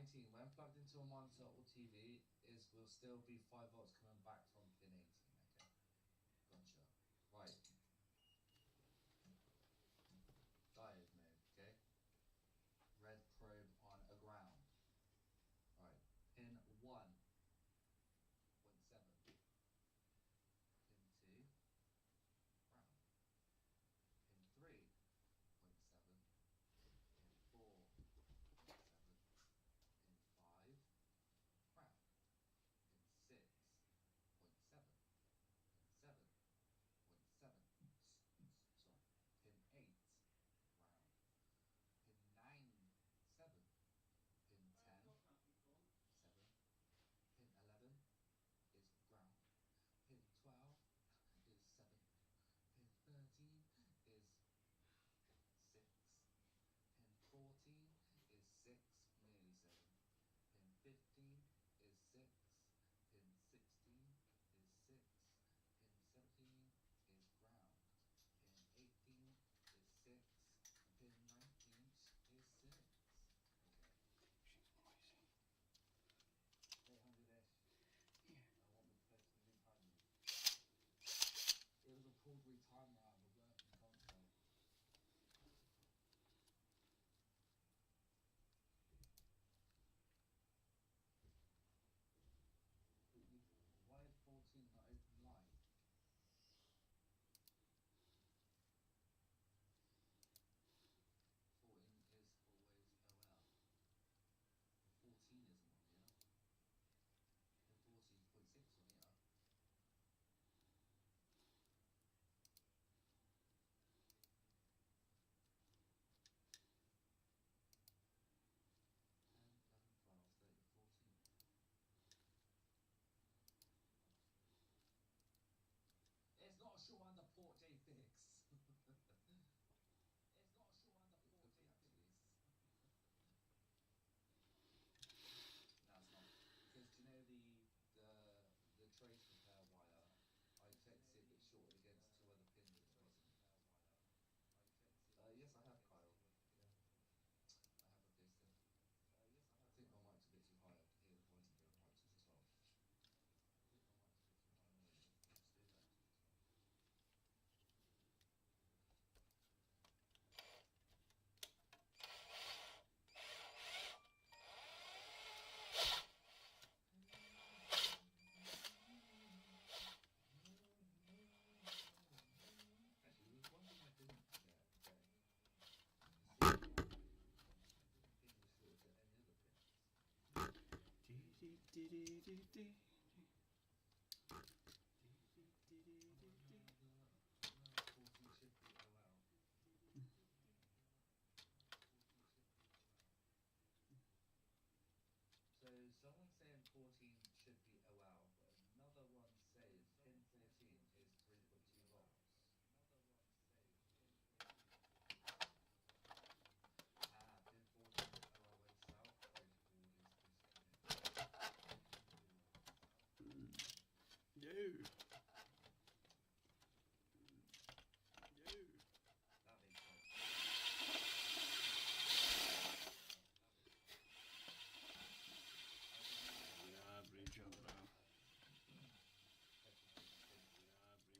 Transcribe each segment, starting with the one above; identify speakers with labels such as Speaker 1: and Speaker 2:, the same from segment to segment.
Speaker 1: 19. When plugged into a monitor or TV, will still be 5 volts coming back from pin 18. Okay, gotcha. Right. Diode mode. Okay. Red probe on a ground. Right. Pin 1.7. Pin 2. Ground. Pin 3.7. Pin 4.7. Pin 5. Ground. Pin 6.7. Pin 7.7. Sorry. Pin 8. Ground. Pin 9. 7. Pin 10. 7. Pin 11 is ground. Pin 12 is 7. Pin 13 is 6. Pin 14 is 6, nearly 7. Pin 15 is 6. Pin 16 is 6. Pin 17 is ground. Pin 18 is 6. Pin 19 is 6. Okay.
Speaker 2: She's noisy.
Speaker 1: 800-ish.
Speaker 2: Yeah.
Speaker 1: I want the person to retime me. It was a pulled retimer out of a working console. Why is 14 not open line? Is always OL. 14 isn't on here. The 14.6 on here. And 11, 12, 13, 14. It's not a show under port J fix. It's not a show under port J fix. No, it's not. Because do you know the trace repair wire? I checked it, it's shorted against 2 other pins, which wasn't. Yes, I have, Kyle. I have replaced it. I think my mic's a bit too high up here. The point of the mic's at the top. Let's do that. Actually, there was one thing I didn't get. Pin was short to any other pin. 14 should be OL. So someone's saying 14 should be OL, but another one says pin 14 is 3.2 volts. Pin 14 is OL way south, protocol is disconnected.
Speaker 2: No. No.
Speaker 1: That makes sense.
Speaker 2: Lovely job, though.
Speaker 1: The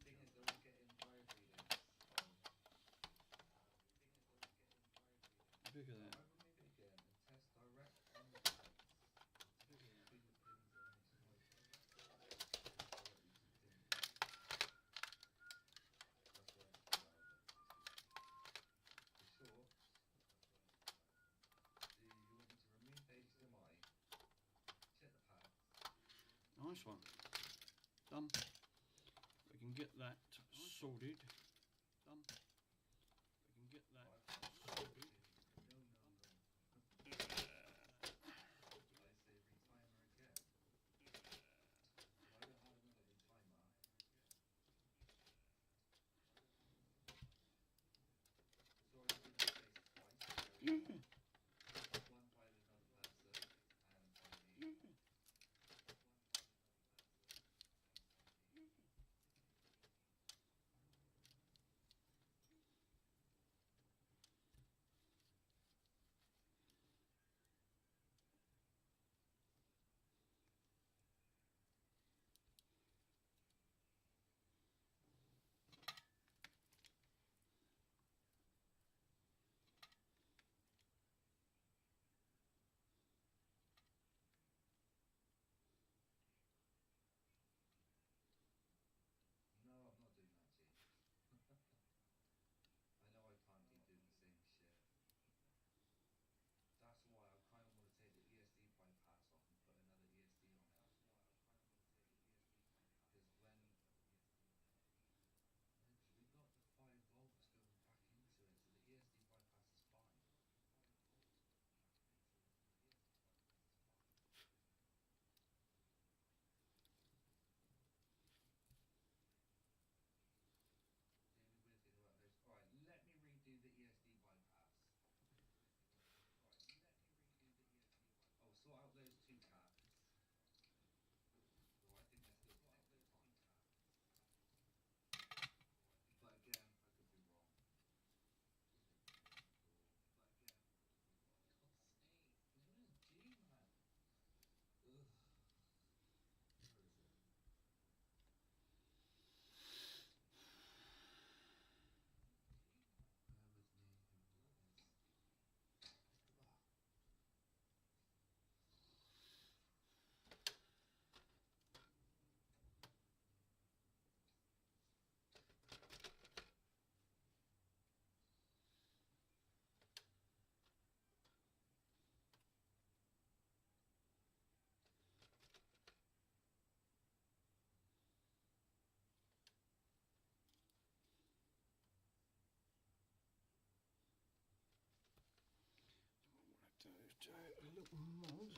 Speaker 1: thing is, they're all getting drive readings.
Speaker 2: Look at that.
Speaker 1: I remove it again and test direct on the pins. Between the pins and that's where it's allowed. For sure. Do you want me to remove the HDMI? Check the pads.
Speaker 2: Nice one. Done. We can get that sorted. Done. We can get that sorted.
Speaker 1: No. I say retimer again. I don't have another retimer. So I did this case twice.
Speaker 2: Yeah.
Speaker 1: One by another person and by me.
Speaker 2: Yeah. dirty little mug.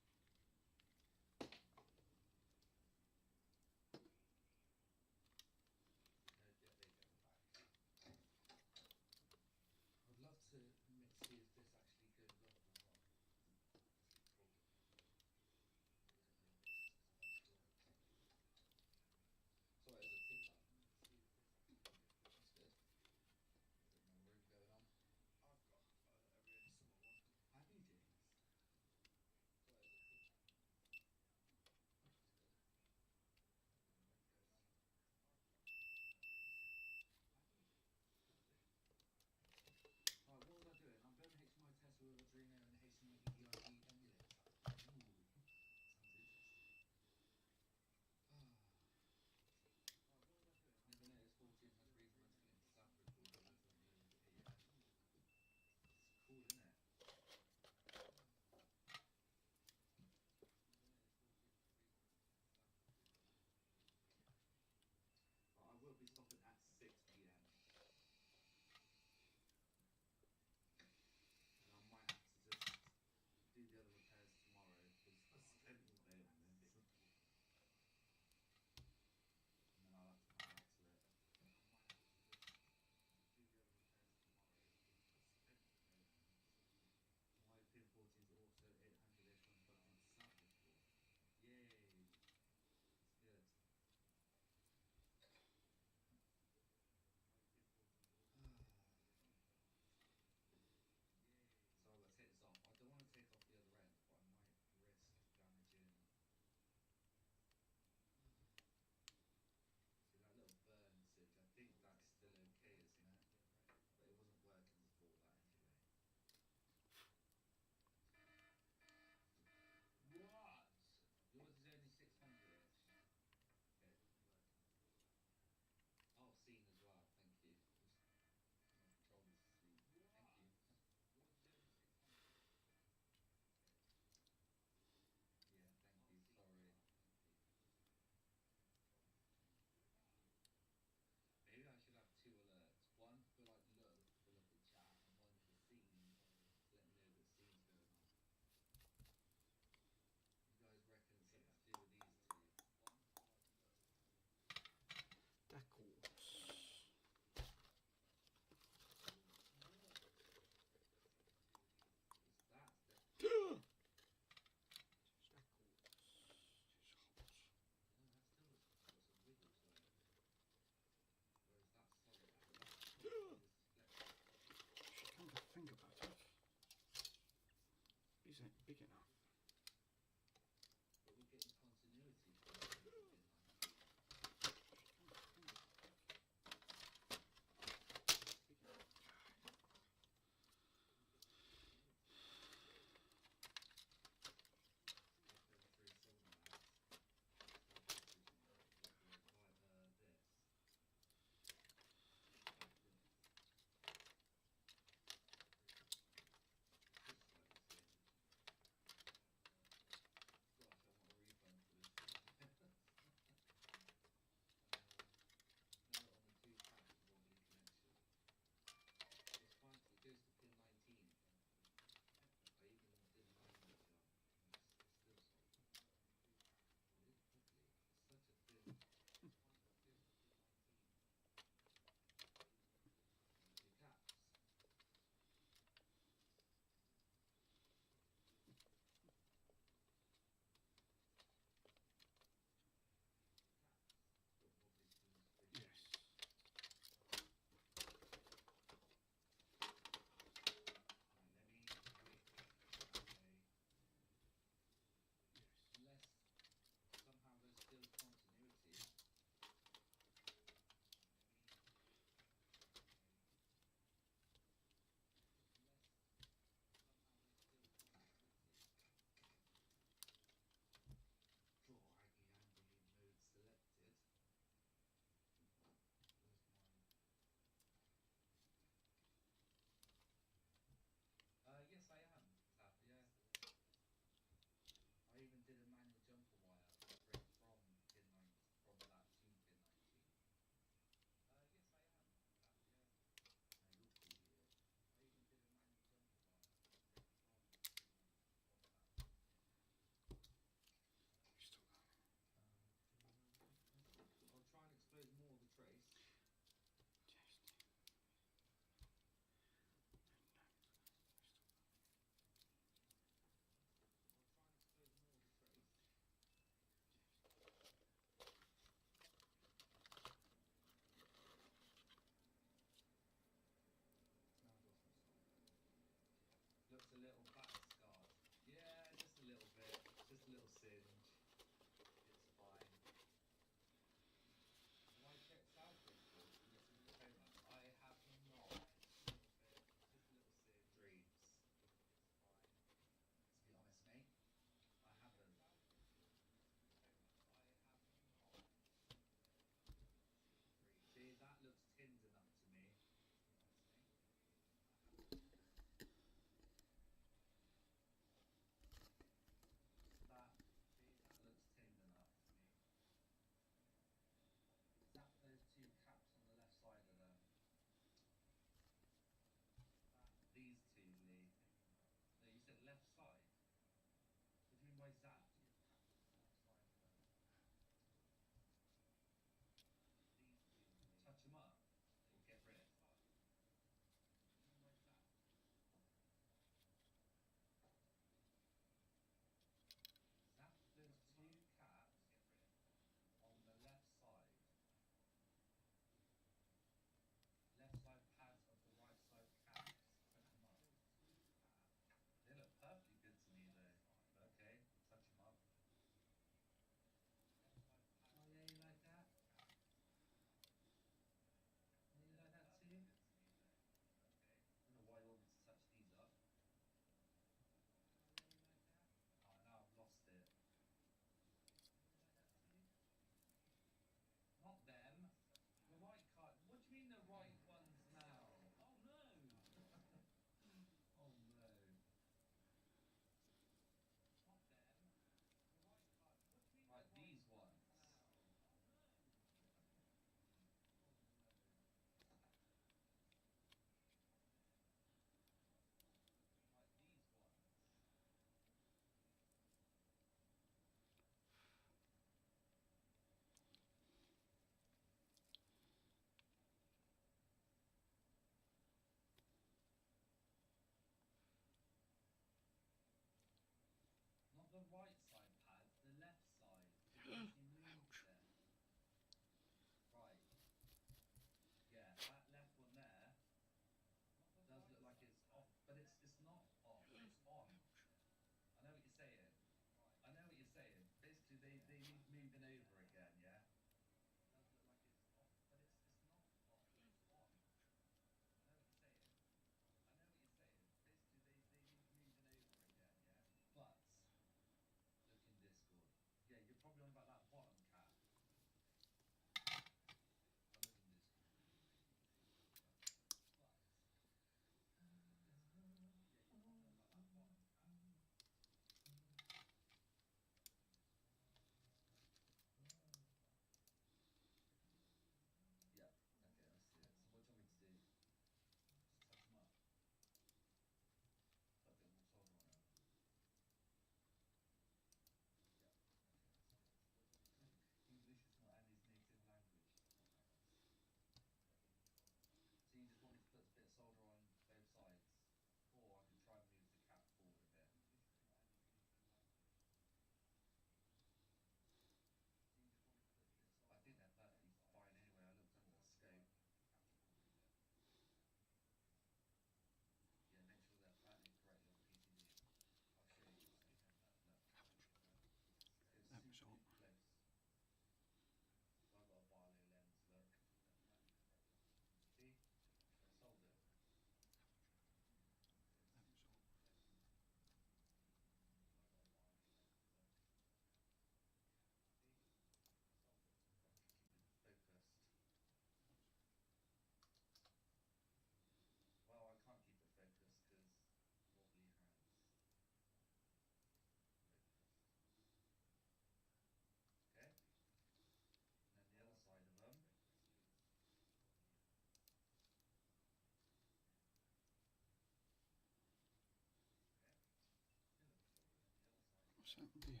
Speaker 2: What's happened here?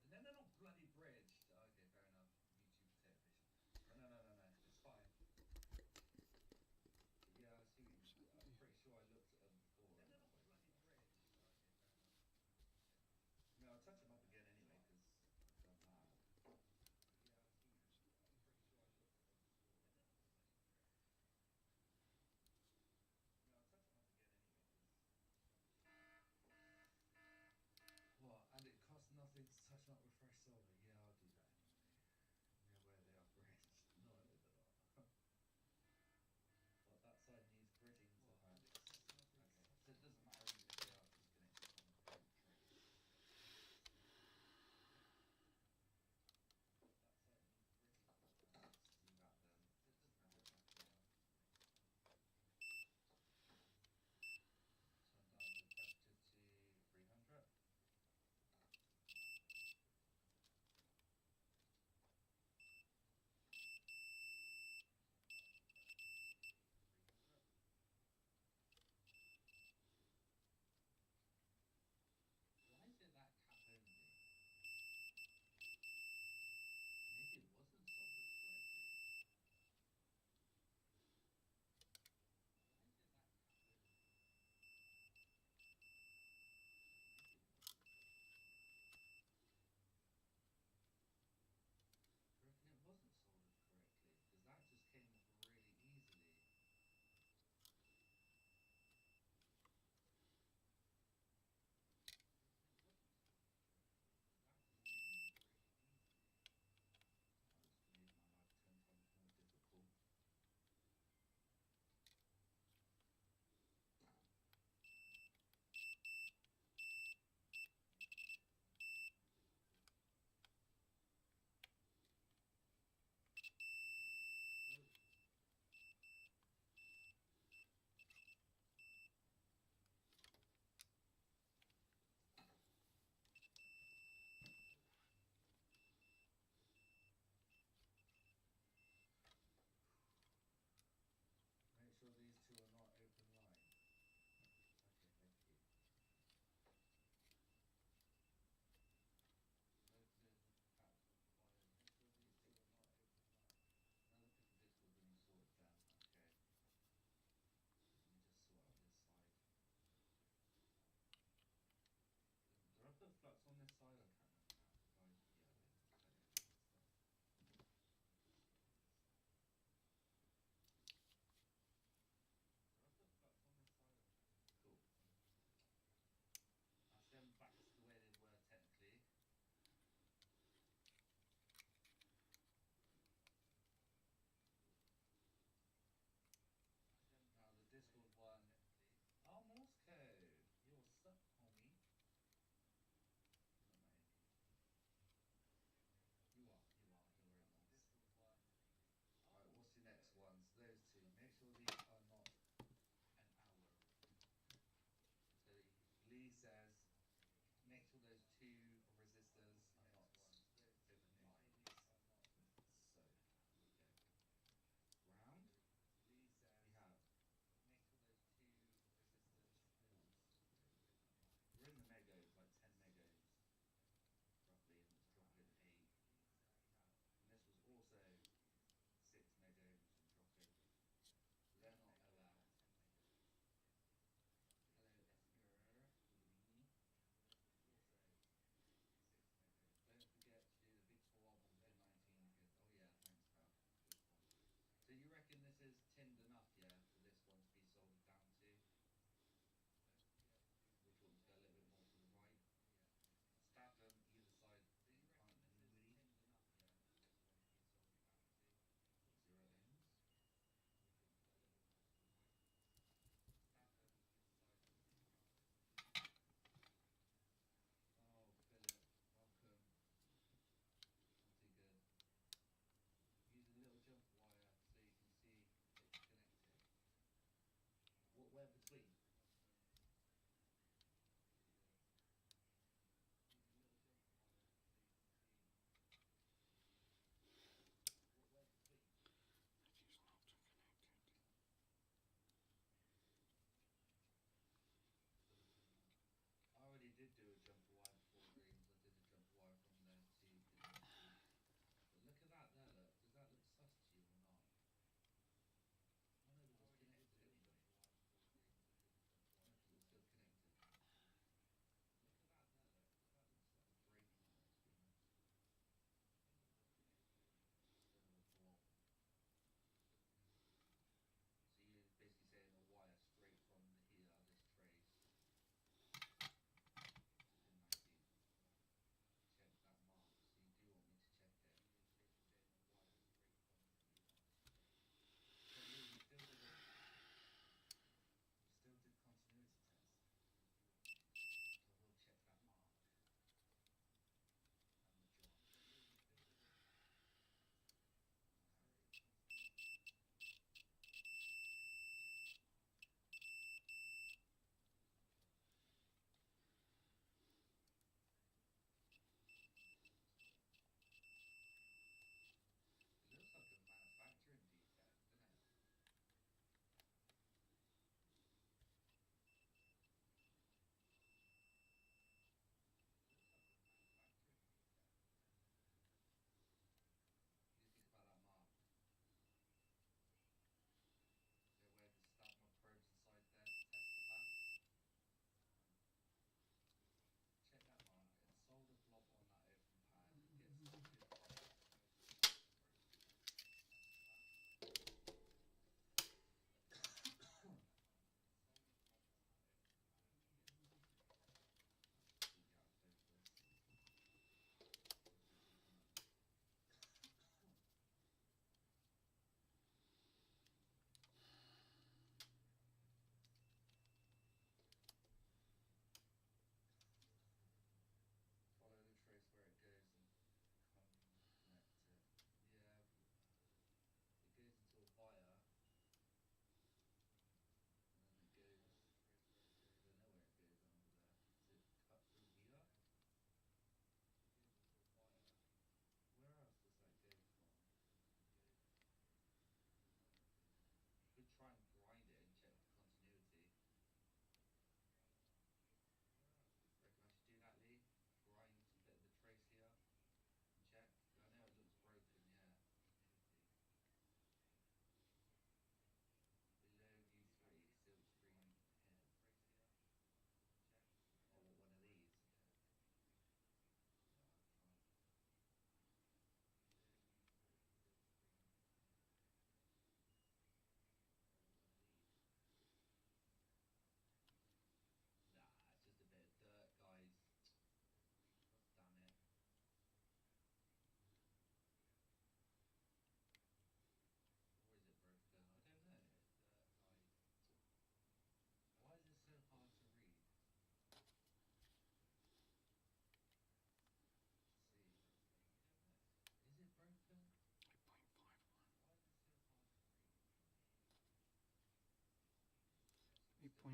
Speaker 1: No, no, not bloody bridged. Okay, fair enough. YouTube potato fish. No, no, no, no, no. It's fine. Yeah, I see. I'm pretty sure I looked at them before. No, no, not bloody bridged. Okay, fair enough. I mean, I'll touch them up again anyway, because it doesn't matter. Yeah, I see. I'm pretty sure I looked at them before. I mean, I'll touch them up again anyway, because... What? And it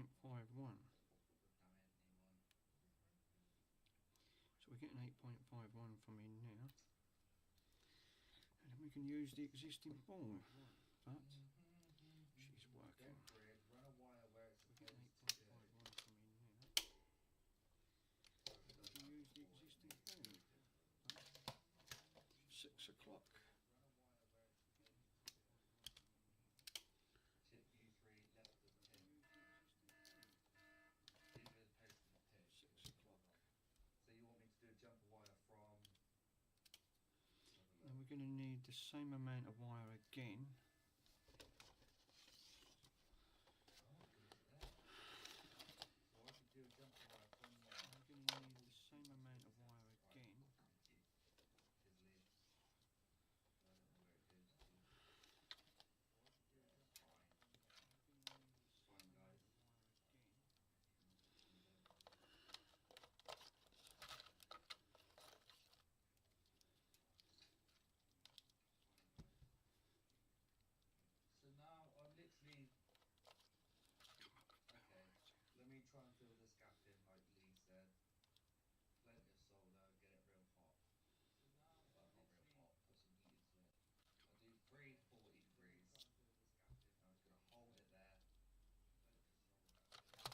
Speaker 2: 8.51. So we're getting 8.51 from in now. And then we can use the existing board. But she's working.
Speaker 1: Run a wire where it's
Speaker 2: We're getting
Speaker 1: supposed to.
Speaker 2: 8.51 from in now. We can use the existing board. 6 o'clock.
Speaker 1: Chip U3 left of pin. These are the post of the pin.
Speaker 2: 6 o'clock.
Speaker 1: So you want me to do a jumper wire from?
Speaker 2: And we're going to need the same amount of wire again.
Speaker 1: So I could do a jumper wire from there.
Speaker 2: We're going to need the same amount of wire again.
Speaker 1: So now I'm literally okay. Let me try and fill this gap in like Lee said. Plenty of solder, get it real hot. Well, not real hot, put some heat into it. I'll do 340 degrees. I'm just gonna hold it there.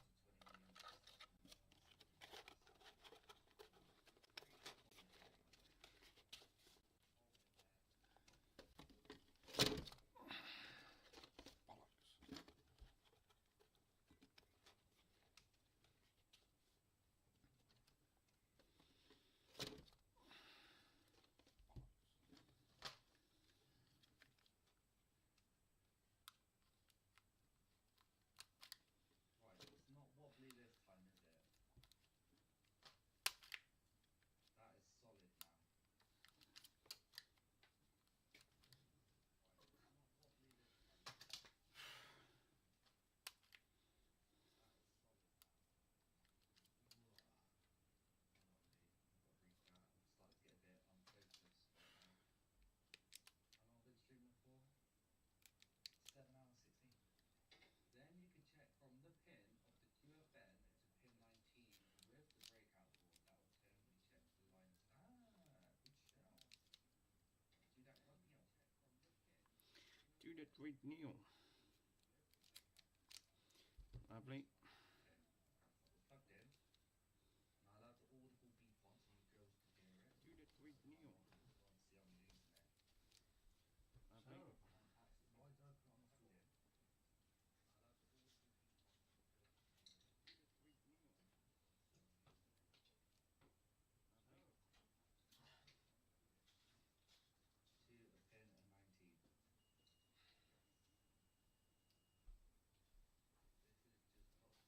Speaker 1: After 20 minutes. Right, it's not wobbly this time, is it? That is solid now. Right, it's not wobbly this time. That is solid now. I've got to reach out. I'm starting to get a bit unfocused right now. How long have I been streaming for? 7 hours 16. Then you can check from the pin of the QFN to pin 19 with the breakout board. That will tell you check the lines. Good shout. Do that right now.
Speaker 2: Do that right now. Lovely.
Speaker 1: Okay, we're plugged in. Now I'll have the audible beep on so you girls can hear it.
Speaker 2: Do that right now.
Speaker 1: Obviously I'm losing it.
Speaker 2: Lovely.
Speaker 1: So, I'm absolutely wide open on the floor. I'll have the audible beep on so you girls can hear it.
Speaker 2: Do that right now. Lovely.
Speaker 1: To a pin and 19. This is just not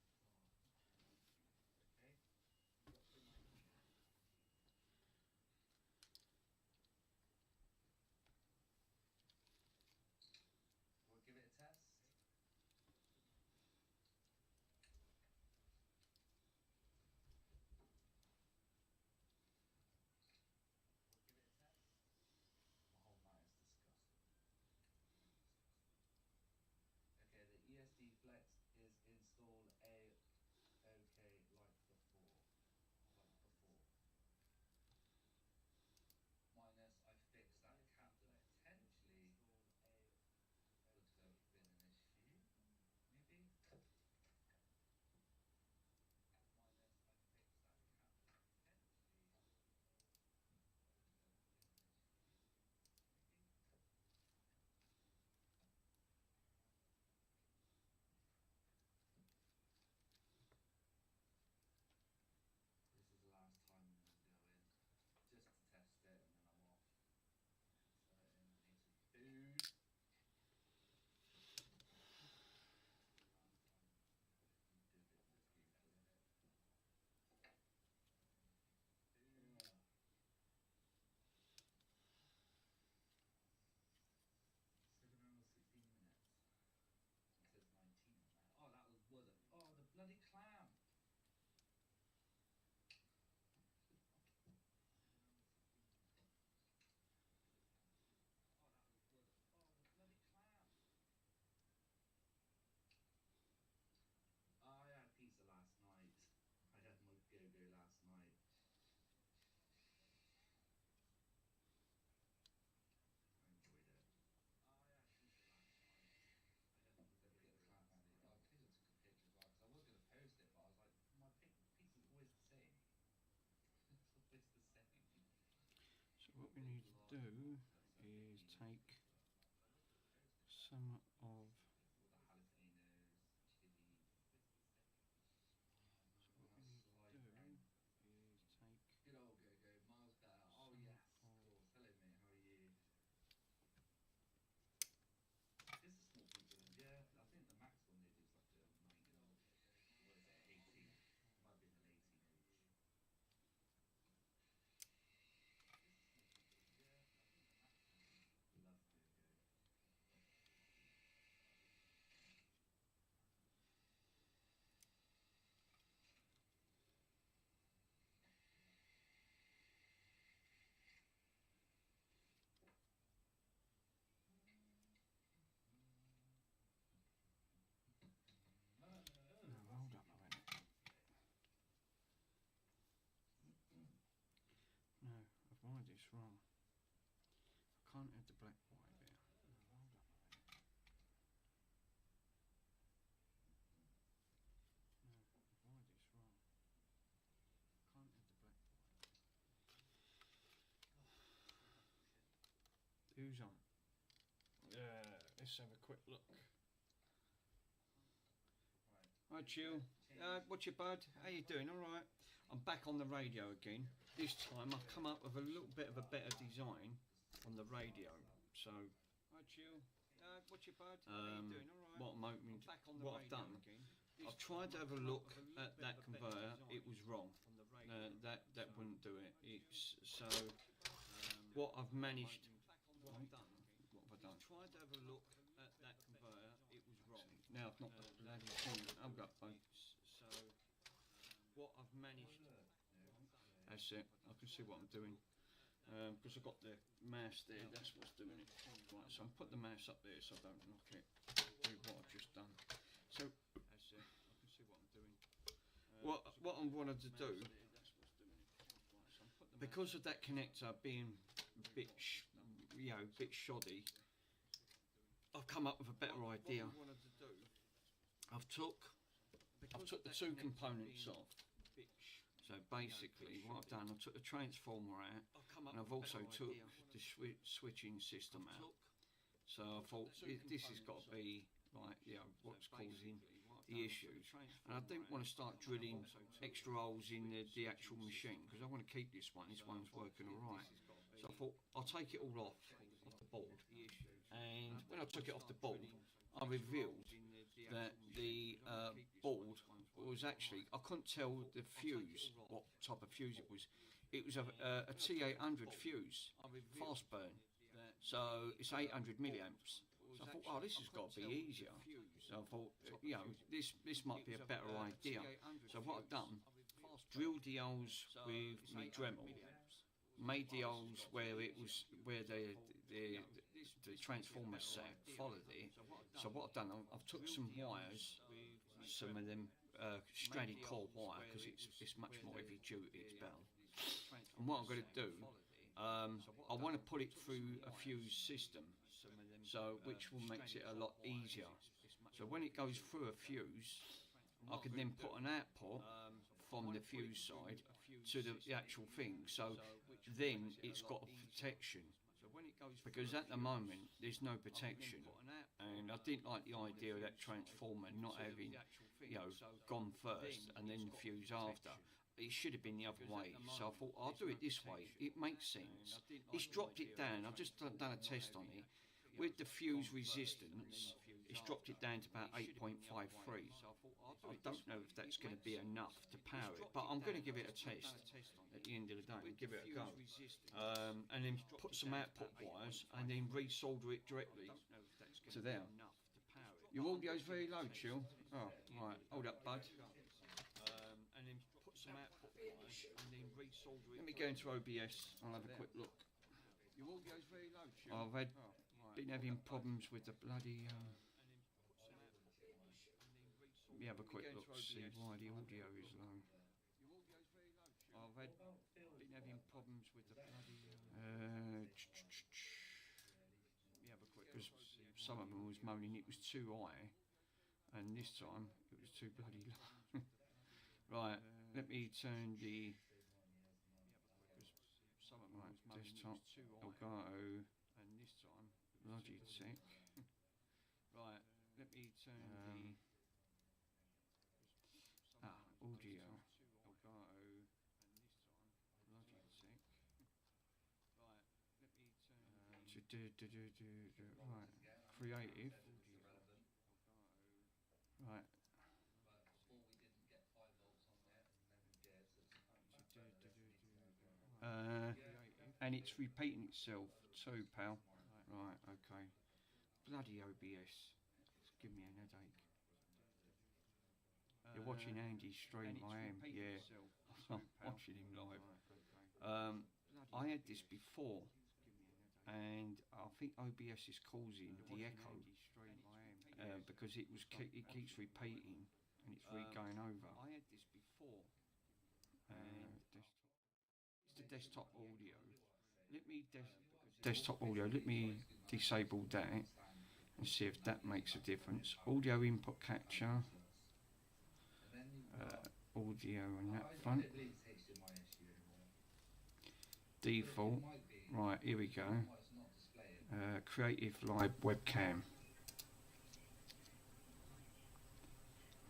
Speaker 2: we need to do is take some of.
Speaker 1: Good old Go-Go, miles per hour. Oh yes, of course. Hello mate, how are you? It's a small pizza then, yeah. I think the max one they do is like a 19, what is it, 18? Might have been an 18 each. Love Go-Go.
Speaker 2: No, hold up a minute. No, I've wired this wrong. I can't add the black wire there. No, hold up a minute. No, I've wired this wrong. I can't add the black wire. Who's on? Let's have a quick look. Hi, Chill. What's your bud? How you doing? All right. I'm back on the radio again. This time I've come up with a little bit of a better design on the radio. So, hi, Chill. What's your bud? How you doing? All right. What I'm opening, what I've done, I've tried to have a look at that converter. It was wrong. That wouldn't do it. It's so. What I've managed. What have I done? Tried to have a look at that converter. It was wrong. Now I've not the bloody thing. I've got folks. So what I've managed. That's it. I can see what I'm doing. Because I've got the mouse there. That's what's doing it. Right. So I'm putting the mouse up there so I don't knock it. Do what I've just done. So that's it. I can see what I'm doing. What I wanted to do. Because of that connector being a bit, bit shoddy. I've come up with a better idea. I've took the two components off. So basically, what I've done, I took the transformer out, and I've also took the switching system out. So I thought this has got to be like what's causing the issues. And I didn't want to start drilling extra holes in the actual machine because I want to keep this one. This one's working all right. So I thought I'll take it all off the board. And when I took it off the board, I revealed that the board was actually, I couldn't tell the fuse, what type of fuse it was. It was a T800 fuse, fast burn. So it's 800 milliamps. So I thought, oh, this has got to be easier. So I thought, this might be a better idea. So what I've done, drilled the holes with my Dremel, made the holes where the transformer sat, followed it. So what I've done, I've took some wires, some of them stranded core wire, because it's much more heavy duty, it's better. And what I'm going to do, I want to put it through a fuse system, so which will make it a lot easier. So when it goes through a fuse, I can then put an output from the fuse side to the actual thing. So then it's got a protection. Because at the moment there's no protection, and I didn't like the idea of that transformer not having, gone first and then the fuse after. It should have been the other way. So I thought I'll do it this way. It makes sense. It's dropped it down. I've just done a test on it with the fuse resistance. It's dropped it down to about 8.53. I don't know if that's going to be enough to power it, but I'm going to give it a test at the end of the day and give it a go. And then put some output wires and then resolder it directly to there. Your audio's very low, Chill. Oh, right. Hold up, bud. And then put some output wires and then resolder it. Let me go into OBS. I'll have a quick look. Your audio's very low, Chill. I've been having problems with the bloody. Let me have a quick look to see why the audio is low. I've been having problems with the bloody. Let me have a quick. Because some of them was moaning it was too high, and this time it was too bloody low. Right, let me turn the. Some of them was desktop, Elgato, Logitech. Right, let me turn audio, Elgato, Logitech. Right, creative. Right. And it's repeating itself too, pal. Right, okay. Bloody OBS. It's giving me an headache. You're watching Andy's stream, I am, yeah. I'm watching him live. I had this before, and I think OBS is causing the echo because it keeps repeating and it's going over. I had this before, and it's the desktop audio. Let me desktop audio. Let me disable that and see if that makes a difference. Audio input capture. Audio on that front. Default. Right, here we go. Creative Live webcam.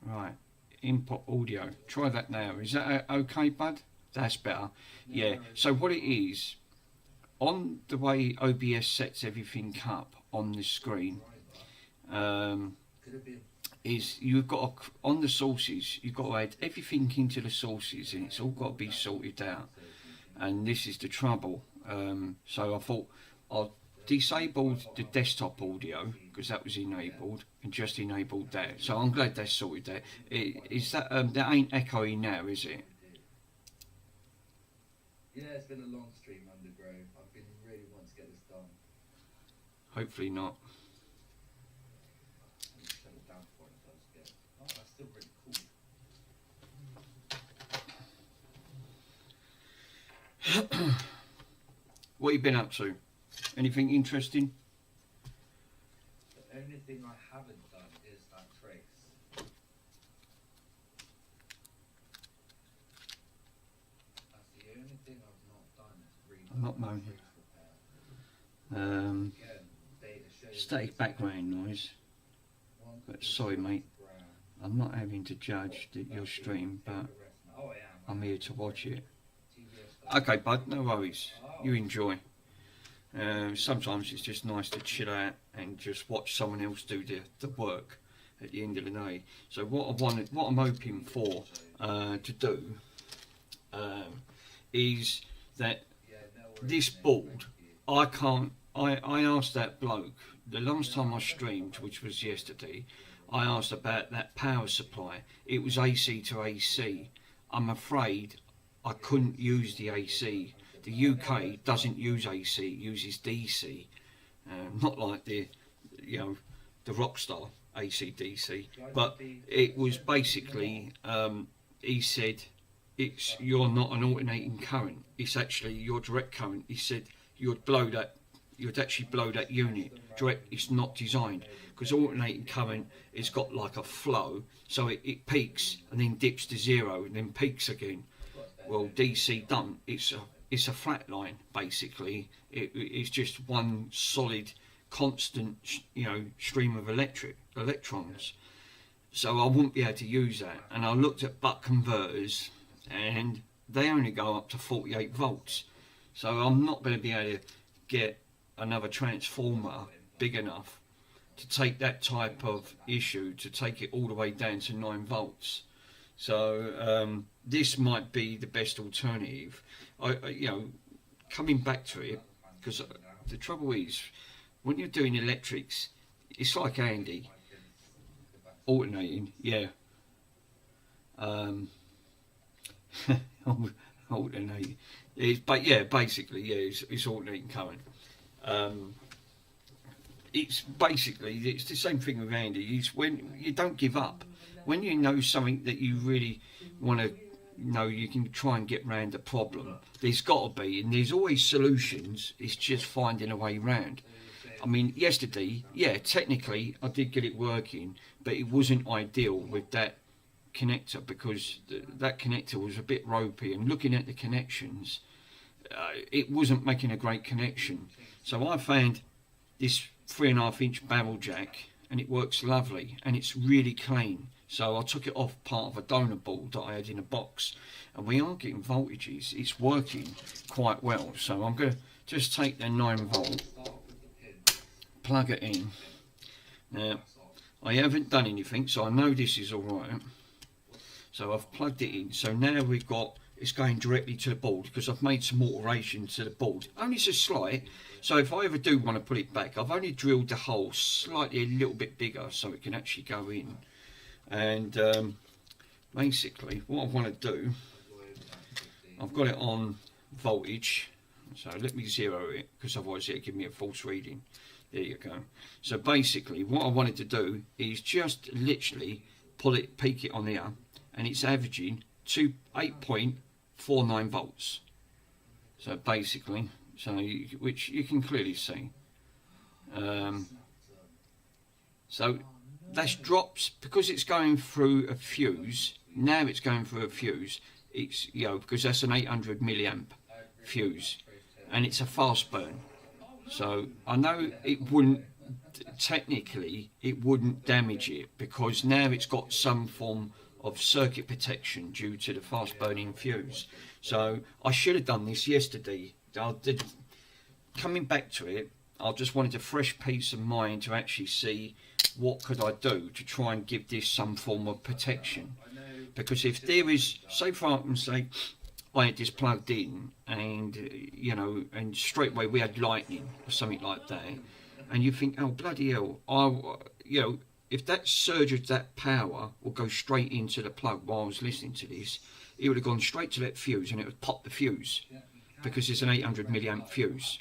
Speaker 2: Right, input audio. Try that now. Is that okay, bud? That's better. Yeah. So what it is, on the way OBS sets everything up on the screen, is you've got to, on the sources, you've got to add everything into the sources, and it's all got to be sorted out. And this is the trouble. So I thought I'll disable the desktop audio because that was enabled, and just enabled that. So I'm glad they sorted that. Is that that ain't echoing now, is it?
Speaker 1: Yeah, it's been a long stream, Undergrove. I've been really wanting to get this done.
Speaker 2: Hopefully not.
Speaker 1: Shut it down before it does get. Oh, that's still really cool.
Speaker 2: What have you been up to? Anything interesting?
Speaker 1: The only thing I haven't done is that trace. That's the only thing I've not done is read.
Speaker 2: I'm not moaning. Static background noise. But sorry, mate. I'm not having to judge your stream, but I'm here to watch it. Okay, bud, no worries. You enjoy. Sometimes it's just nice to chill out and just watch someone else do the work at the end of the day. So what I'm hoping for to do is that this board, I asked that bloke the last time I streamed, which was yesterday. I asked about that power supply. It was AC to AC. I'm afraid I couldn't use the AC. The UK doesn't use AC, it uses DC. Not like the Rockstar AC/DC, but it was basically, he said, you're not an alternating current. It's actually your direct current. He said you'd actually blow that unit. Direct, it's not designed, because alternating current, it's got like a flow, so it peaks and then dips to zero and then peaks again. Well, DC don't. It's a flat line, basically. It's just one solid, constant, stream of electrons. So I wouldn't be able to use that. And I looked at buck converters, and they only go up to 48 volts. So I'm not going to be able to get another transformer big enough to take that type of issue, to take it all the way down to 9 volts. So this might be the best alternative. Coming back to it, because the trouble is, when you're doing electrics, it's like Andy, alternating, yeah. Alternating. But yeah, basically, yeah, it's alternating current. It's the same thing with Andy. It's when you don't give up. When you know something that you really want to know, you can try and get round the problem. There's got to be, and there's always solutions. It's just finding a way round. I mean, yesterday, yeah, technically I did get it working, but it wasn't ideal with that connector, because that connector was a bit ropey, and looking at the connections, it wasn't making a great connection. So I found this 3.5-inch barrel jack, and it works lovely, and it's really clean. So I took it off part of a donor board that I had in a box, and we are getting voltages. It's working quite well. So I'm going to just take the 9-volt, plug it in. Now, I haven't done anything, so I know this is all right. So I've plugged it in. So now we've got, it's going directly to the board, because I've made some alteration to the board. Only so slight. So if I ever do want to put it back, I've only drilled the hole slightly a little bit bigger so it can actually go in. And basically what I want to do, I've got it on voltage. So let me zero it, because otherwise it'll give me a false reading. There you go. So basically what I wanted to do is just literally peak it on here, and it's averaging 8.49 volts. So basically, which you can clearly see. So that's drops because it's going through a fuse. Now it's going through a fuse. It's because that's an 800 milliamp fuse, and it's a fast burn. So I know it wouldn't technically damage it, because now it's got some form of circuit protection due to the fast burning fuse. So I should have done this yesterday. Coming back to it, I just wanted a fresh peace of mind to actually see what could I do to try and give this some form of protection. Because if there is, say for argument's sake, I had this plugged in, and and straight away we had lightning or something like that, and you think, oh bloody hell, if that surge of that power will go straight into the plug while I was listening to this, it would have gone straight to that fuse and it would pop the fuse, because it's an 800 milliamp fuse,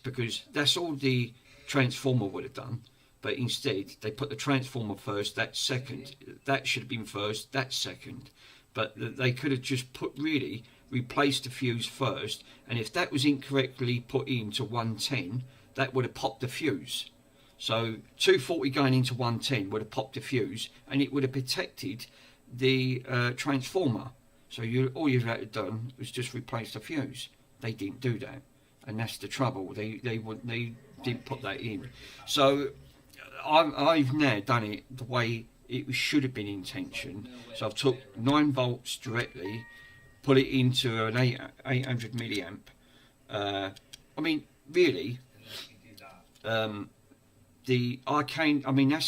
Speaker 2: because that's all the transformer would have done. But instead they put the transformer first, that's second, that should have been first, that's second. But they could have just replaced the fuse first, and if that was incorrectly put into 110, that would have popped the fuse. So 240 going into 110 would have popped the fuse, and it would have protected the transformer. So all you had to done was just replace the fuse. They didn't do that, and that's the trouble. They didn't put that in. So I've now done it the way it should have been intention. So I've took 9 volts directly, put it into an 800 milliamp. I mean, really, that's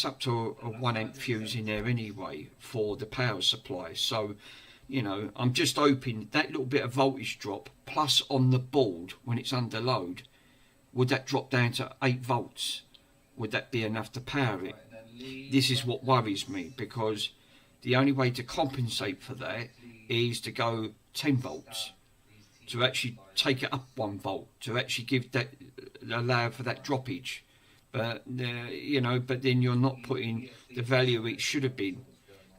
Speaker 2: up to a 1 amp fuse in there anyway for the power supply. So, I'm just hoping that little bit of voltage drop plus on the board when it's under load, would that drop down to 8 volts? Would that be enough to power it? This is what worries me, because the only way to compensate for that is to go 10 volts, to actually take it up 1 volt, to actually allow for that droppage. But but then you're not putting the value it should have been.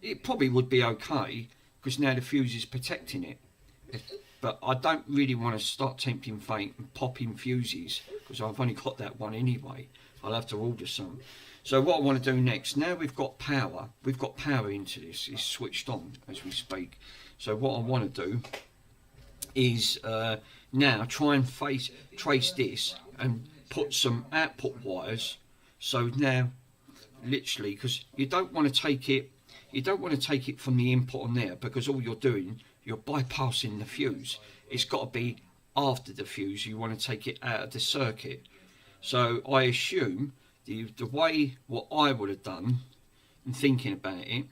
Speaker 2: It probably would be okay, because now the fuse is protecting it. But I don't really want to start tempting fate and popping fuses, because I've only got that one anyway. I'll have to order some. So what I want to do next, now we've got power into this, it's switched on as we speak. So what I want to do is now try and trace this and put some output wires. So now, literally, because you don't want to take it from the input on there, because all you're doing, you're bypassing the fuse. It's got to be after the fuse. You want to take it out of the circuit. So I assume the way what I would have done, in thinking about it,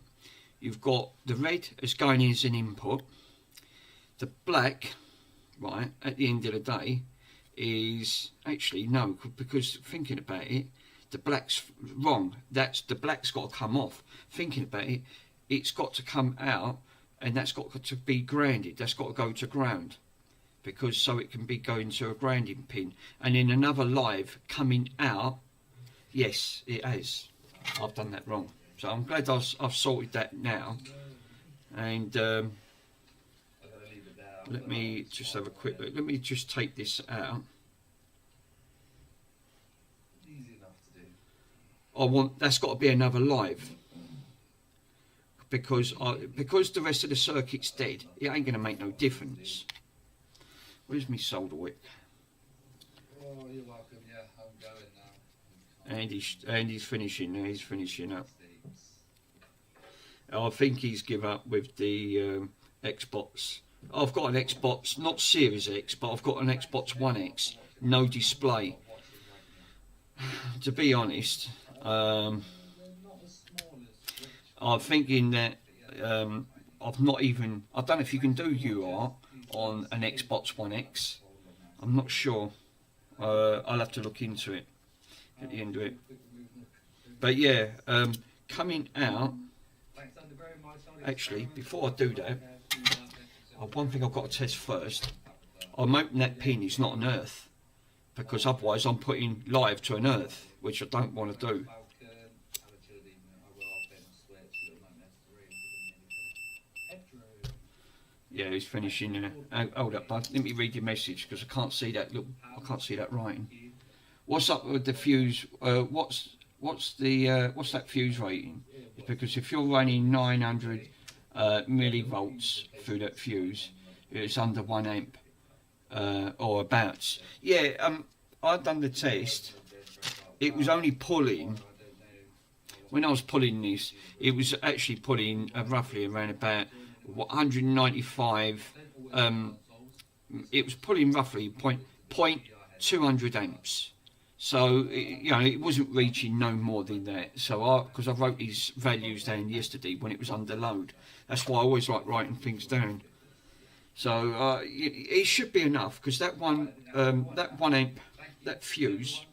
Speaker 2: you've got the red as going in as an input. The black, right, at the end of the day, is actually no, because thinking about it, the black's wrong. The black's got to come off. Thinking about it, it's got to come out, and that's got to be grounded. That's got to go to ground, because so it can be going to a grounding pin. And in another live coming out, yes, it has. I've done that wrong. So I'm glad I've sorted that now. And let me just have a quick look. Let me just take this out. That's got to be another live, because the rest of the circuit's dead. It ain't going to make no difference. Where's my solder wick?
Speaker 1: Oh, you're welcome. Yeah, I'm going now.
Speaker 2: Andy's finishing now. He's finishing up. I think he's give up with the Xbox. I've got an Xbox, not Series X, but I've got an Xbox One X, no display. To be honest, I'm thinking that I've not even. I don't know if you can do UART on an Xbox One X. I'm not sure. I'll have to look into it at the end of it. But yeah, coming out. Actually, before I do that, one thing I've got to test first. I'm hoping that pin is not an earth, because otherwise I'm putting live to an earth, which I don't want to do. Yeah, he's finishing now. Hold up, bud. Let me read your message because I can't see that. Look, I can't see that writing. What's up with the fuse? What's that fuse rating? It's because if you're running 900 millivolts through that fuse, it's under 1 amp or about. Yeah, I've done the test. It was only pulling. When I was pulling this, it was actually pulling roughly around about 195. It was pulling roughly 0.200 amps. So it wasn't reaching no more than that. So because I wrote these values down yesterday when it was under load. That's why I always like writing things down. So it should be enough, because that 1 amp, that fuse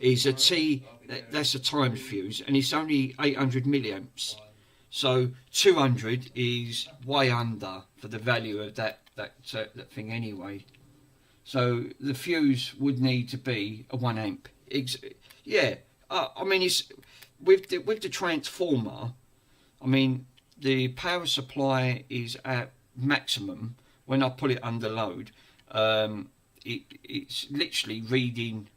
Speaker 2: is a T. That's a timed fuse, and it's only 800 milliamps. So 200 is way under for the value of that thing anyway. So the fuse would need to be a 1 amp. Yeah, I mean, it's with the transformer. I mean, the power supply is at maximum when I put it under load. It's literally reading.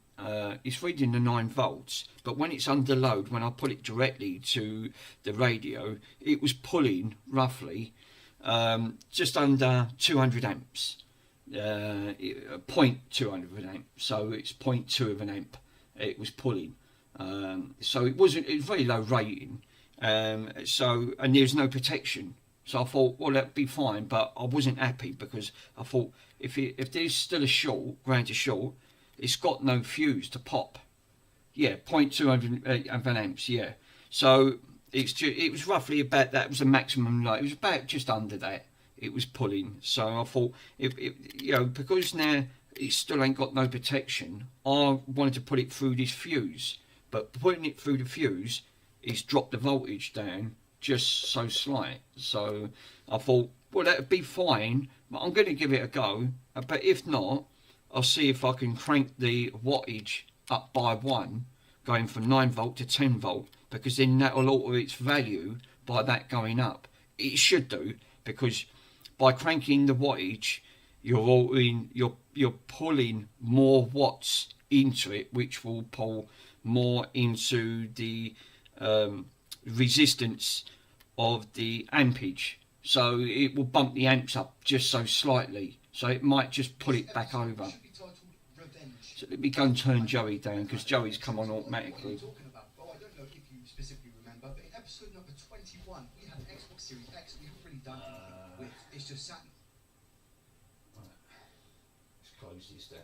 Speaker 2: It's reading the 9 volts, but when it's under load, when I put it directly to the radio, it was pulling roughly just under 200 amps. 0.200 of an amp, so it's 0.2 of an amp it was pulling, so it was very low rating, and there's no protection, so I thought, well, that'd be fine, but I wasn't happy because I thought if there's still a short, ground to short, it's got no fuse to pop. Yeah, 0.2 of an amps, yeah, so it was roughly about that. It was a maximum, like it was about just under that it was pulling. So I thought, because now it still ain't got no protection, I wanted to put it through this fuse, but putting it through the fuse is dropped the voltage down just so slight. So I thought, well, that'd be fine, but I'm going to give it a go. But if not, I'll see if I can crank the wattage up by 1, going from 9 volt to 10 volt, because then that'll alter its value by that going up. It should do, because by cranking the wattage, you're pulling more watts into it, which will pull more into the resistance of the ampage. So it will bump the amps up just so slightly. So it might just pull it back over. So let me go and turn Joey down, because Joey's come on automatically. Let's close this down.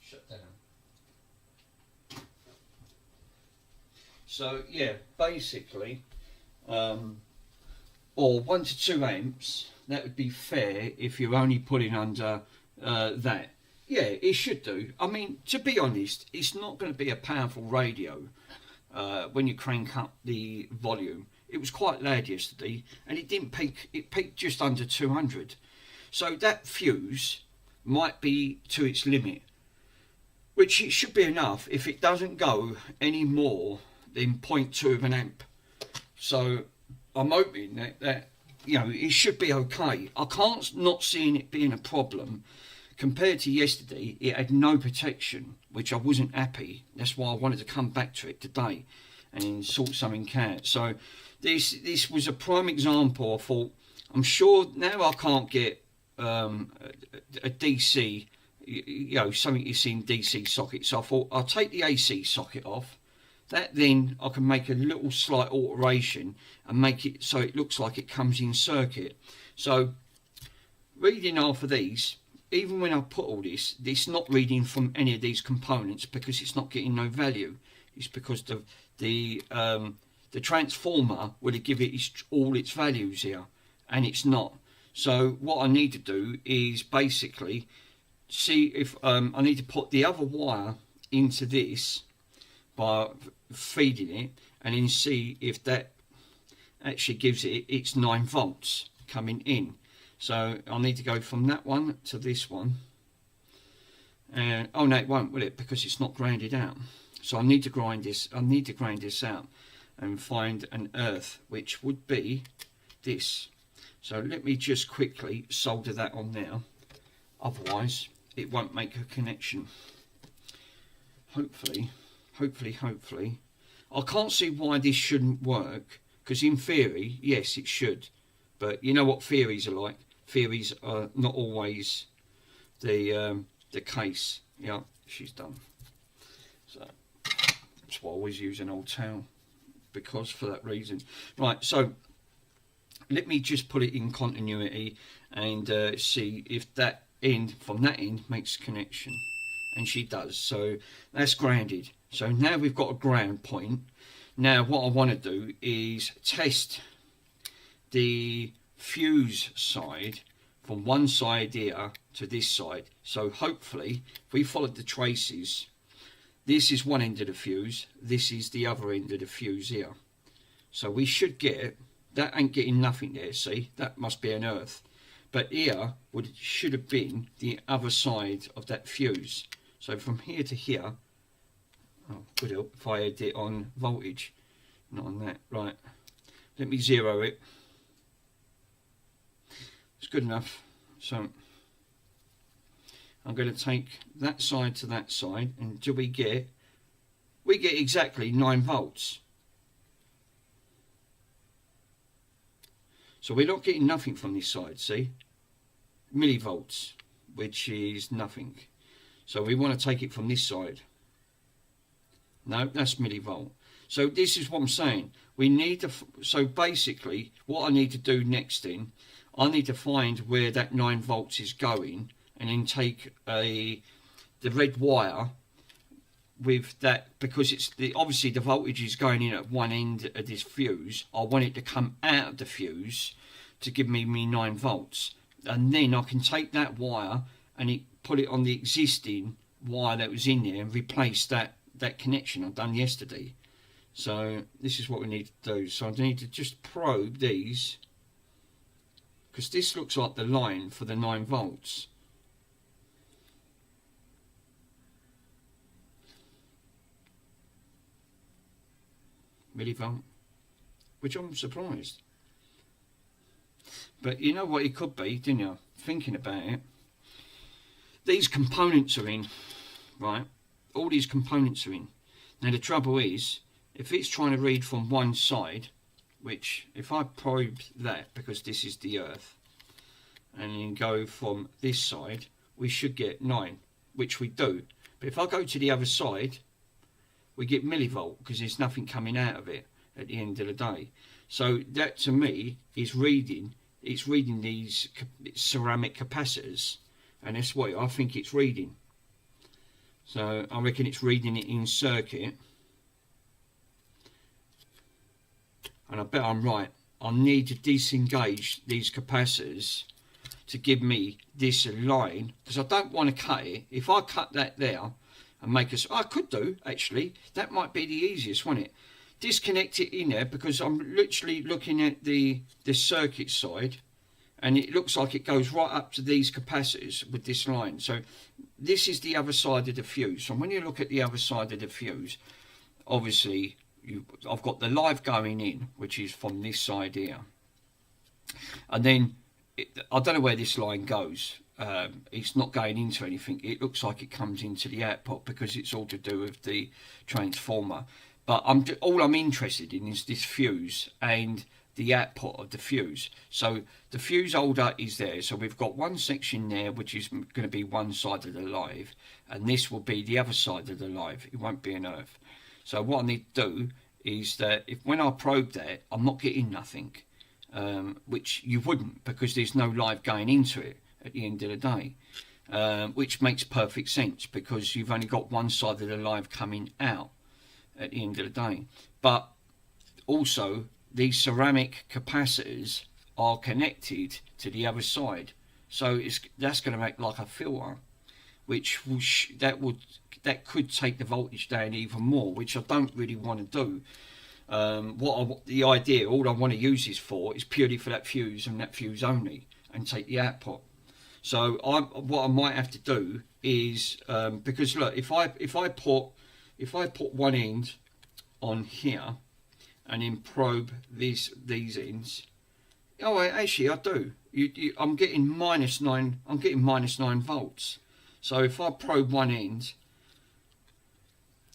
Speaker 2: Shut down. So yeah, basically, or 1 to 2 amps. That would be fair if you're only putting under that. Yeah, it should do. I mean, to be honest, it's not going to be a powerful radio when you crank up the volume. It was quite loud yesterday, and it didn't peak. It peaked just under 200. So that fuse might be to its limit, which it should be enough if it doesn't go any more than 0.2 of an amp. So I'm hoping that it should be okay. I can't not seeing it being a problem, compared to yesterday, it had no protection, which I wasn't happy. That's why I wanted to come back to it today and sort something out. So this was a prime example. I thought, I'm sure now I can't get a DC, you know, something you see in DC socket. So I thought I'll take the AC socket off. That then I can make a little slight alteration and make it so it looks like it comes in circuit. So reading off of these, even when I put all this, it's not reading from any of these components because it's not getting no value. It's because the transformer would have given it all its values here, and it's not. So what I need to do is basically see if I need to put the other wire into this by feeding it, and then see if that actually gives it its 9 volts coming in. So I need to go from that one to this one, and oh no, it won't, will it? Because it's not grounded out. So I need to grind this. I need to grind this out and find an earth, which would be this. So let me just quickly solder that on now. Otherwise, it won't make a connection. Hopefully. I can't see why this shouldn't work, because in theory, yes, it should. But you know what theories are like. Theories are not always the case. Yeah, she's done. So that's why I always use an old towel, because for that reason. Right, so let me just put it in continuity and see if that end from that end makes a connection, and she does. So that's grounded. So now we've got a ground point. Now what I want to do is test the fuse side from one side here to this side. So hopefully if we followed the traces, this is one end of the fuse, this is the other end of the fuse here. So we should get, that ain't getting nothing there, see, that must be an earth. But here should have been the other side of that fuse. So from here to here, oh, would help if I had it on voltage, not on that. Right, let me zero it. It's good enough. So I'm going to take that side to that side, and do we get exactly 9 volts. So we're not getting nothing from this side, see? Millivolts, which is nothing. So we want to take it from this side. No, that's millivolt. So this is what I'm saying. We need to, so basically what I need to do next then, I need to find where that 9 volts is going, and then take the red wire with that, because it's obviously the voltage is going in at one end of this fuse. I want it to come out of the fuse to give me 9 volts, and then I can take that wire and put it on the existing wire that was in there and replace that connection I've done yesterday. So this is what we need to do. So I need to just probe these, because this looks like the line for the 9 volts. Millivolt, which I'm surprised. But you know what it could be, didn't you? Thinking about it. These components are in, right? All these components are in. Now the trouble is, if it's trying to read from one side, which if I probe that, because this is the earth, and then go from this side, we should get 9, which we do. But if I go to the other side, we get millivolt, because there's nothing coming out of it at the end of the day. So that to me is reading, it's reading these ceramic capacitors, and that's what I think it's reading. So I reckon it's reading it in circuit, and I bet I'm right. I need to disengage these capacitors to give me this line, because I don't want to cut it. If I cut that there and make us, I could do actually, that might be the easiest, wouldn't it? Disconnect it in there, because I'm literally looking at the circuit side, and it looks like it goes right up to these capacitors with this line. So this is the other side of the fuse. So when you look at the other side of the fuse, obviously I've got the live going in, which is from this side here, and then I don't know where this line goes. it's not going into anything. It looks like it comes into the output because it's all to do with the transformer. But all I'm interested in is this fuse and the output of the fuse. So the fuse holder is there. So we've got one section there, which is going to be one side of the live, and this will be the other side of the live. It won't be an earth. So what I need to do is that when I probe that, I'm not getting nothing, which you wouldn't, because there's no live going into it at the end of the day, which makes perfect sense because you've only got one side of the live coming out at the end of the day. But also these ceramic capacitors are connected to the other side, so that's going to make like a filter, which that could take the voltage down even more, which I don't really want to do. The idea, all I want to use this for is purely for that fuse and that fuse only, and take the output. So what I might have to do is, because look, if I put one end on here and then probe these ends, oh, actually I do. I'm getting -9. I'm getting -9 volts. So if I probe one end,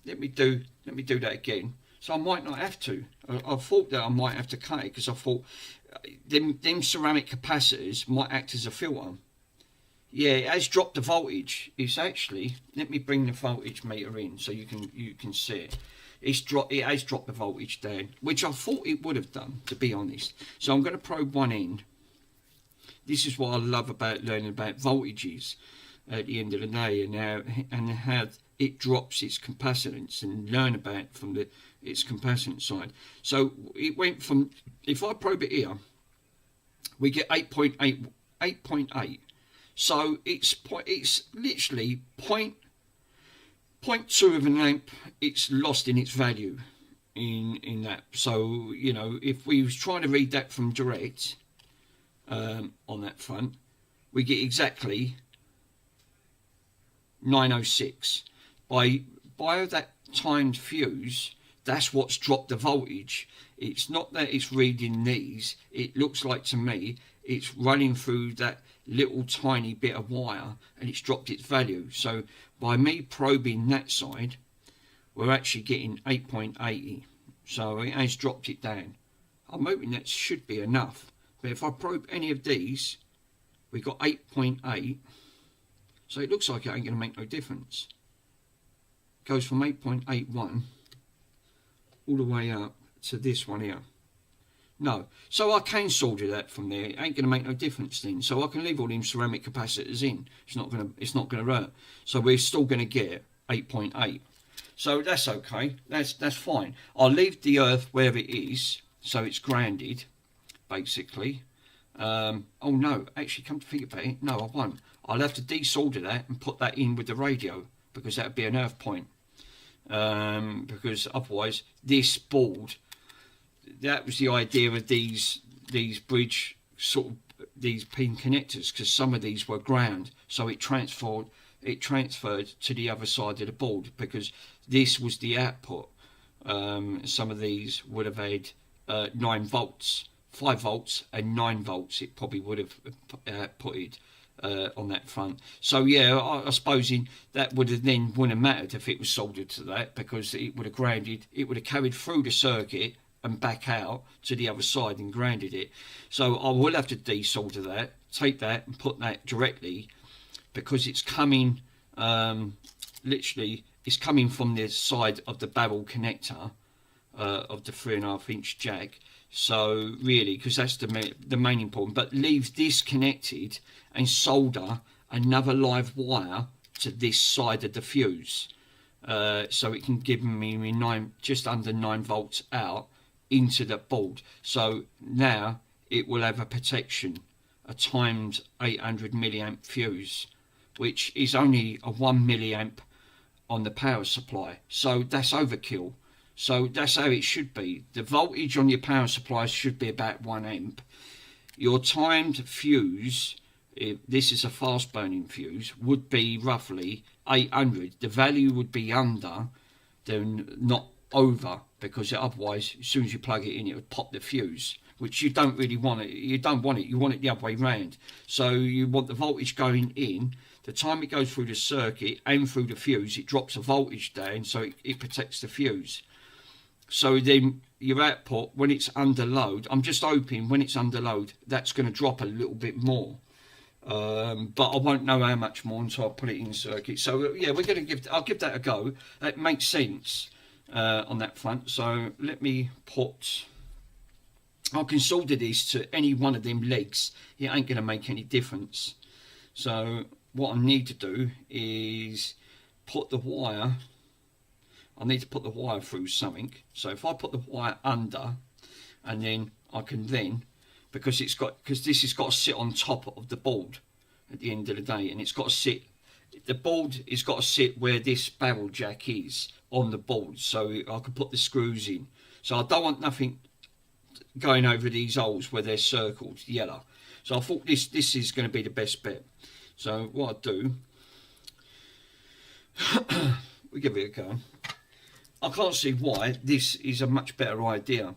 Speaker 2: let me do that again. So I might not have to. I thought that I might have to cut it because I thought them ceramic capacitors might act as a filter. Yeah, it has dropped the voltage. It's actually, let me bring the voltage meter in so you can see it. It has dropped the voltage down, which I thought it would have done, to be honest. So I'm going to probe one end. This is what I love about learning about voltages at the end of the day, and how it drops its capacitance, and learn about from its capacitance side. So it went from, if I probe it here, we get 8.8. So it's literally 0.2 of an amp. It's lost in its value in that. So you know, if we was trying to read that from direct on that front, we get exactly 906 by that timed fuse. That's what's dropped the voltage. It's not that it's reading these. It looks like to me it's running through that little tiny bit of wire and it's dropped its value. So by me probing that side, we're actually getting 8.80. So it has dropped it down. I'm hoping that should be enough. But if I probe any of these, we got 8.8. So it looks like it ain't going to make no difference. It goes from 8.81 all the way up to this one here. No. So I can solder that from there. It ain't going to make no difference then. So I can leave all them ceramic capacitors in. It's not going to hurt. So we're still going to get 8.8. So that's okay. That's fine. I'll leave the earth where it is, so it's grounded, basically. Oh no, actually, come to think about it, no, I won't. I'll have to desolder that and put that in with the radio, because that would be an earth point. Because otherwise, this board, that was the idea of these bridge sort of these pin connectors, because some of these were ground, so it transferred to the other side of the board, because this was the output. Some of these would have had 9 volts, 5 volts and 9 volts. It probably would have put it on that front. So yeah, I suppose that would have then wouldn't have mattered if it was soldered to that, because it would have grounded, it would have carried through the circuit and back out to the other side and grounded it. So I will have to desolder that, take that and put that directly, because it's coming literally, it's coming from the side of the barrel connector of the 3.5 inch jack. So really, because that's the main important, but leave this connected and solder another live wire to this side of the fuse, so it can give me just under 9 volts out into the board. So now it will have a protection, a timed 800 milliamp fuse, which is only a 1 milliamp on the power supply. So that's overkill. So that's how it should be. The voltage on your power supply should be about 1 amp. Your timed fuse, if this is a fast burning fuse, would be roughly 800. The value would be under, then not over, because otherwise as soon as you plug it in, it would pop the fuse. which you don't really want it. You don't want it. You want it the other way round. So you want the voltage going in. The time it goes through the circuit and through the fuse, it drops the voltage down, so it protects the fuse. So then your output, when it's under load, I'm just hoping when it's under load, that's going to drop a little bit more. But I won't know how much more until I put it in circuit. So yeah, I'll give that a go. It makes sense on that front. So let me I can solder this to any one of them legs. It ain't going to make any difference. So what I need to do is put the wire. I need to put the wire through something. So if I put the wire under, and then I can because this has got to sit on top of the board at the end of the day, and it's got to sit. The board has got to sit where this barrel jack is on the board, so I can put the screws in. So I don't want nothing going over these holes where they're circled yellow. So I thought this is going to be the best bet. So what I do, we give it a go. I can't see why this is a much better idea.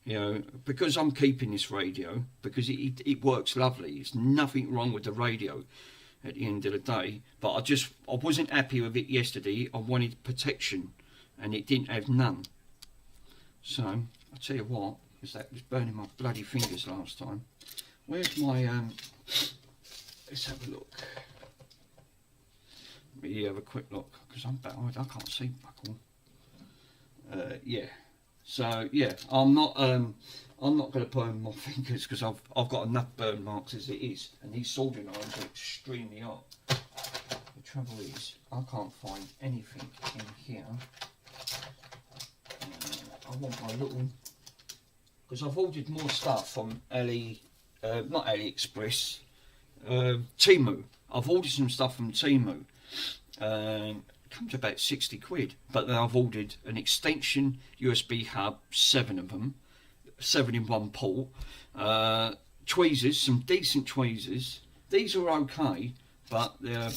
Speaker 2: You know, because I'm keeping this radio, because it works lovely. There's nothing wrong with the radio at the end of the day. But I wasn't happy with it yesterday. I wanted protection, and it didn't have none. So I'll tell you what, because that was burning my bloody fingers last time. Where's my let's have a look. Let me have a quick look, because I can't see buckle. Yeah. So yeah, I'm not going to burn my fingers, because I've got enough burn marks as it is, and these soldering irons are extremely hot. The trouble is, I can't find anything in here. I want my little, because I've ordered more stuff from not AliExpress, Temu. I've ordered some stuff from Temu. It comes to about 60 quid, but then I've ordered an extension USB hub, 7 of them, 7 in one port, tweezers, some decent tweezers. These are okay, but they're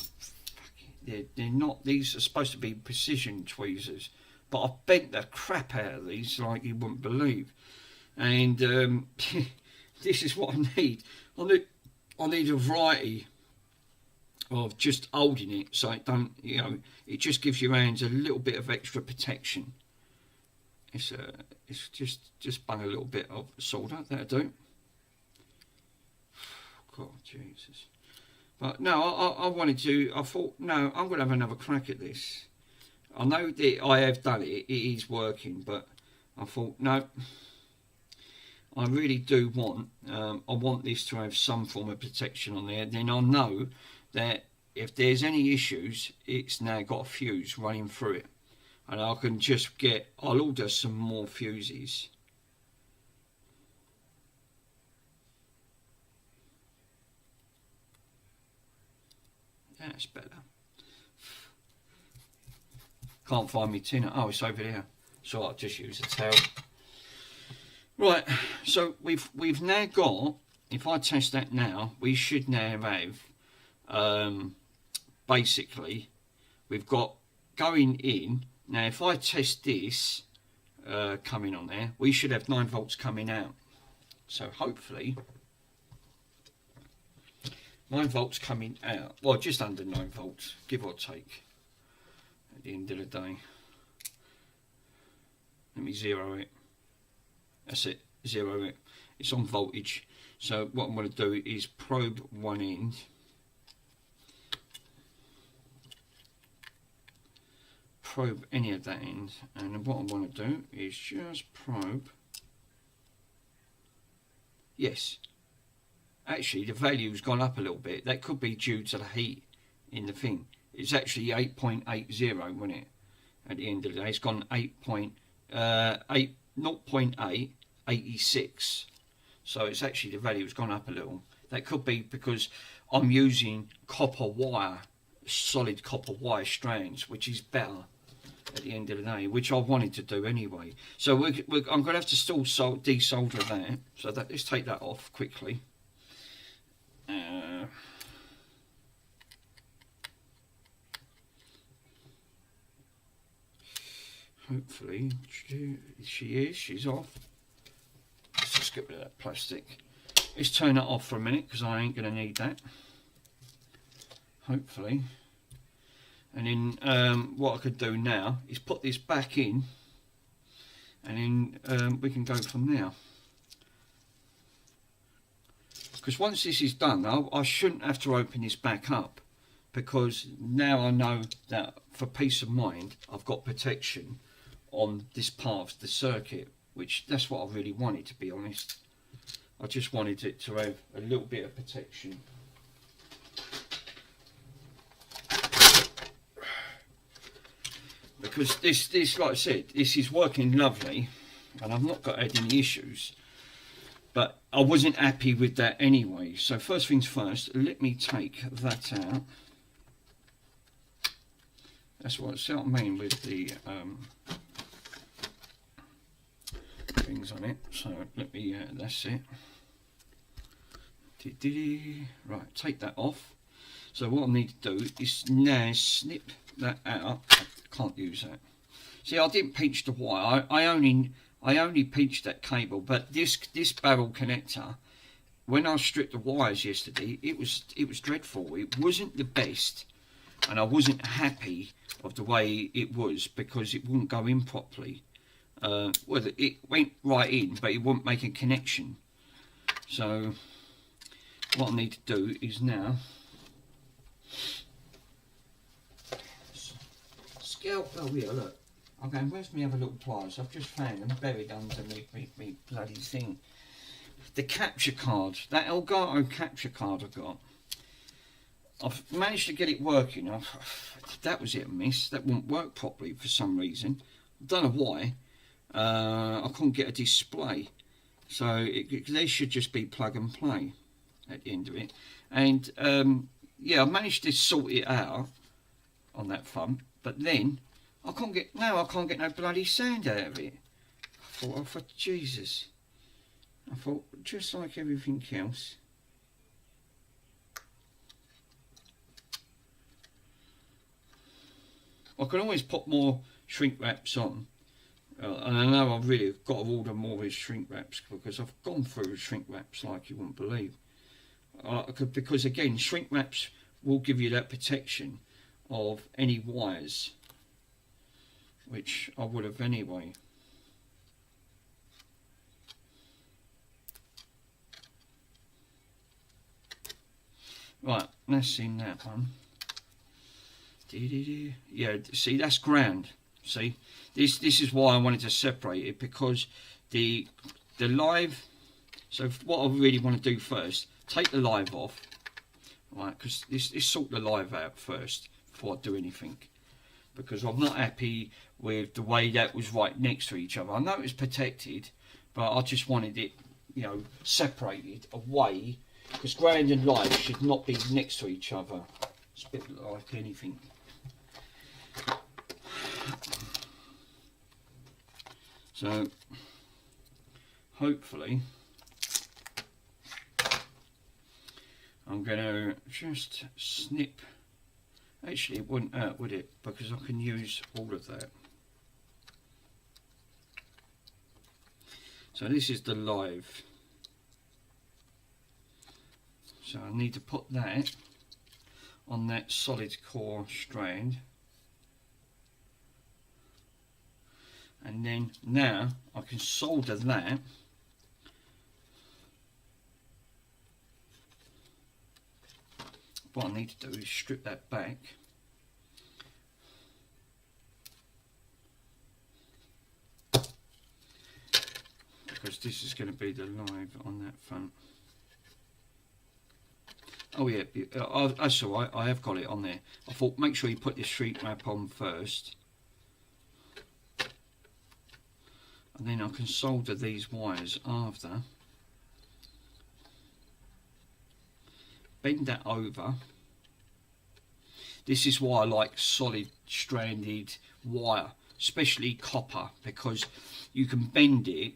Speaker 2: not. These are supposed to be precision tweezers, but I've bent the crap out of these like you wouldn't believe. And this is what I need. I need a variety of just holding it, so it don't, it just gives your hands a little bit of extra protection. It's just bung a little bit of solder, that'll do. God, Jesus. But no, I thought, no, I'm going to have another crack at this. I know that I have done it, it is working, but I thought, no, I really do want, I want this to have some form of protection on there. Then I know that if there's any issues, it's now got a fuse running through it. And I can just I'll order some more fuses. That's better. Can't find me tin. Oh, it's over there. So I'll just use a towel. Right, so we've now got, if I test that now, we should now have, basically, we've got going in. Now, if I test this coming on there, we should have 9 volts coming out. So hopefully, 9 volts coming out. Well, just under 9 volts, give or take, at the end of the day. Let me zero it. That's it, zero it. It's on voltage. So what I'm going to do is probe one end. Probe any of that end. And what I want to do is just probe. Yes. Actually, the value's gone up a little bit. That could be due to the heat in the thing. It's actually 8.80, wasn't it? At the end of the day, it's gone 0.886. So it's actually, the value's gone up a little. That could be because I'm using copper wire, solid copper wire strands, which is better at the end of the day, which I wanted to do anyway. So I'm going to have to still desolder that. So let's take that off quickly. Hopefully she's off. get rid of that plastic. Let's turn that off for a minute because I ain't going to need that. Hopefully. And then what I could do now is put this back in, and then we can go from there. Because once this is done, I shouldn't have to open this back up, because now I know that for peace of mind I've got protection on this part of the circuit, which that's what I really wanted, to be honest. I just wanted it to have a little bit of protection. Because this, like I said, this is working lovely, and I've not got any issues. But I wasn't happy with that anyway. So first things first, let me take that out. That's what I mean with the things on it. So let me, that's it. Right, take that off. So what I need to do is now snip that out. I can't use that. See, I didn't pinch the wire. I only pinched that cable, but this barrel connector, when I stripped the wires yesterday, it was dreadful. It wasn't the best, and I wasn't happy of the way it was, because it wouldn't go in properly. Well, it went right in, but it wouldn't make a connection. So what I need to do is now scalp. Oh yeah, look. Okay, where's my other little pliers? I've just found them buried underneath me bloody thing. The capture card, that Elgato capture card I got. I've managed to get it working. That was it, miss. That wouldn't work properly for some reason. I don't know why. I couldn't get a display. So they should just be plug and play at the end of it. And yeah, I managed to sort it out on that front, but then I can't get no bloody sound out of it. I thought, Jesus. I thought, just like everything else. I can always put more shrink wraps on. And I know I've really got to order more of these shrink wraps, because I've gone through shrink wraps like you wouldn't believe. Because again, shrink wraps will give you that protection of any wires, which I would have anyway. Right, that's in that one. Yeah, see, that's ground. See, this is why I wanted to separate it, because the live. So what I really want to do first, take the live off, right? Because this sort the live out first before I do anything, because I'm not happy with the way that was right next to each other. I know it was protected, but I just wanted it, you know, separated away, because ground and live should not be next to each other. It's a bit like anything. So hopefully I'm going to just snip. Actually, it wouldn't hurt, would it? Because I can use all of that. So this is the live. So I need to put that on that solid core strand. And then now I can solder that what I need to do is strip that back. Because this is going to be the live on that front. Oh yeah, that's alright, I have got it on there. I thought make sure you put this shrink wrap on first. And then I can solder these wires after. Bend that over. This is why I like solid stranded wire, especially copper, because you can bend it,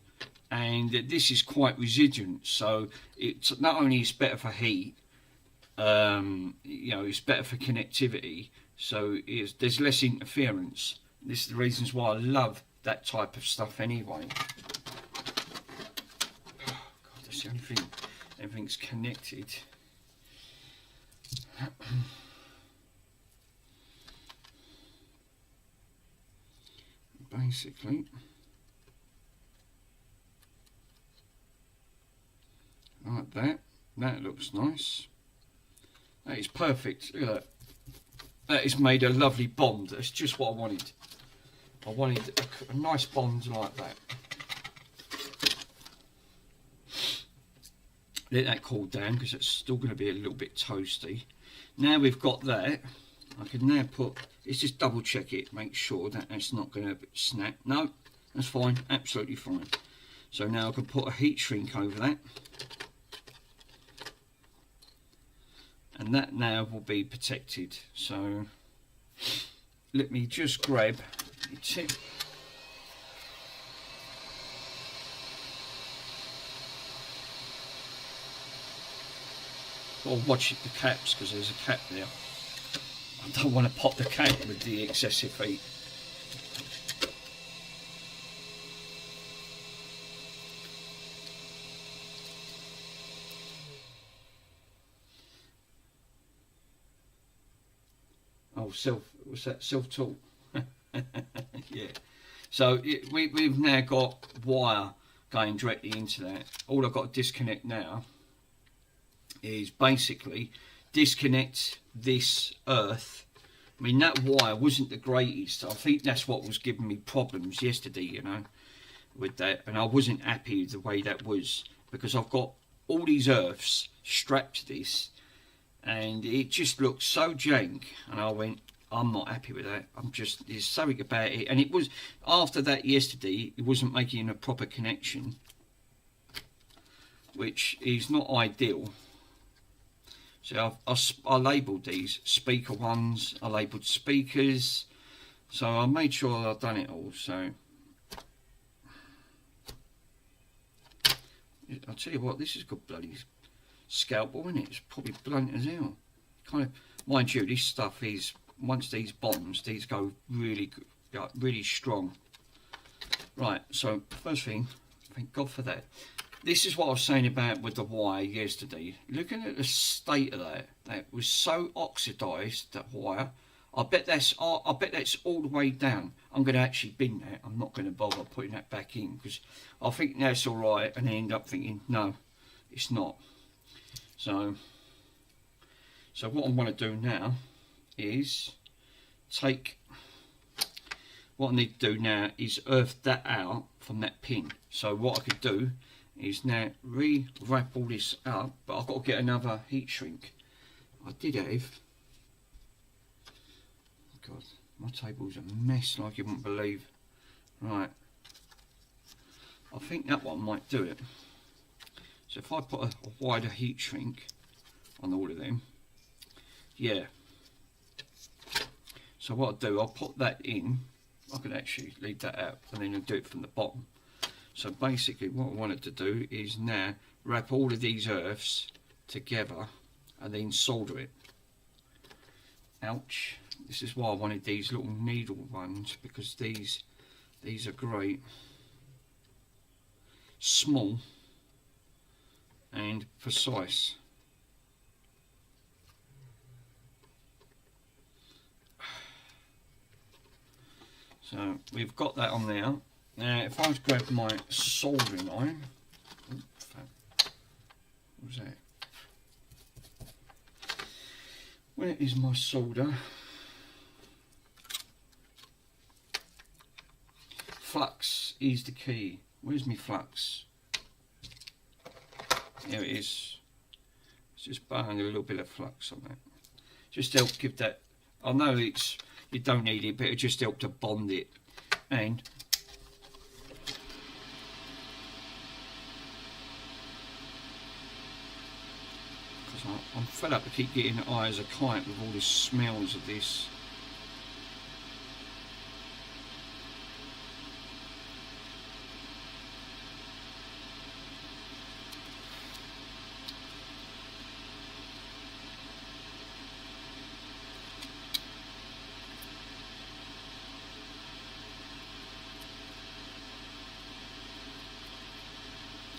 Speaker 2: and this is quite resilient, so it's not only is better for heat, you know, it's better for connectivity, so there's less interference. This is the reasons why I love that type of stuff anyway. That's the only thing. Everything's connected. Basically, like that. That looks nice. That is perfect. Look at that. That has made a lovely bond. That's just what I wanted. I wanted a nice bond like that. Let that cool down because it's still going to be a little bit toasty. Now we've got that, I can now put, let's just double check it, make sure that that's not going to snap. No, that's fine, absolutely fine. So now I can put a heat shrink over that. And that now will be protected. So let me just grab the tip. I'll watch the caps because there's a cap there. I don't want to pop the cap with the excessive heat. Oh, what's that? Self-taught. Yeah. So we've now got wire going directly into that. All I've got to disconnect now is basically disconnect this earth. I mean, that wire wasn't the greatest. I think that's what was giving me problems yesterday, you know, with that. And I wasn't happy with the way that was, because I've got all these earths strapped to this and it just looked so jank. And I went, I'm not happy with that. There's something about it. And it was, after that yesterday, it wasn't making a proper connection, which is not ideal. So I labelled these speaker ones, I labelled speakers, so I made sure I've done it all. So I'll tell you what, this is good bloody scalpel, isn't it? It's probably blunt as hell. Kind of, mind you, this stuff is, once these bombs, these go really good, like really strong. Right, so first thing, thank God for that. This is what I was saying about with the wire yesterday. Looking at the state of that was so oxidised, that wire. I bet that's all the way down. I'm going to actually bin that. I'm not going to bother putting that back in because I think that's all right, and I end up thinking, no, it's not. So what I want to do now is what I need to do now is earth that out from that pin. So what I could do is now re-wrap all this up, but I've got to get another heat shrink. I did have, God, my table's a mess like you wouldn't believe. Right, I think that one might do it. So if I put a wider heat shrink on all of them, yeah. So what I'll do, I'll put that in. I can actually leave that out and then I'll do it from the bottom. So basically what I wanted to do is now wrap all of these earths together and then solder it. Ouch. This is why I wanted these little needle ones, because these are great. Small and precise. So we've got that on there. Now, if I was grab my soldering iron, what was that? Where is my solder? Flux is the key. Where's my flux? There it is. Let's just burn a little bit of flux on that. Just help give that. I know you don't need it, but it just help to bond it. And I'm fed up to keep getting eye as a kite with all the smells of this.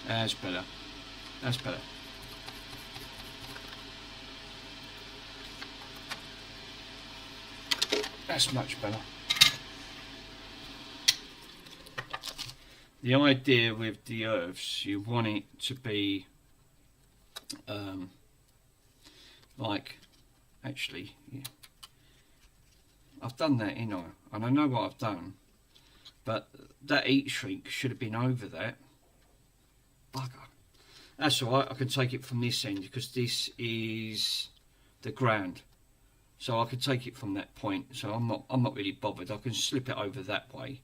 Speaker 2: That's better. That's better. That's much better. The idea with the earths, you want it to be like, actually, yeah. I've done that, you know, and I know what I've done, but that heat shrink should have been over that. Bugger. That's all right, I can take it from this end because this is the ground, so I can take it from that point. So I'm not really bothered. I can slip it over that way,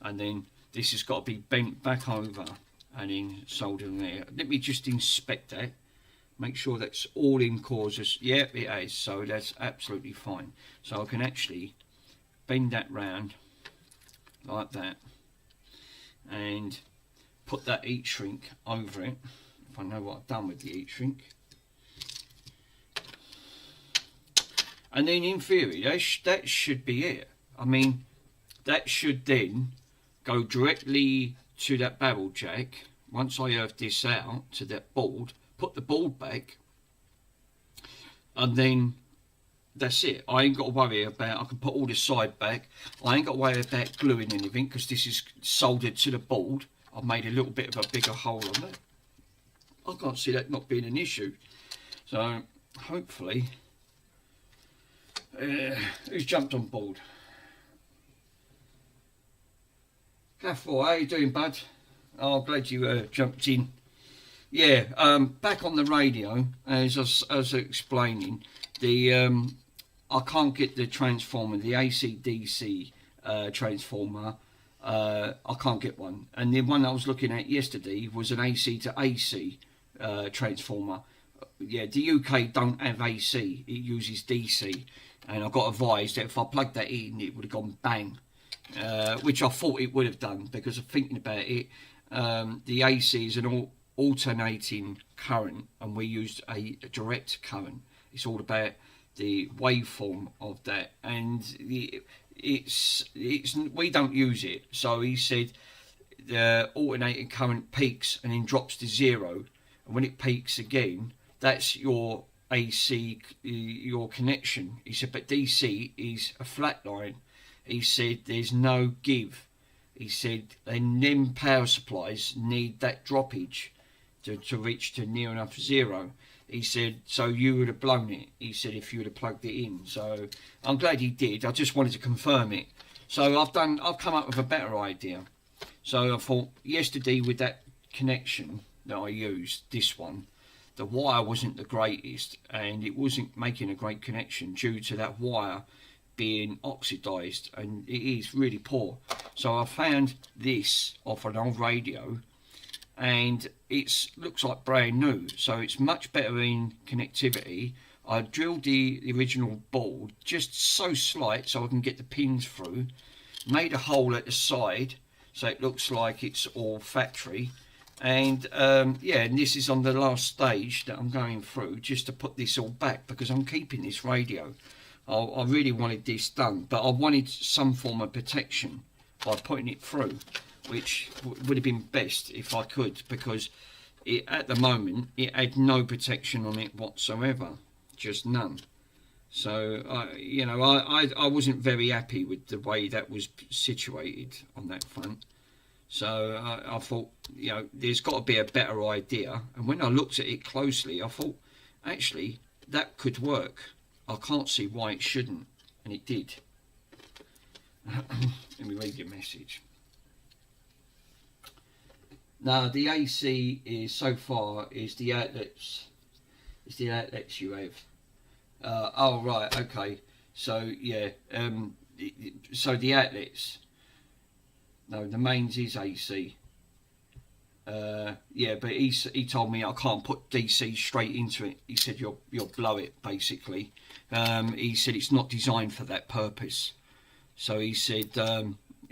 Speaker 2: and then this has got to be bent back over and then soldered in there. Let me just inspect that, make sure that's all in causes. Yeah, it is, so that's absolutely fine. So I can actually bend that round like that and put that heat shrink over it. If I know what I've done with the heat shrink. And then in theory, that should be it. I mean, that should then go directly to that barrel jack. Once I earth this out to that board, put the board back, and then that's it. I ain't got to worry about, I can put all the side back. I ain't got to worry about gluing anything because this is soldered to the board. I've made a little bit of a bigger hole on it. I can't see that not being an issue. So hopefully, who's jumped on board? Gaffel, how you doing, bud? Oh, glad you jumped in. Yeah, back on the radio, as I was explaining, the I can't get the transformer, the AC/DC transformer. I can't get one, and the one I was looking at yesterday was an AC to AC transformer. Yeah, the UK don't have AC; it uses DC, and I got advised that if I plugged that in, it would have gone bang. Which I thought it would have done because of thinking about it. The AC is an alternating current, and we used a direct current. It's all about the waveform of that, and it's we don't use it. So he said the alternating current peaks and then drops to zero, and when it peaks again, that's your AC, your connection. He said, but DC is a flat line. He said there's no give. He said, and them power supplies need that droppage to reach to near enough zero. He said, so you would have blown it. He said, if you would have plugged it in. So I'm glad he did. I just wanted to confirm it. So I've come up with a better idea. So I thought yesterday with that connection that I used, this one, the wire wasn't the greatest, and it wasn't making a great connection due to that wire being oxidized, and it is really poor. So I found this off an old radio, and it looks like brand new, so it's much better in connectivity. I drilled the original board just so slight so I can get the pins through, made a hole at the side so it looks like it's all factory, and yeah, and this is on the last stage that I'm going through just to put this all back because I'm keeping this radio. I really wanted this done, but I wanted some form of protection by putting it through, which would have been best if I could, because at the moment it had no protection on it whatsoever, just none. So you know, I wasn't very happy with the way that was situated on that front. So I thought, you know, there's got to be a better idea. And when I looked at it closely, I thought, actually, that could work. I can't see why it shouldn't, and it did. Let me read your message. Now the AC is so far is the outlets. It's the outlets you have. Oh right, okay. So yeah. So the outlets. No, the mains is AC. Yeah, but he told me I can't put DC straight into it. He said you'll blow it basically. He said it's not designed for that purpose. So he said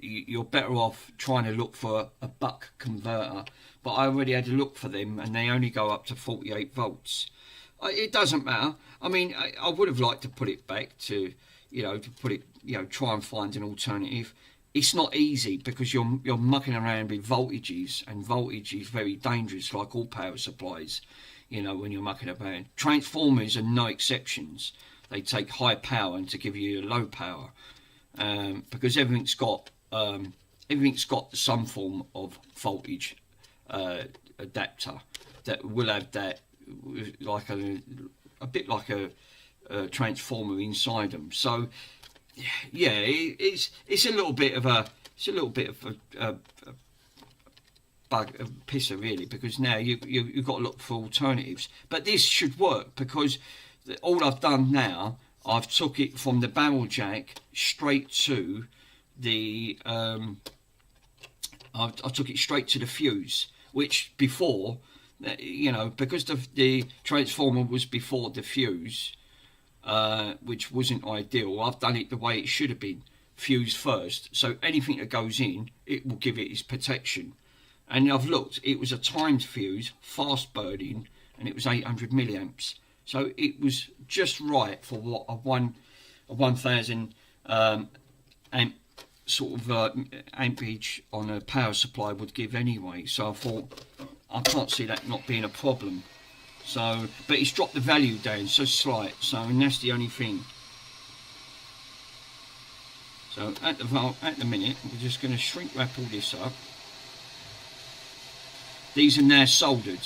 Speaker 2: you're better off trying to look for a buck converter. But I already had a look for them, and they only go up to 48 volts. It doesn't matter. I mean, I would have liked to put it back to, you know, to put it, you know, try and find an alternative. it's not easy because you're mucking around with voltages, and voltage is very dangerous, like all power supplies. You know, when you're mucking about, transformers are no exceptions. They take high power and to give you low power, because everything's got some form of voltage adapter that will have that, like a bit like a transformer inside them. So yeah, it's a little bit of a bug, a pisser really, because now you've got to look for alternatives. But this should work, because all I've done now, I've took it from the barrel jack straight to the I took it straight to the fuse, which before, you know, because the transformer was before the fuse, which wasn't ideal, I've done it the way it should have been, fuse first, so anything that goes in, it will give it its protection. And I've looked, it was a timed fuse, fast burning, and it was 800 milliamps. So it was just right for what a 1000 amp sort of ampage on a power supply would give anyway. So I thought, I can't see that not being a problem. So, but it's dropped the value down so slight. So, and that's the only thing. So at the minute, we're just going to shrink wrap all this up. These are now soldered.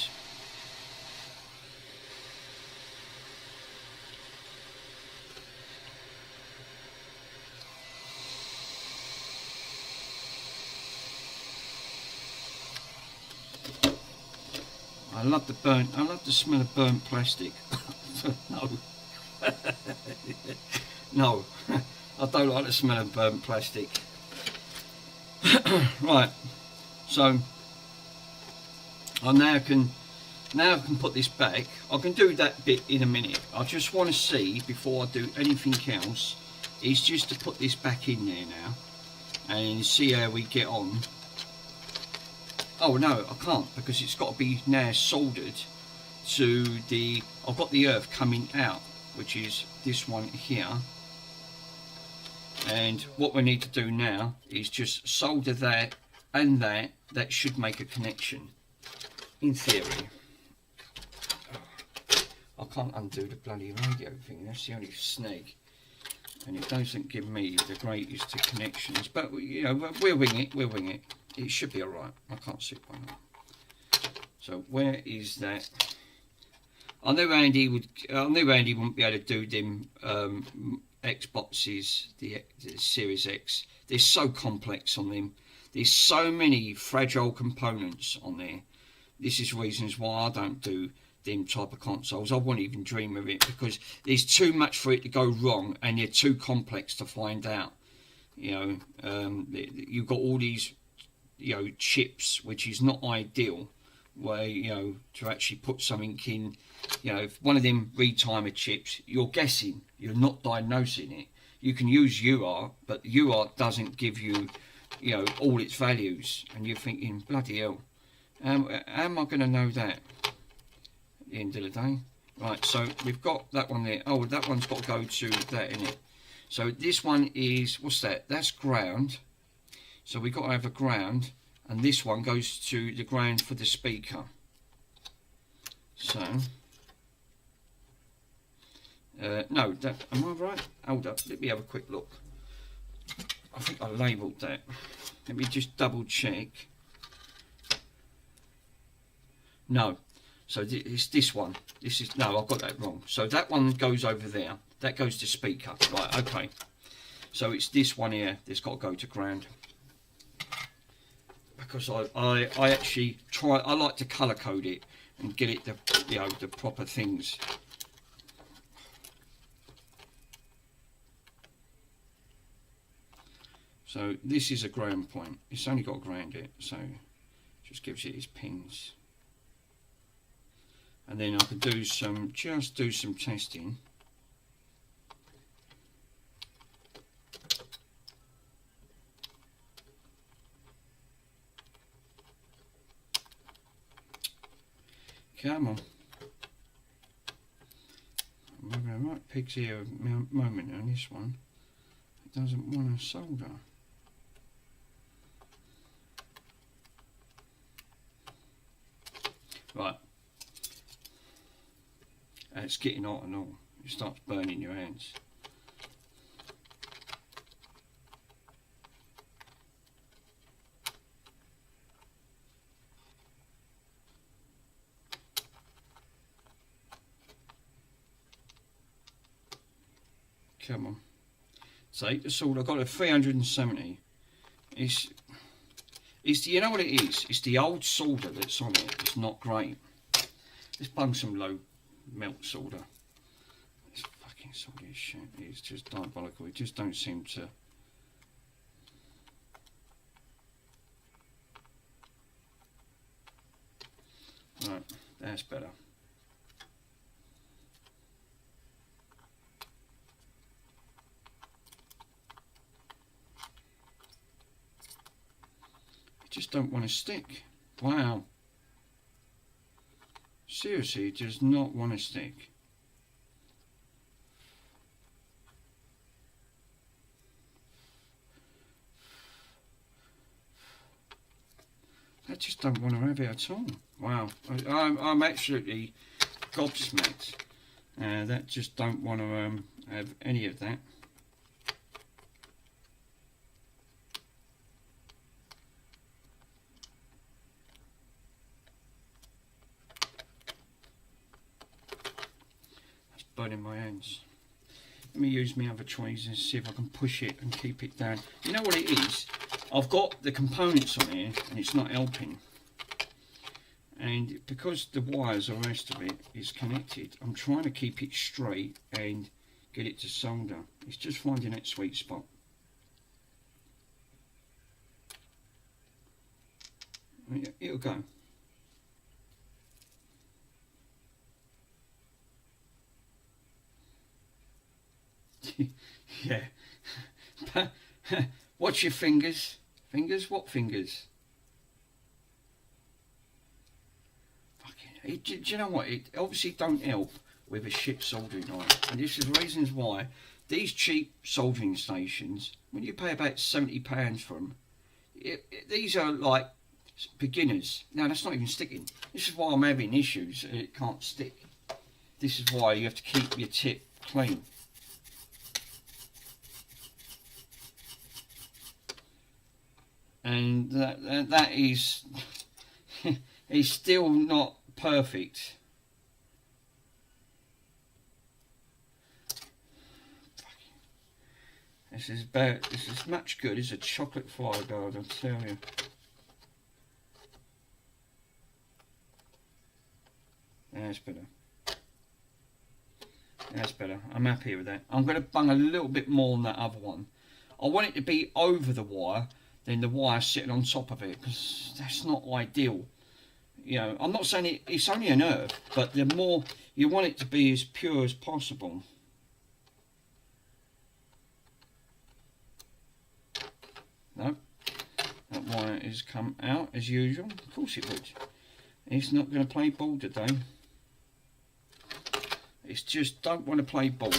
Speaker 2: I love the smell of burnt plastic. No. No. I don't like the smell of burnt plastic. Right. So I now can put this back. I can do that bit in a minute. I just want to see, before I do anything else, is just to put this back in there now and see how we get on. Oh no, I can't, because it's got to be now soldered to the, I've got the earth coming out, which is this one here. And what we need to do now is just solder that and that. That should make a connection, in theory. I can't undo the bloody radio thing, that's the only snag. And it doesn't give me the greatest of connections, but you know, we'll wing it. It should be alright. I can't see why not. So where is that? I knew Andy wouldn't be able to do them Xboxes, the Series X. They're so complex on them. There's so many fragile components on there. This is reasons why I don't do them type of consoles. I wouldn't even dream of it, because there's too much for it to go wrong, and they're too complex to find out. You know, you've got all these, you know, chips, which is not ideal, where, you know, to actually put something in, you know, if one of them retimer chips, you're guessing, you're not diagnosing it. You can use UART, but UART doesn't give you, you know, all its values, and you're thinking, bloody hell, how am I going to know that at the end of the day? Right, so we've got that one there. Oh, that one's got to go to that, innit? So this one is, what's that? That's ground. So we've got to have a ground, and this one goes to the ground for the speaker. So, no, that, am I right? Hold up, let me have a quick look. I think I labelled that. Let me just double check. No, so it's this one. This is, no, I've got that wrong. So that one goes over there. That goes to speaker. Right, okay. So it's this one here that's got to go to ground. Because I actually try, I like to colour code it and get it the, you know, the proper things. So this is a ground point. It's only got to ground it, so just gives it its pins. And then I can do some, just do some testing. Come on. I'm having a right pig's ear moment on this one. It doesn't want to solder. Right. And it's getting hot and all. It starts burning your hands. Come on. See, the solder, I've got a 370. It's you know what it is? It's the old solder that's on it. It's not great. Let's bung some low melt solder. This fucking solder is shit. It's just diabolical. It just don't seem to. Right, that's better. Just don't want to stick. Wow. Seriously, it does not want to stick. I just don't want to have it at all. Wow. I'm absolutely gobsmacked. That just don't want to have any of that. Burning my hands. Let me use my other tweezers and see if I can push it and keep it down. You know what it is? I've got the components on here and it's not helping. And because the wires, the rest of it is connected, I'm trying to keep it straight and get it to solder. It's just finding that sweet spot. It'll go. Yeah. Watch your fingers. Fingers? What fingers? Fucking. Do you know what? It obviously don't help with a shit soldering iron. And this is the reasons why these cheap soldering stations, when you pay about £70 for them, these are like beginners. Now that's not even sticking. This is why I'm having issues. It can't stick. This is why you have to keep your tip clean. And that is is still not perfect. This is much good as a chocolate fire guard, I tell you. That's better. That's better. I'm happy with that. I'm going to bung a little bit more on that other one. I want it to be over the wire than the wire sitting on top of it, because that's not ideal. You know, I'm not saying it's only an earth, but the more you want it to be as pure as possible. No, that wire has come out as usual. Of course it would. It's not going to play ball today. It's just don't want to play ball.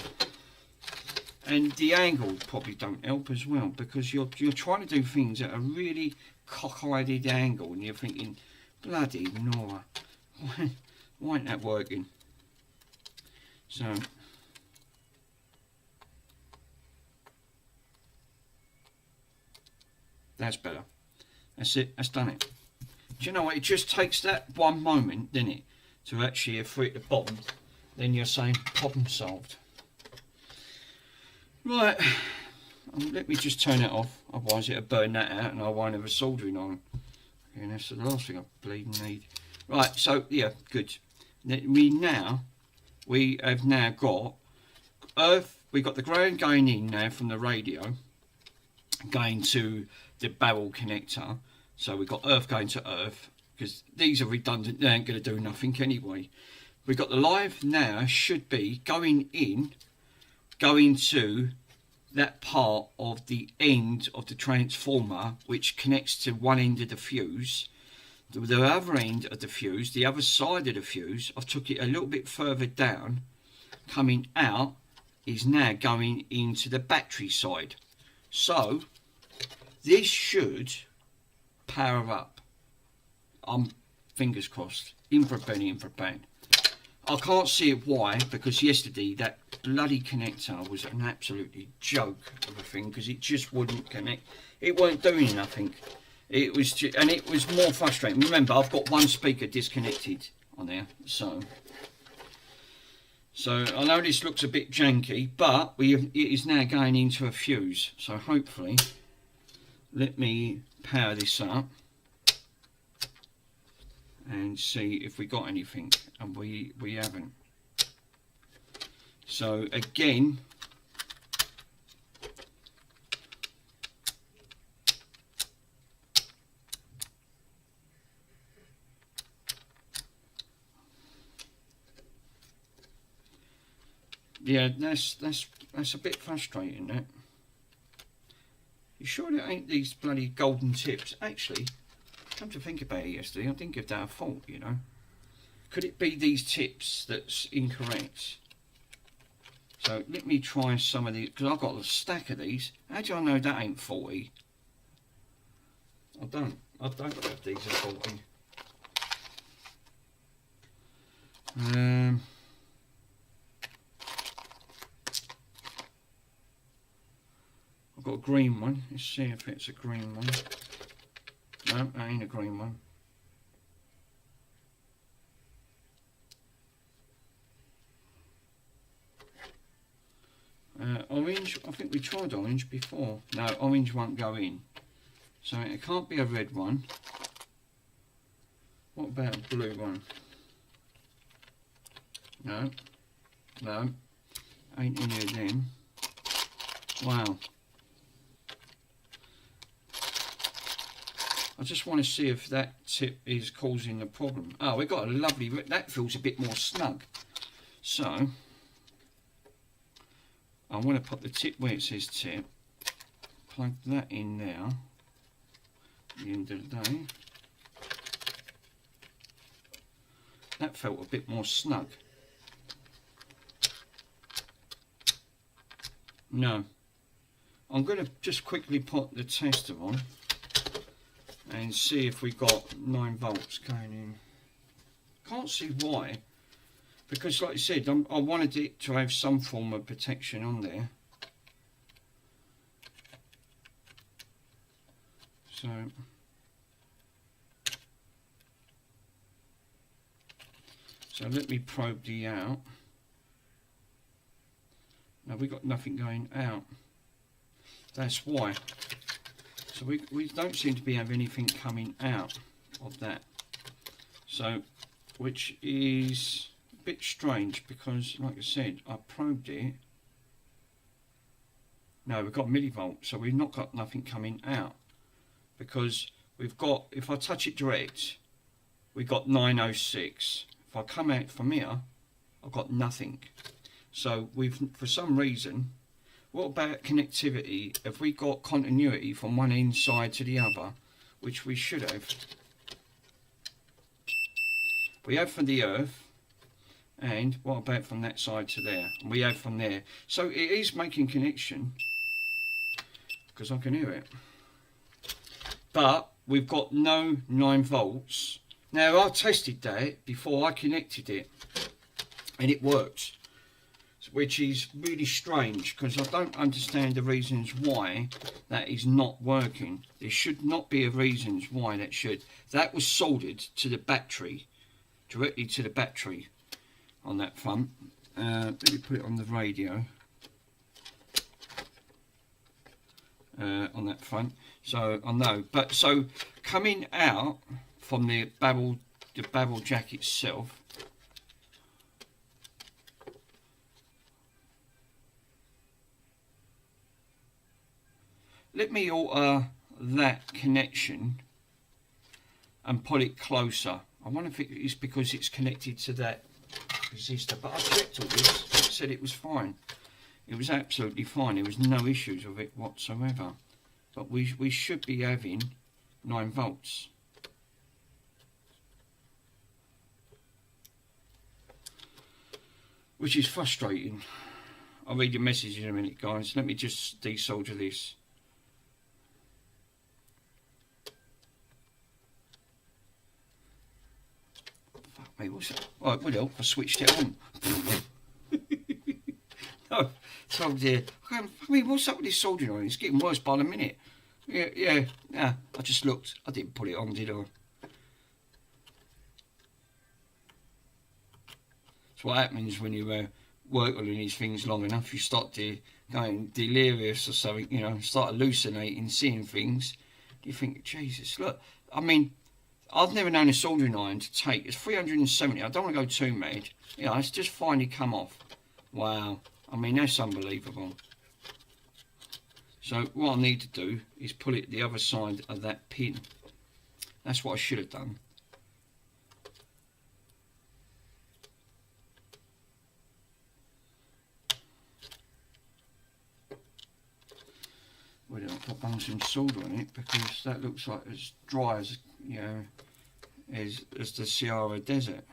Speaker 2: And the angle probably don't help as well, because you're trying to do things at a really cockeyed angle and you're thinking, bloody Nora, why ain't that working? So that's better. That's it, that's done it. Do you know what, it just takes that one moment, doesn't it, to actually free it to bottom, then you're saying problem solved. Right, let me just turn it off, otherwise it'll burn that out and I won't have a soldering iron. And that's the last thing I bleeding need. Right, so yeah, good. We have now got earth, we've got the ground going in now from the radio, going to the barrel connector. So we've got earth going to earth, because these are redundant, they ain't going to do nothing anyway. We've got the live now, should be going in, going to that part of the end of the transformer which connects to one end of the fuse. The other end of the fuse, the other side of the fuse, I've took it a little bit further down, coming out is now going into the battery side. So this should power up. Fingers crossed. in for a penny, in for a pound. I can't see it why, because yesterday that bloody connector was an absolutely joke of a thing, because it just wouldn't connect. It weren't doing nothing. It was just, and it was more frustrating. Remember, I've got one speaker disconnected on there, so I know this looks a bit janky, but it is now going into a fuse. So hopefully, let me power this up and see if we got anything, and we haven't. So again, yeah, that's a bit frustrating, that. You sure it ain't these bloody golden tips? Actually, come to think about it yesterday, I didn't give that a fault, you know. Could it be these tips that's incorrect? So let me try some of these, because I've got a stack of these. How do I know that ain't 40? I don't have these at 40. I've got a green one. Let's see if it's a green one. No, that ain't a green one. Orange, I think we tried orange before. No, orange won't go in. So it can't be a red one. What about a blue one? No, ain't any of them. Wow. I just want to see if that tip is causing the problem. Oh, we got a lovely, that feels a bit more snug. So, I want to put the tip where it says tip, plug that in now, at the end of the day. That felt a bit more snug. No. I'm going to just quickly put the tester on and see if we got 9 volts going in. Can't see why, because like I said, I wanted it to have some form of protection on there. So let me probe the out. Now we got nothing going out. That's why. So we don't seem to be having anything coming out of that. So, which is a bit strange, because like I said, I probed it. No, we've got millivolt, so we've not got nothing coming out, because we've got, if I touch it direct, we've got 906. If I come out from here, I've got nothing. So we've, for some reason, what about connectivity? Have we got continuity from one inside to the other, which we should have? We have from the earth, and what about from that side to there? And we have from there. So it is making connection, because I can hear it. But we've got no 9 volts. Now I tested that before I connected it, and it works, which is really strange, because I don't understand the reasons why that is not working. There should not be a reasons why that should. That was soldered to the battery, directly to the battery on that front. Let me put it on the radio. On that front, so I know. But so coming out from the babble jack itself, let me alter that connection and put it closer. I wonder if it is because it's connected to that resistor, but I checked all this. It said it was fine. It was absolutely fine. There was no issues with it whatsoever. But we should be having 9 volts. Which is frustrating. I'll read your message in a minute, guys. Let me just desolder this. Fuck Hey, what's that? Oh, it would help. I switched it on. No, so dear. I mean, what's up with this soldering iron? It's getting worse by the minute. Yeah. I just looked. I didn't put it on, did I? It's what happens when you work on these things long enough. You start going delirious or something, you know, start hallucinating, seeing things. You think, Jesus, look. I mean, I've never known a soldering iron to take. It's 370. I don't want to go too mad. You know, it's just finally come off. Wow. I mean, that's unbelievable. So what I need to do is pull it the other side of that pin. That's what I should have done. Well, I'll put on some solder on it because that looks like as dry as, you know, as the Sahara Desert.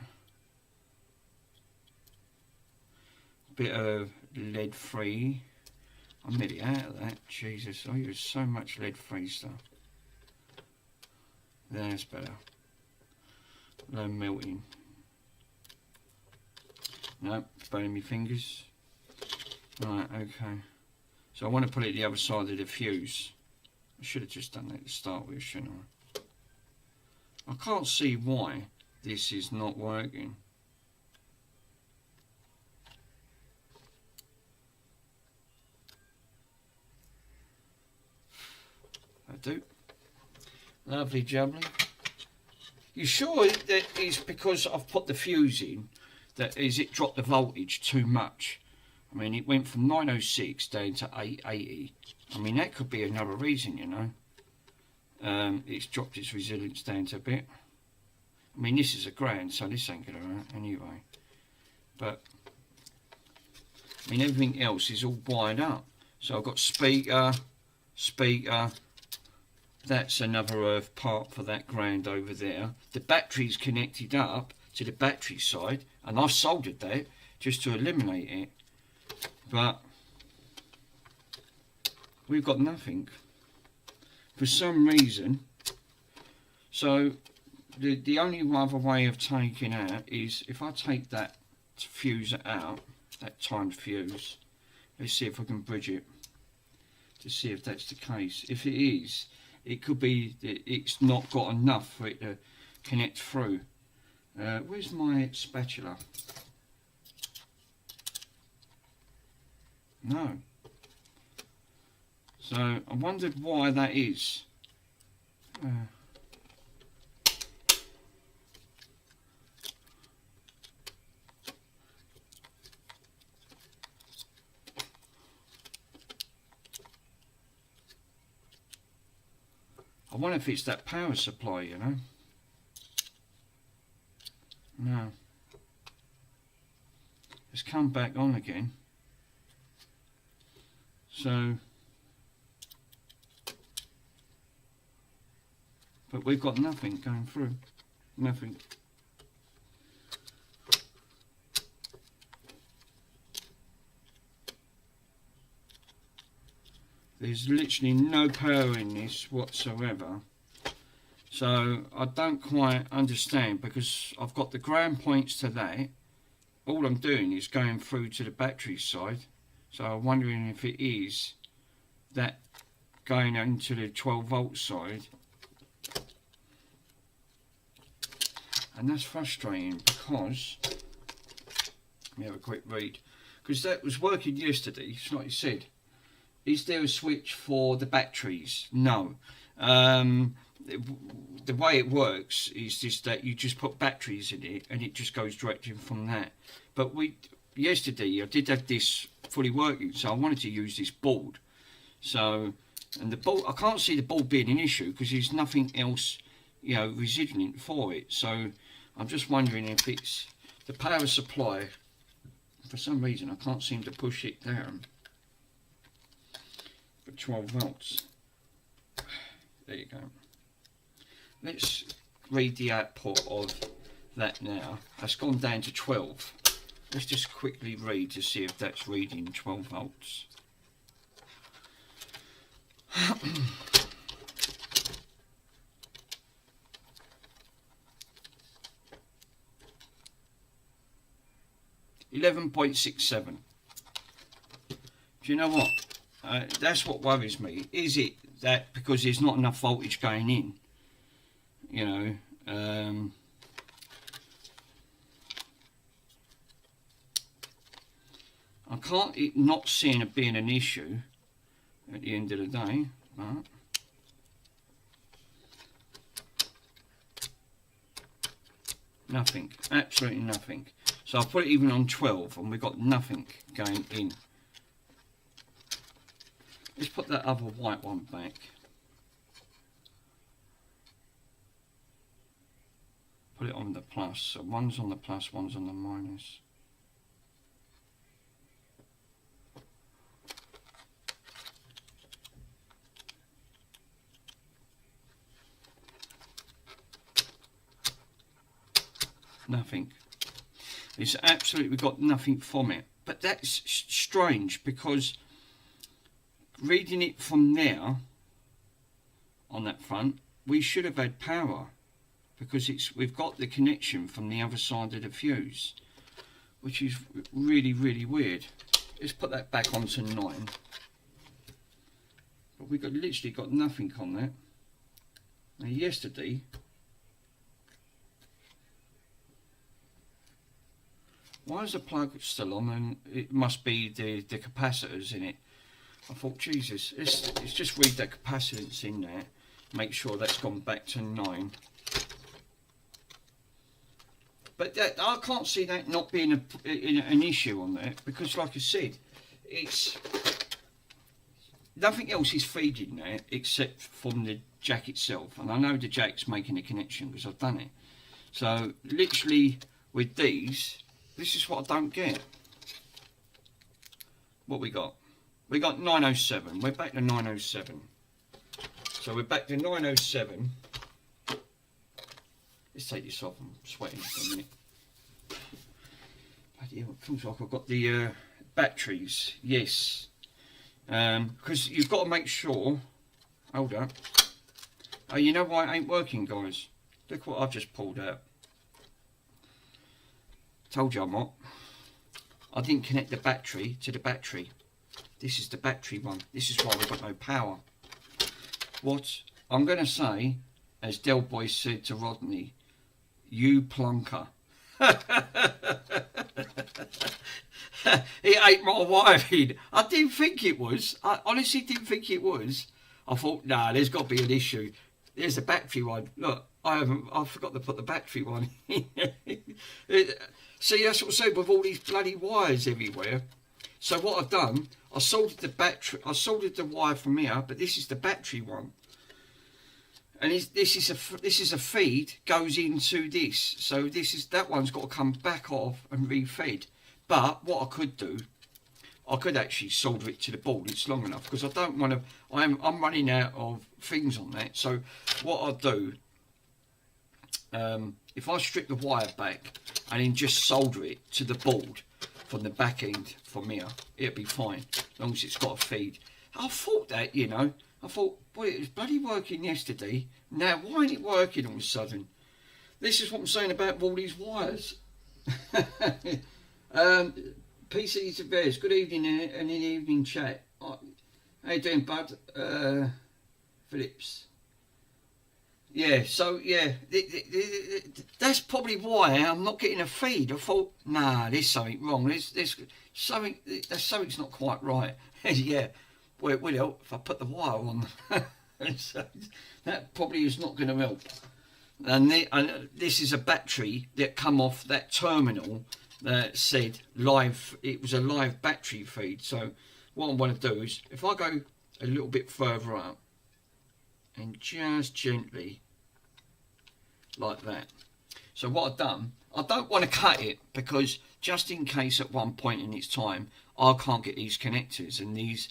Speaker 2: Bit of lead-free. I'm nearly out of that. Jesus, I use so much lead-free stuff. That's better. No melting. No, burning my fingers. Right, okay. So I want to put it the other side of the fuse. I should have just done that to start with, shouldn't I? I can't see why this is not working. I do. Lovely jubbly. You sure that it's because I've put the fuse in that is it dropped the voltage too much? I mean, it went from 906 down to 880. I mean, that could be another reason, you know. It's dropped its resilience down to a bit. I mean, this is a grand, so this ain't gonna hurt anyway. But, I mean, everything else is all wired up. So I've got speaker. That's another part for that grand over there. The battery's connected up to the battery side, and I've soldered that just to eliminate it. But we've got nothing for some reason. So the only other way of taking out is if I take that fuse out, that timed fuse. Let's see if I can bridge it to see if that's the case. If it is, it could be that it's not got enough for it to connect through. Where's my spatula? No. So I wondered why that is. I wonder if it's that power supply, you know. No. It's come back on again. So, but we've got nothing going through. Nothing. There's literally no power in this whatsoever. So I don't quite understand because I've got the ground points to that. All I'm doing is going through to the battery side. So I'm wondering if it is that going into the 12 volt side. And that's frustrating because, let me have a quick read, because that was working yesterday, it's like you said. Is there a switch for the batteries? No. The way it works is just that you just put batteries in it and it just goes direct in from that. But yesterday I did have this fully working, so I wanted to use this board. So, and the board, I can't see the board being an issue because there's nothing else, you know, resilient for it. So I'm just wondering if it's the power supply. For some reason I can't seem to push it down. 12 volts. There you go. Let's read the output of that now. That's gone down to 12. Let's just quickly read to see if that's reading 12 volts. 11.67. Do you know what? That's what worries me. Is it that because there's not enough voltage going in? You know, I can't not seeing it being an issue at the end of the day, but nothing, absolutely nothing. So I'll put it even on 12 and we've got nothing going in. Let's put that other white one back. Put it on the plus. So one's on the plus, one's on the minus. Nothing. It's absolutely got nothing from it. But that's strange because reading it from there on that front, we should have had power because we've got the connection from the other side of the fuse, which is really, really weird. Let's put that back onto 9. But we've literally got nothing on that. Now yesterday, why is the plug still on? And it must be the capacitors in it. I thought, Jesus, let's just read the capacitance in there. Make sure that's gone back to 9. But I can't see that not being an issue on there because, like I said, it's nothing else is feeding there except from the jack itself. And I know the jack's making a connection because I've done it. So literally with these, this is what I don't get. What we got? We got 907. We're back to 907. So we're back to 907. Let's take this off. I'm sweating for a minute. Bloody hell, it feels like I've got the batteries. Yes. Because you've got to make sure. Hold up. Oh, you know why it ain't working, guys? Look what I've just pulled out. Told you I'm not. I didn't connect the battery to the battery. This is the battery one. This is why we've got no power. What I'm going to say, as Del Boy said to Rodney, you plunker. It ain't my wiring. I didn't think it was. I honestly didn't think it was. I thought, nah, there's got to be an issue. There's the battery one. Look, I forgot to put the battery one in. See, that's what I said with all these bloody wires everywhere. So what I've done, I soldered the battery. I soldered the wire from here, but this is the battery one. And this is a feed goes into this. So that one's got to come back off and refeed. But what I could do, I could actually solder it to the board. It's long enough because I don't want to. I'm running out of things on that. So what I'll do, if I strip the wire back and then just solder it to the board from the back end from here, it'll be fine as long as it's got a feed. I thought that, you know, I thought, boy, it was bloody working yesterday. Now why ain't it working all of a sudden? This is what I'm saying about all these wires. PCs to Bears, good evening and an evening chat. How you doing, bud? Phillips. Yeah, so yeah, that's probably why I'm not getting a feed. I thought, nah, there's something wrong. There's something's not quite right. Yeah, well, it will help if I put the wire on. So that probably is not going to help. And this is a battery that come off that terminal that said live. It was a live battery feed. So what I want to do is, if I go a little bit further up and just gently like that. So what I've done, I don't want to cut it because just in case at one point in its time I can't get these connectors, and these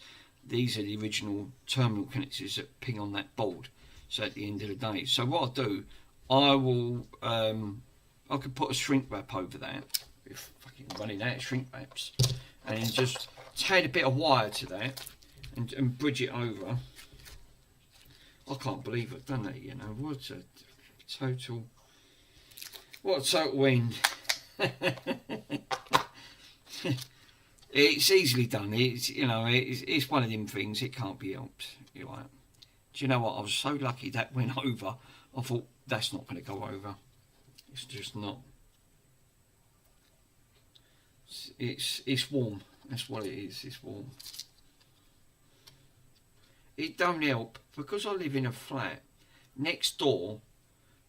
Speaker 2: are the original terminal connectors that ping on that board. So at the end of the day, so what I'll do, I will I could put a shrink wrap over that if fucking running out of shrink wraps, and then just add a bit of wire to that and bridge it over. I can't believe I've done that, you know. What a total end. It's easily done. It's, you know, it's one of them things. It can't be helped. You're right. Do you know what? I was so lucky that went over. I thought that's not going to go over. It's just not. It's warm. That's what it is. It's warm. It don't help because I live in a flat. Next door,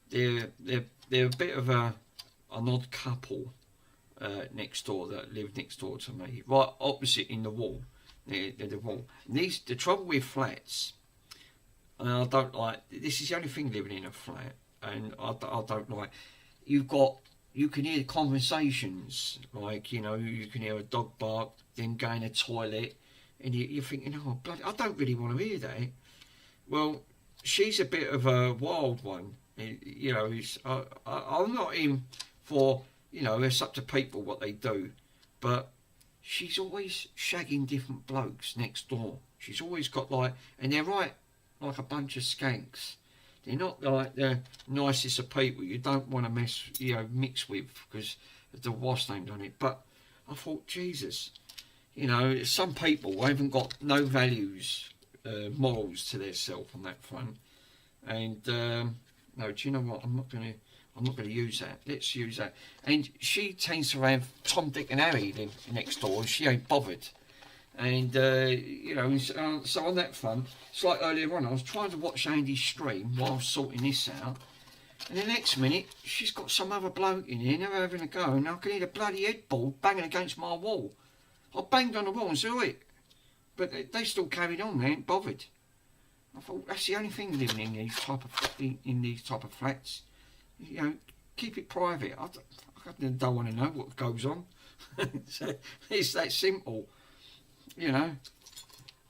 Speaker 2: they're a bit of an odd couple. Next door that live next door to me, right opposite in the wall. They're the wall. And the trouble with flats, and I don't like. This is the only thing living in a flat, and I don't like. You can hear conversations, like, you know, you can hear a dog bark, them going to the toilet, and you're thinking, oh bloody, I don't really want to hear that. Well, she's a bit of a wild one, you know. I'm not in for. You know, it's up to people what they do, but she's always shagging different blokes next door. She's always got like, and they're right like a bunch of skanks. They're not like the nicest of people you don't want to mix with because the what's named on it. But I thought, Jesus, you know, some people haven't got no values, morals to their self on that front. And no, do you know what? I'm not going to use that. Let's use that. And she tends to have Tom, Dick and Harry next door, and she ain't bothered. And, you know, so on that front, it's like earlier on, I was trying to watch Andy's stream while I was sorting this out. And the next minute, she's got some other bloke in here, and they're having a go, and I can hear the bloody headboard banging against my wall. I banged on the wall and saw it. But they still carried on, they ain't bothered. I thought, that's the only thing living in these type of flats. You know, keep it private. I don't want to know what goes on. So it's that simple, you know.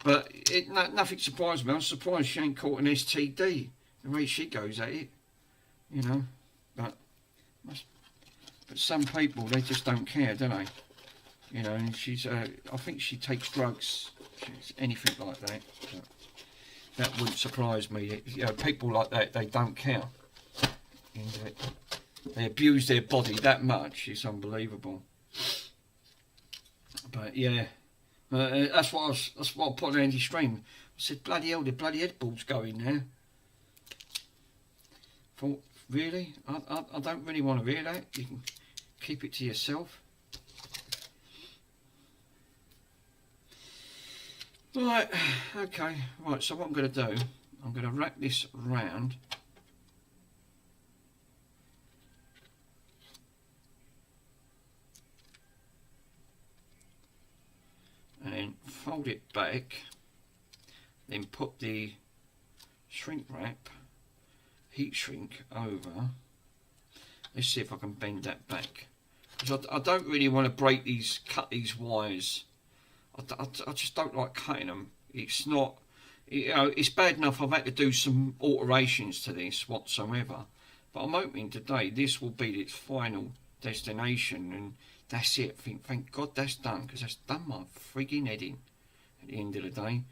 Speaker 2: But nothing surprised me. I was surprised she ain't caught an STD the way she goes at it, you know. But some people, they just don't care, do they? You know, and she's, I think she takes drugs, anything like that. But that wouldn't surprise me. You know, people like that, they don't care. And they abuse their body that much. It's unbelievable. But yeah, that's what I put on Andy's stream. I said, bloody hell, the bloody headboard's going now. Thought, really? I don't really want to hear that. You can keep it to yourself. Right, okay. Right, so what I'm going to do, I'm going to wrap this round. And fold it back, then put the shrink wrap, heat shrink over. Let's see if I can bend that back, because I don't really want to cut these wires. I just don't like cutting them. It's not, you know, it's bad enough I've had to do some alterations to this whatsoever, but I'm hoping today this will be its final destination, and that's it. Thank God that's done, because that's done my frigging head in at the end of the day.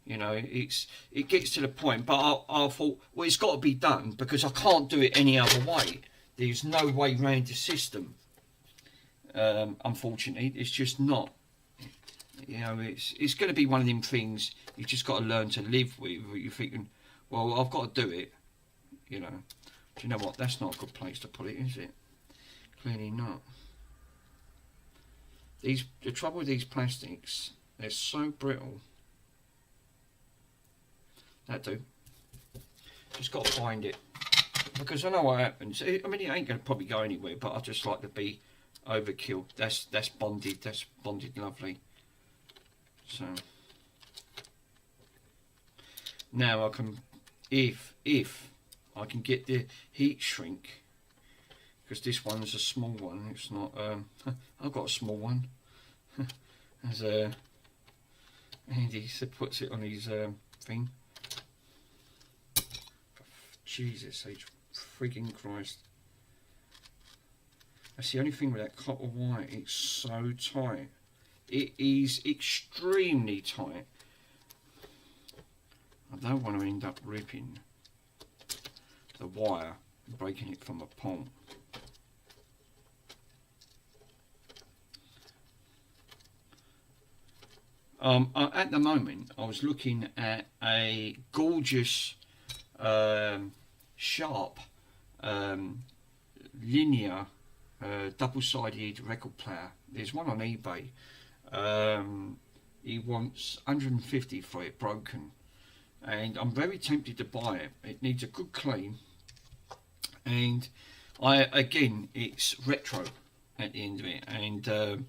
Speaker 2: You know, it gets to the point, but I thought, well, it's got to be done because I can't do it any other way. There's no way around the system. Unfortunately, it's just not. You know, it's going to be one of them things you just got to learn to live with. You're thinking, well, I've got to do it. You know, do you know what? That's not a good place to put it, is it? Clearly not. The trouble with these plastics, they're so brittle. That do. Just got to find it, because I know what happens. I mean, it ain't going to probably go anywhere, but I just like to be overkill. That's bonded. That's bonded lovely. So now I can, if I can get the heat shrink, because this one's a small one. It's not. I've got a small one. As Andy puts it on his thing. Jesus H, freaking Christ! That's the only thing with that copper wire. It's so tight. It is extremely tight. I don't want to end up ripping the wire and breaking it from a palm. At the moment, I was looking at a gorgeous, sharp, linear, double-sided record player. There's one on eBay. He wants 150 for it broken, and I'm very tempted to buy it. It needs a good clean, and it's retro at the end of it, and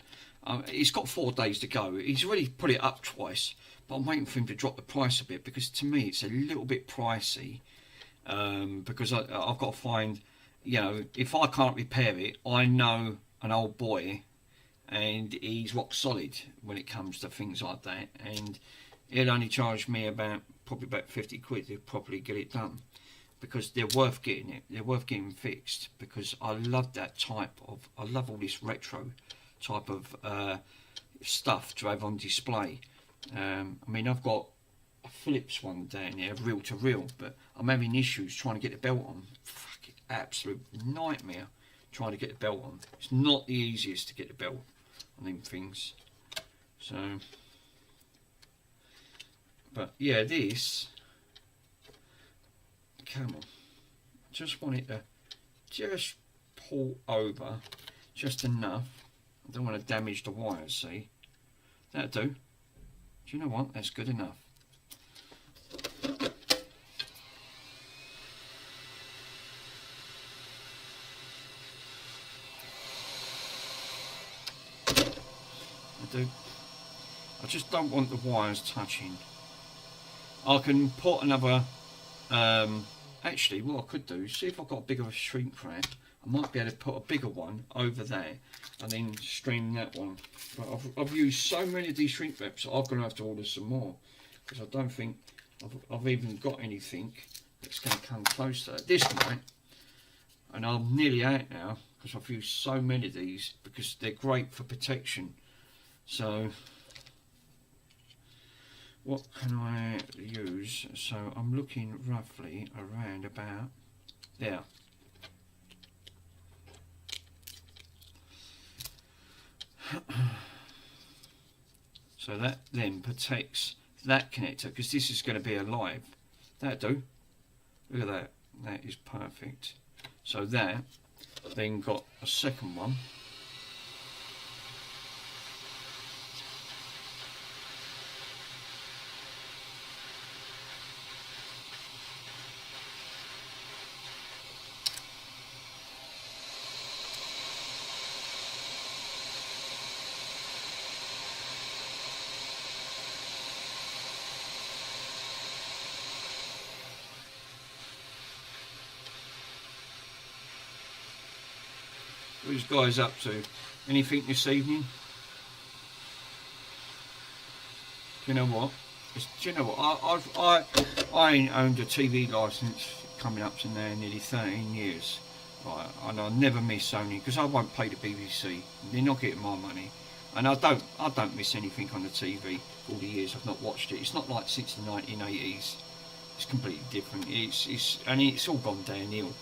Speaker 2: it's got 4 days to go. He's already put it up twice, but I'm waiting for him to drop the price a bit, because to me it's a little bit pricey, because I've got to find, if I can't repair it, I know an old boy, and he's rock solid when it comes to things like that, and he'll only charge me probably about 50 quid to properly get it done, because they're worth getting fixed, because I love I love all this retro type of stuff to have on display. I mean, I've got a Philips one down there, reel to reel, but I'm having issues trying to get the belt on. Fucking absolute nightmare trying to get the belt on. It's not the easiest to get the belt on them things. So, but yeah, this, come on, just want it to just pull over just enough. I don't want to damage the wires, see? That'll do. Do you know what? That's good enough. I do. I just don't want the wires touching. I can put another, actually what I could do, see if I've got a bigger shrink wrap, I might be able to put a bigger one over there and then stream that one. But I've used so many of these shrink wraps, I'm going to have to order some more, because I don't think I've even got anything that's going to come close to that. This might, and I'm nearly out now, because I've used so many of these, because they're great for protection. So what can I use? So I'm looking roughly around about there. So that then protects that connector, because this is going to be alive. That'll do. Look at that. That is perfect. So that then got a second one. What are these guys up to? Anything this evening? Do you know what? I ain't owned a TV licence coming up to now nearly 13 years. Right, and I never miss Sony, because I won't pay the BBC. They're not getting my money. And I don't miss anything on the TV. All the years I've not watched it. It's not like since the 1980s. It's completely different. It's all gone downhill.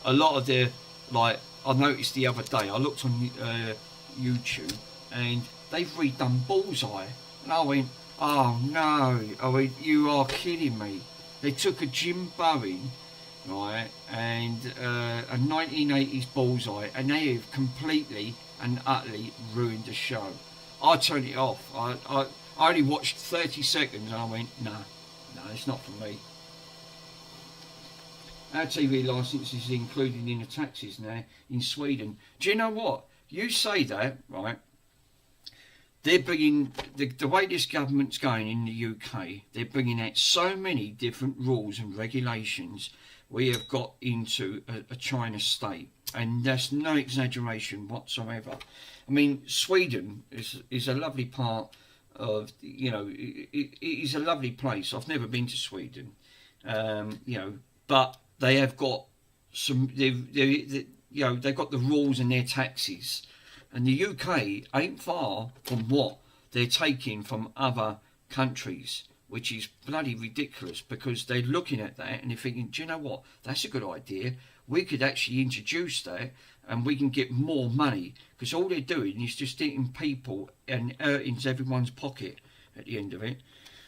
Speaker 2: A lot of the, like, I noticed the other day, I looked on YouTube, and they've redone Bullseye, and I went, oh no, you are kidding me. They took a Jim Bowen, right, and a 1980s Bullseye, and they have completely and utterly ruined the show. I turned it off. I only watched 30 seconds, and I went, no, it's not for me. Our TV licence is included in the taxes now in Sweden. Do you know what? You say that, right? They're bringing, the way this government's going in the UK, they're bringing out so many different rules and regulations. We have got into a China state, and that's no exaggeration whatsoever. I mean, Sweden is a lovely part of, it is a lovely place. I've never been to Sweden, but they have got some, they've got the rules and their taxes. And the UK ain't far from what they're taking from other countries, which is bloody ridiculous, because they're looking at that and they're thinking, do you know what? That's a good idea. We could actually introduce that and we can get more money, because all they're doing is just eating people and hurting everyone's pocket at the end of it.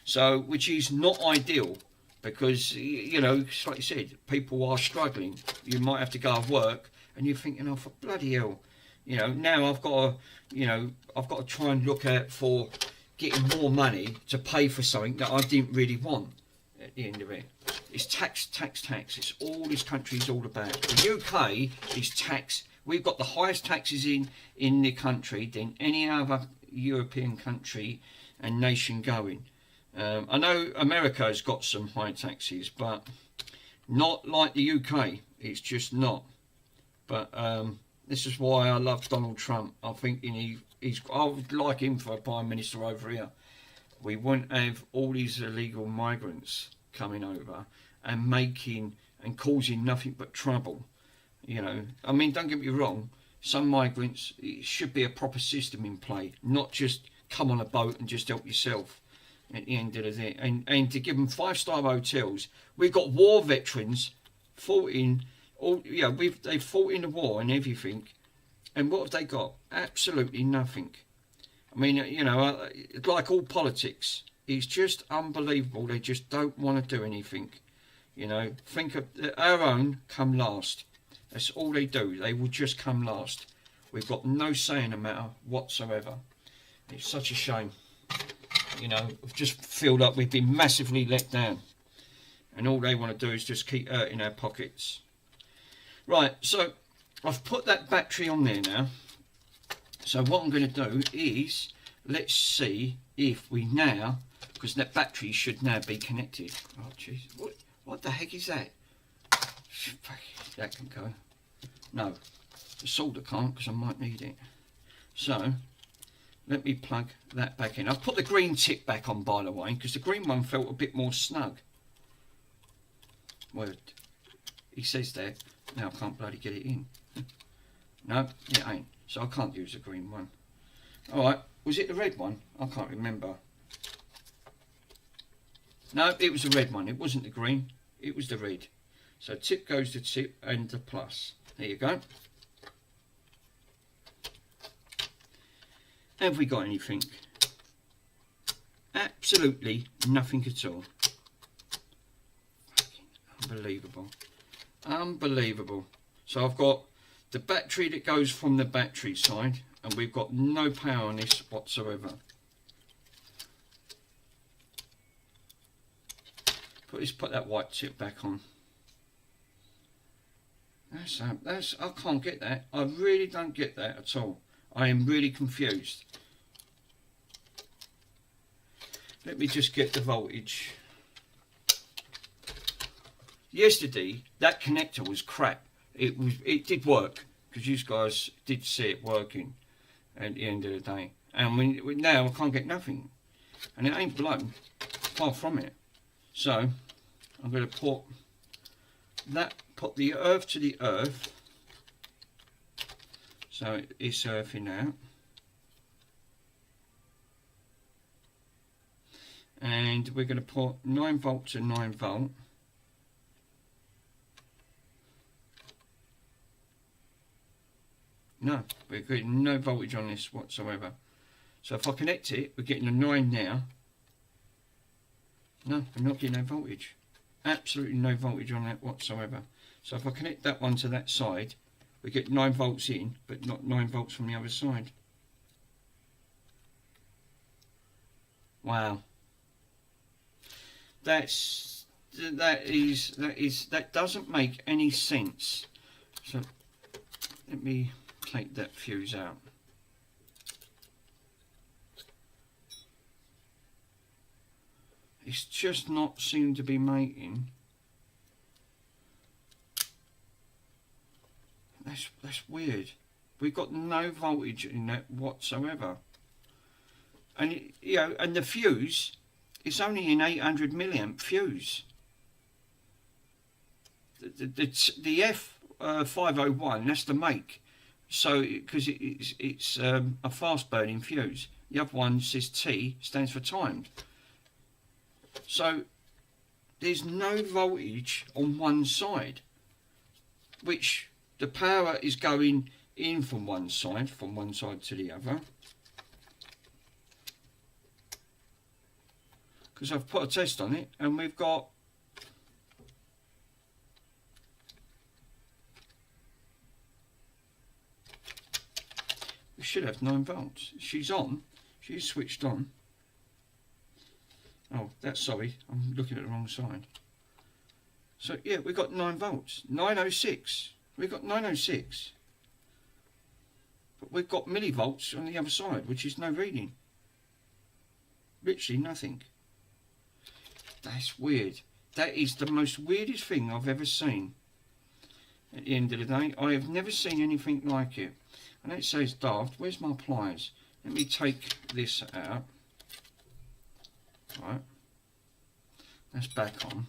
Speaker 2: So, which is not ideal, because, you know, like you said, people are struggling. You might have to go to work, and you're thinking, oh, for bloody hell, you know, now I've got to try and look out for getting more money to pay for something that I didn't really want at the end of it. It's tax. It's all this country is all about. The UK is tax. We've got the highest taxes in the country than any other European country and nation going. I know America has got some high taxes, but not like the UK. It's just not. But this is why I love Donald Trump. I think I would like him for a Prime Minister over here. We wouldn't have all these illegal migrants coming over and making and causing nothing but trouble. You know, I mean, don't get me wrong. Some migrants, it should be a proper system in play, not just come on a boat and just help yourself at the end of the day. And to give them 5-star hotels. We've got war veterans fought in, they've fought in the war and everything. And what have they got? Absolutely nothing. I mean, you know, like all politics, it's just unbelievable. They just don't want to do anything. You know, think of our own come last. That's all they do. They will just come last. We've got no say in the matter whatsoever. It's such a shame. You know, I just feel like we've been massively let down. And all they want to do is just keep hurting our pockets. Right, so I've put that battery on there now. So what I'm going to do is, let's see if we now, because that battery should now be connected. Oh, jeez. What the heck is that? That can go. No, the solder can't, because I might need it. So, let me plug that back in. I've put the green tip back on, by the way, because the green one felt a bit more snug. Well, he says that. Now I can't bloody get it in. No, it ain't. So I can't use the green one. Alright, was it the red one? I can't remember. No, it was the red one. It wasn't the green. It was the red. So tip goes to tip and the plus. There you go. Have we got anything? Absolutely nothing at all. Unbelievable. Unbelievable. So I've got the battery that goes from the battery side, and we've got no power on this whatsoever. Put that white tip back on. I can't get that. I really don't get that at all. I am really confused. Let me just get the voltage. Yesterday, that connector was crap. It did work, because you guys did see it working at the end of the day. And now I can't get nothing. And it ain't blown. Far from it. So, I'm going to put the earth to the earth. So it's earthing out. And we're going to put 9 volt to 9 volt. No, we're getting no voltage on this whatsoever. So if I connect it, we're getting a 9 now. No, we're not getting no voltage. Absolutely no voltage on that whatsoever. So if I connect that one to that side, we get 9 volts in, but not 9 volts from the other side. Wow. That doesn't make any sense. So let me take that fuse out. It's just not seem to be making. That's weird. We've got no voltage in that whatsoever. And and the fuse, it's only an 800 milliamp fuse. The F501, that's the make. So because it's a fast burning fuse. The other one says T, stands for timed. So there's no voltage on one side, which the power is going in from one side to the other. Because I've put a test on it, and we've got we should have 9 volts. She's on. She's switched on. Oh, that's sorry. I'm looking at the wrong side. So yeah, we got 9 volts. 906. We've got 906. But we've got millivolts on the other side, which is no reading. Literally nothing. That's weird. That is the most weirdest thing I've ever seen. At the end of the day, I have never seen anything like it. I know it says daft. Where's my pliers? Let me take this out. Right. That's back on.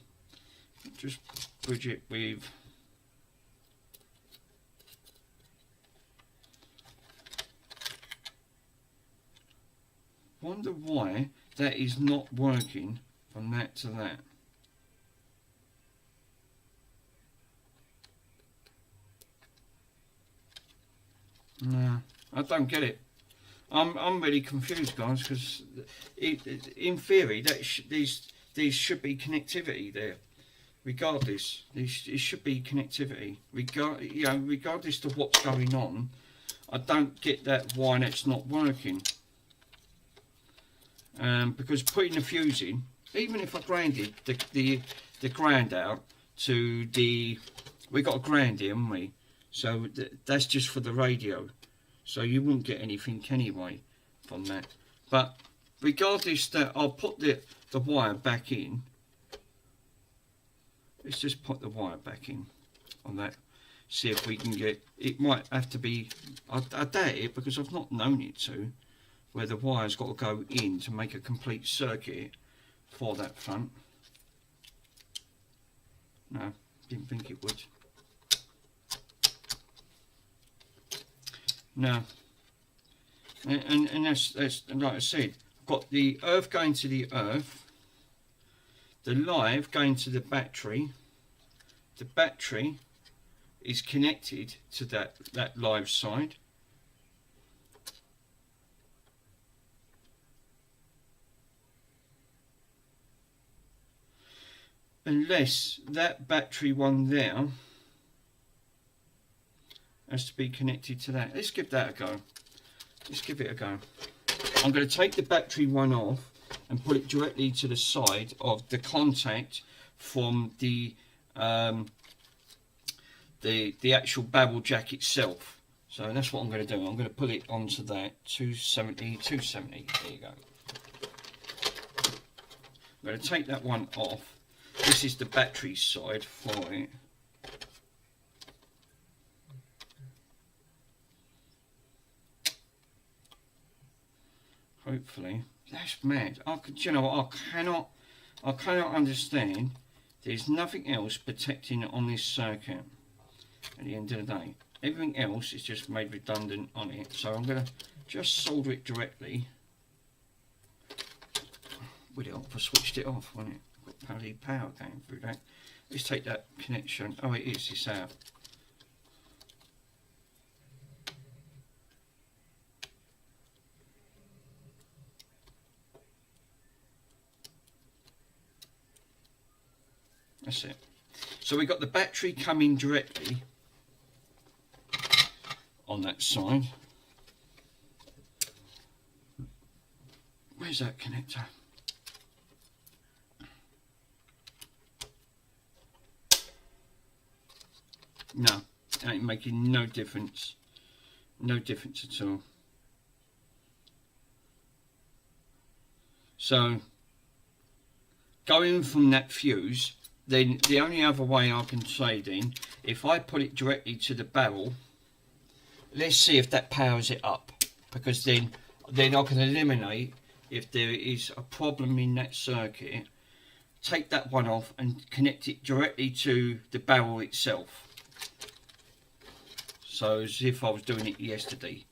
Speaker 2: Just bridge it with wonder why that is not working from that to that. No, I don't get it. I'm really confused, guys, because in theory that these should be connectivity there. Regardless, it should be connectivity. Regardless of what's going on, I don't get that why that's not working. Because putting the fuse in, even if I grounded the ground out to the, we got a ground here, haven't we? So that's just for the radio. So you wouldn't get anything anyway from that. But regardless, that I'll put the wire back in. Let's just put the wire back in on that. See if we can get, it might have to be, I doubt it because I've not known it to, where the wire's got to go in to make a complete circuit for that front. No, didn't think it would. No. And that's like I said, got the earth going to the earth, the live going to the battery is connected to that live side. Unless that battery one there has to be connected to that. Let's give that a go. Let's give it a go. I'm going to take the battery one off and put it directly to the side of the contact from the actual barrel jack itself. So that's what I'm going to do. I'm going to put it onto that 270. There you go. I'm going to take that one off. This is the battery side for it. Hopefully, that's mad. You know what? I cannot understand. There's nothing else protecting it on this circuit. At the end of the day, everything else is just made redundant on it. So I'm gonna just solder it directly. Would it help if I switched it off? Wouldn't it? Got power going through that. Let's take that connection. Oh, it is. It's out. That's it. So we got the battery coming directly on that side. Where's that connector? No, it ain't making no difference. No difference at all. So, going from that fuse, then the only other way I can say then, if I put it directly to the barrel, let's see if that powers it up. Because then I can eliminate if there is a problem in that circuit, take that one off and connect it directly to the barrel itself. So as if I was doing it yesterday.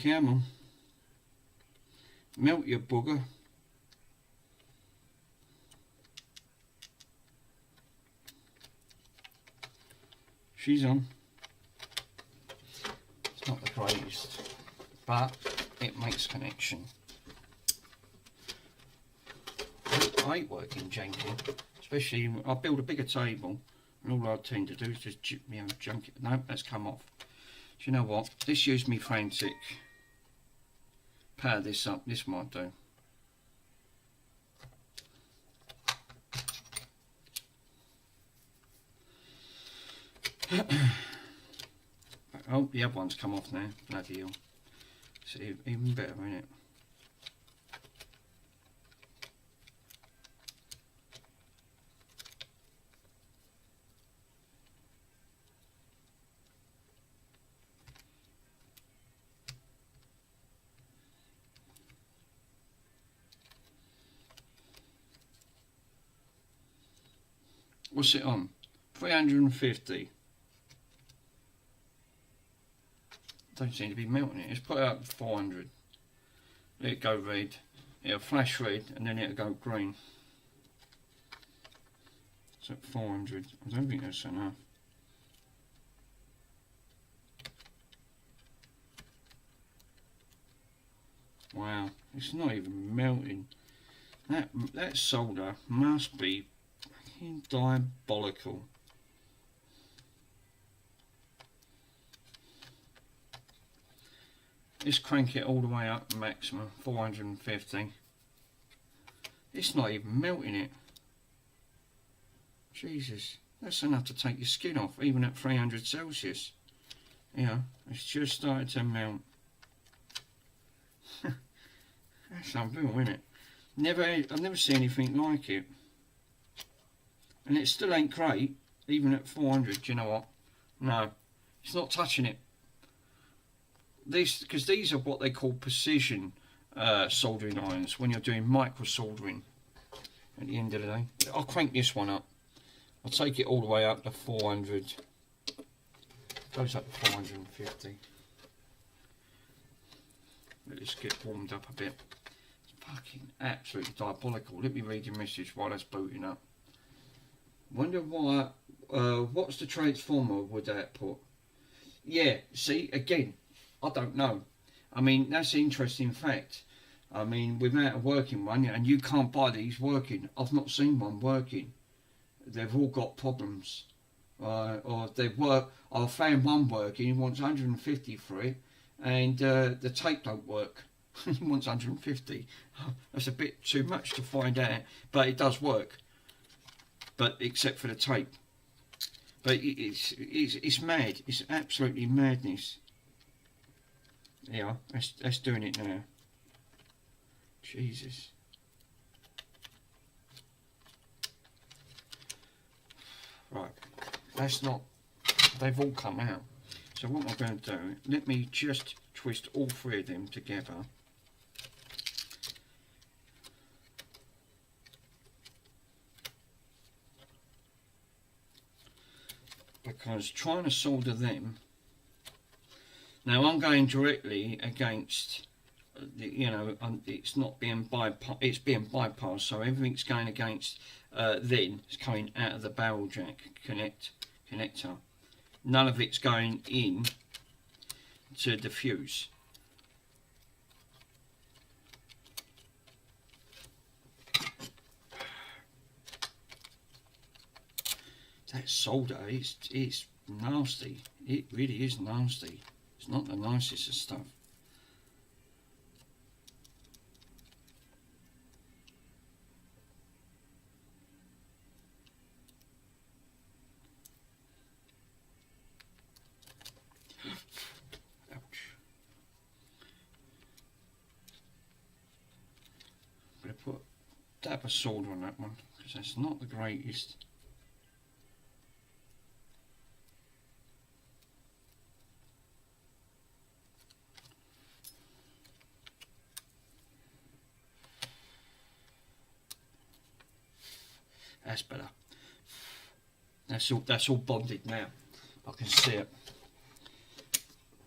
Speaker 2: come on. Melt your booger. She's on. It's not the greatest, but it makes connection. I hate working janky, especially I build a bigger table, and all I tend to do is just junk it. No, that's come off. Do you know what? This used me frantic. Power this up. This might do. Oh, the other one's come off now. Bloody hell. It's even better, isn't it? What's it on? 350. Don't seem to be melting it. Let's put it up to 400. Let it go red. It'll flash red and then it'll go green. It's at 400. I don't think that's enough. Wow, it's not even melting. That solder must be fucking diabolical. Let's crank it all the way up to maximum, 450. It's not even melting it. Jesus, that's enough to take your skin off, even at 300 Celsius. Yeah, it's just started to melt. That's unreal, isn't it? I've never seen anything like it. And it still ain't great, even at 400. Do you know what? No, it's not touching it. Because these are what they call precision soldering irons when you're doing micro soldering at the end of the day. I'll crank this one up. I'll take it all the way up to 400. Goes up to 450. Let this get warmed up a bit. It's fucking absolutely diabolical. Let me read your message while that's booting up. Wonder why, what's the transformer with that put? Yeah, see, again, I don't know. I mean, that's an interesting fact. I mean, without a working one, and you can't buy these working. I've not seen one working. They've all got problems. Or they've worked, I found one working, he wants 150 for it, and the tape don't work. He wants 150. That's a bit too much to find out, but it does work. But except for the tape. But it's mad. It's absolutely madness. Yeah, that's doing it now. Jesus. Right. That's not... They've all come out. So what I'm going to do, let me just twist all three of them together. Because trying to solder them, now I'm going directly against, you know, it's not being bypassed, it's being bypassed, so everything's going against, then it's coming out of the barrel jack connector. None of it's going in to the fuse. That solder is nasty. It really is nasty. It's not the nicest of stuff. Ouch. I'm going to put a dab of solder on that one because that's not the greatest. That's better. That's all bonded now. I can see it.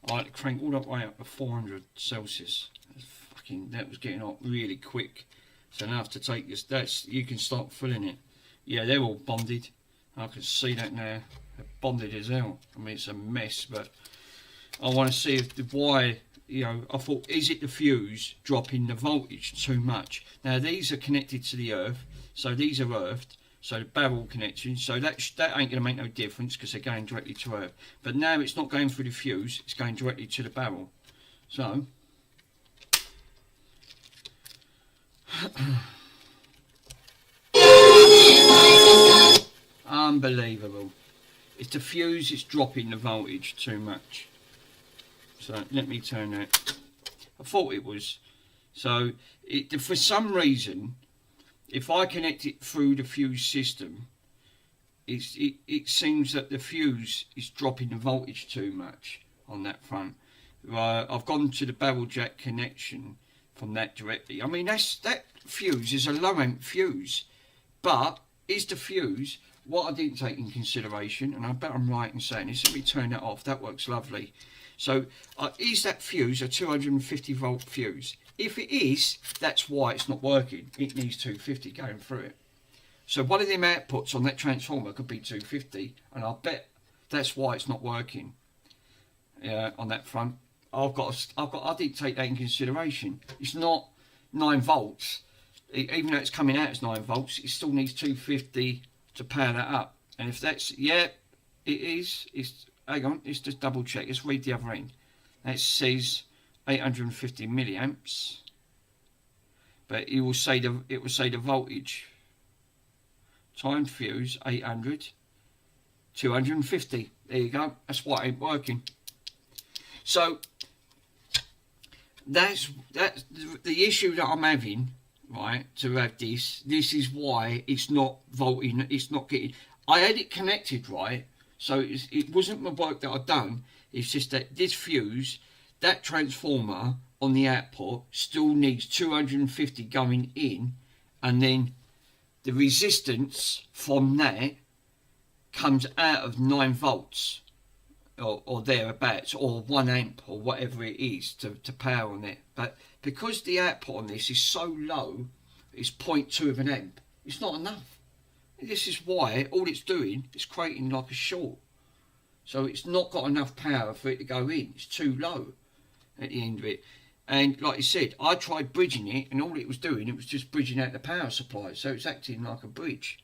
Speaker 2: I had to crank all the way up to 400 Celsius. That was getting hot really quick. So now I have to take this. You can start filling it. Yeah, they're all bonded. I can see that now. They're bonded as hell. I mean, it's a mess, but I want to see if why. You know, I thought, is it the fuse dropping the voltage too much? Now these are connected to the earth, so these are earthed. So the barrel connection, so that ain't going to make no difference because they're going directly to earth. But now it's not going through the fuse, it's going directly to the barrel. So, unbelievable. It's the fuse, it's dropping the voltage too much. So let me turn that. I thought it was. So for some reason, if I connect it through the fuse system, it seems that the fuse is dropping the voltage too much on that front. I've gone to the barrel jack connection from that directly. I mean, that fuse is a low amp fuse, but is the fuse, what I didn't take in consideration, and I bet I'm right in saying this, let me turn that off, that works lovely. So is that fuse a 250 volt fuse? If it is, that's why it's not working. It needs 250 going through it. So one of them outputs on that transformer could be 250, and I'll bet that's why it's not working on that front. I didn't take that in consideration. It's not 9 volts. Even though it's coming out as 9 volts, it still needs 250 to power that up. And if that's, yeah, it is. Hang on, let's just double check. Let's read the other end. That says 850 milliamps, but it will say the voltage. Time fuse 800, 250. There you go. That's why it ain't working. So that's the issue that I'm having. Right, to have this is why it's not volting. It's not getting. I had it connected right. So it wasn't the work that I'd done, it's just that this fuse, that transformer on the output still needs 250 going in, and then the resistance from that comes out of 9 volts or thereabouts, or 1 amp or whatever it is to power on it. But because the output on this is so low, it's 0.2 of an amp, it's not enough. This is why all it's doing is creating like a short. So it's not got enough power for it to go in. It's too low at the end of it. And like I said, I tried bridging it, and all it was doing, it was just bridging out the power supply. So it's acting like a bridge.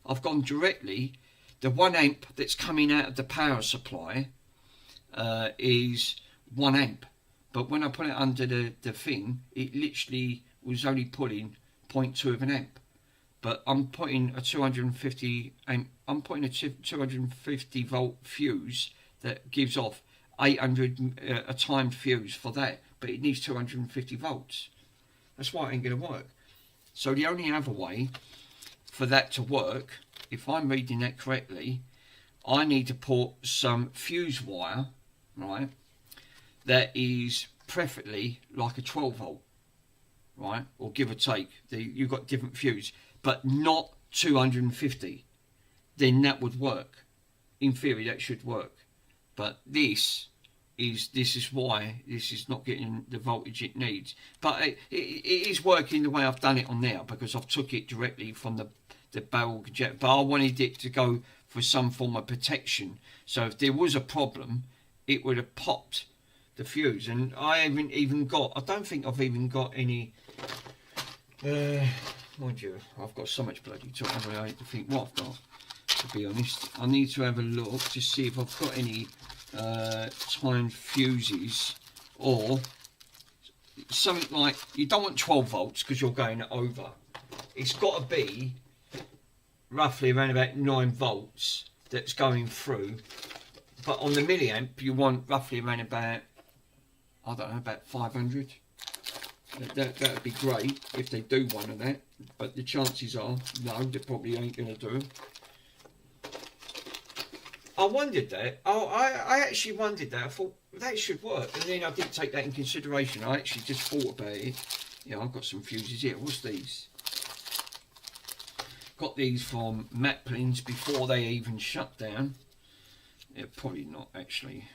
Speaker 2: I've gone directly, the 1 amp that's coming out of the power supply is 1 amp. But when I put it under the thing, it literally was only pulling 0.2 of an amp. But I'm putting a 250 amp, I'm putting a 250 volt fuse that gives off 800 a timed fuse for that, but it needs 250 volts. That's why it ain't going to work. So the only other way for that to work, if I'm reading that correctly, I need to put some fuse wire, right, that is preferably like a 12 volt, right, or give or take. You've got different fuse, but not 250. Then that would work. In theory, that should work. But this is why this is not getting the voltage it needs. But it is working the way I've done it on there, because I've took it directly from the barrel jet. But I wanted it to go for some form of protection. So if there was a problem, it would have popped the fuse. And I haven't even got, I don't think I've even got any, mind you, I've got so much bloody talk, I hate to think what I've got, to be honest. I need to have a look to see if I've got any timed fuses, or something like, you don't want 12 volts because you're going over. It's got to be roughly around about 9 volts that's going through. But on the milliamp, you want roughly around about, I don't know, about 500. That would be great if they do one of that, but the chances are, no, they probably ain't going to do them. I wondered that. Oh, I actually wondered that. I thought that should work, and then I didn't take that in consideration. I actually just thought about it. Yeah, I've got some fuses here. What's these? Got these from Maplins before they even shut down. Yeah, probably not actually.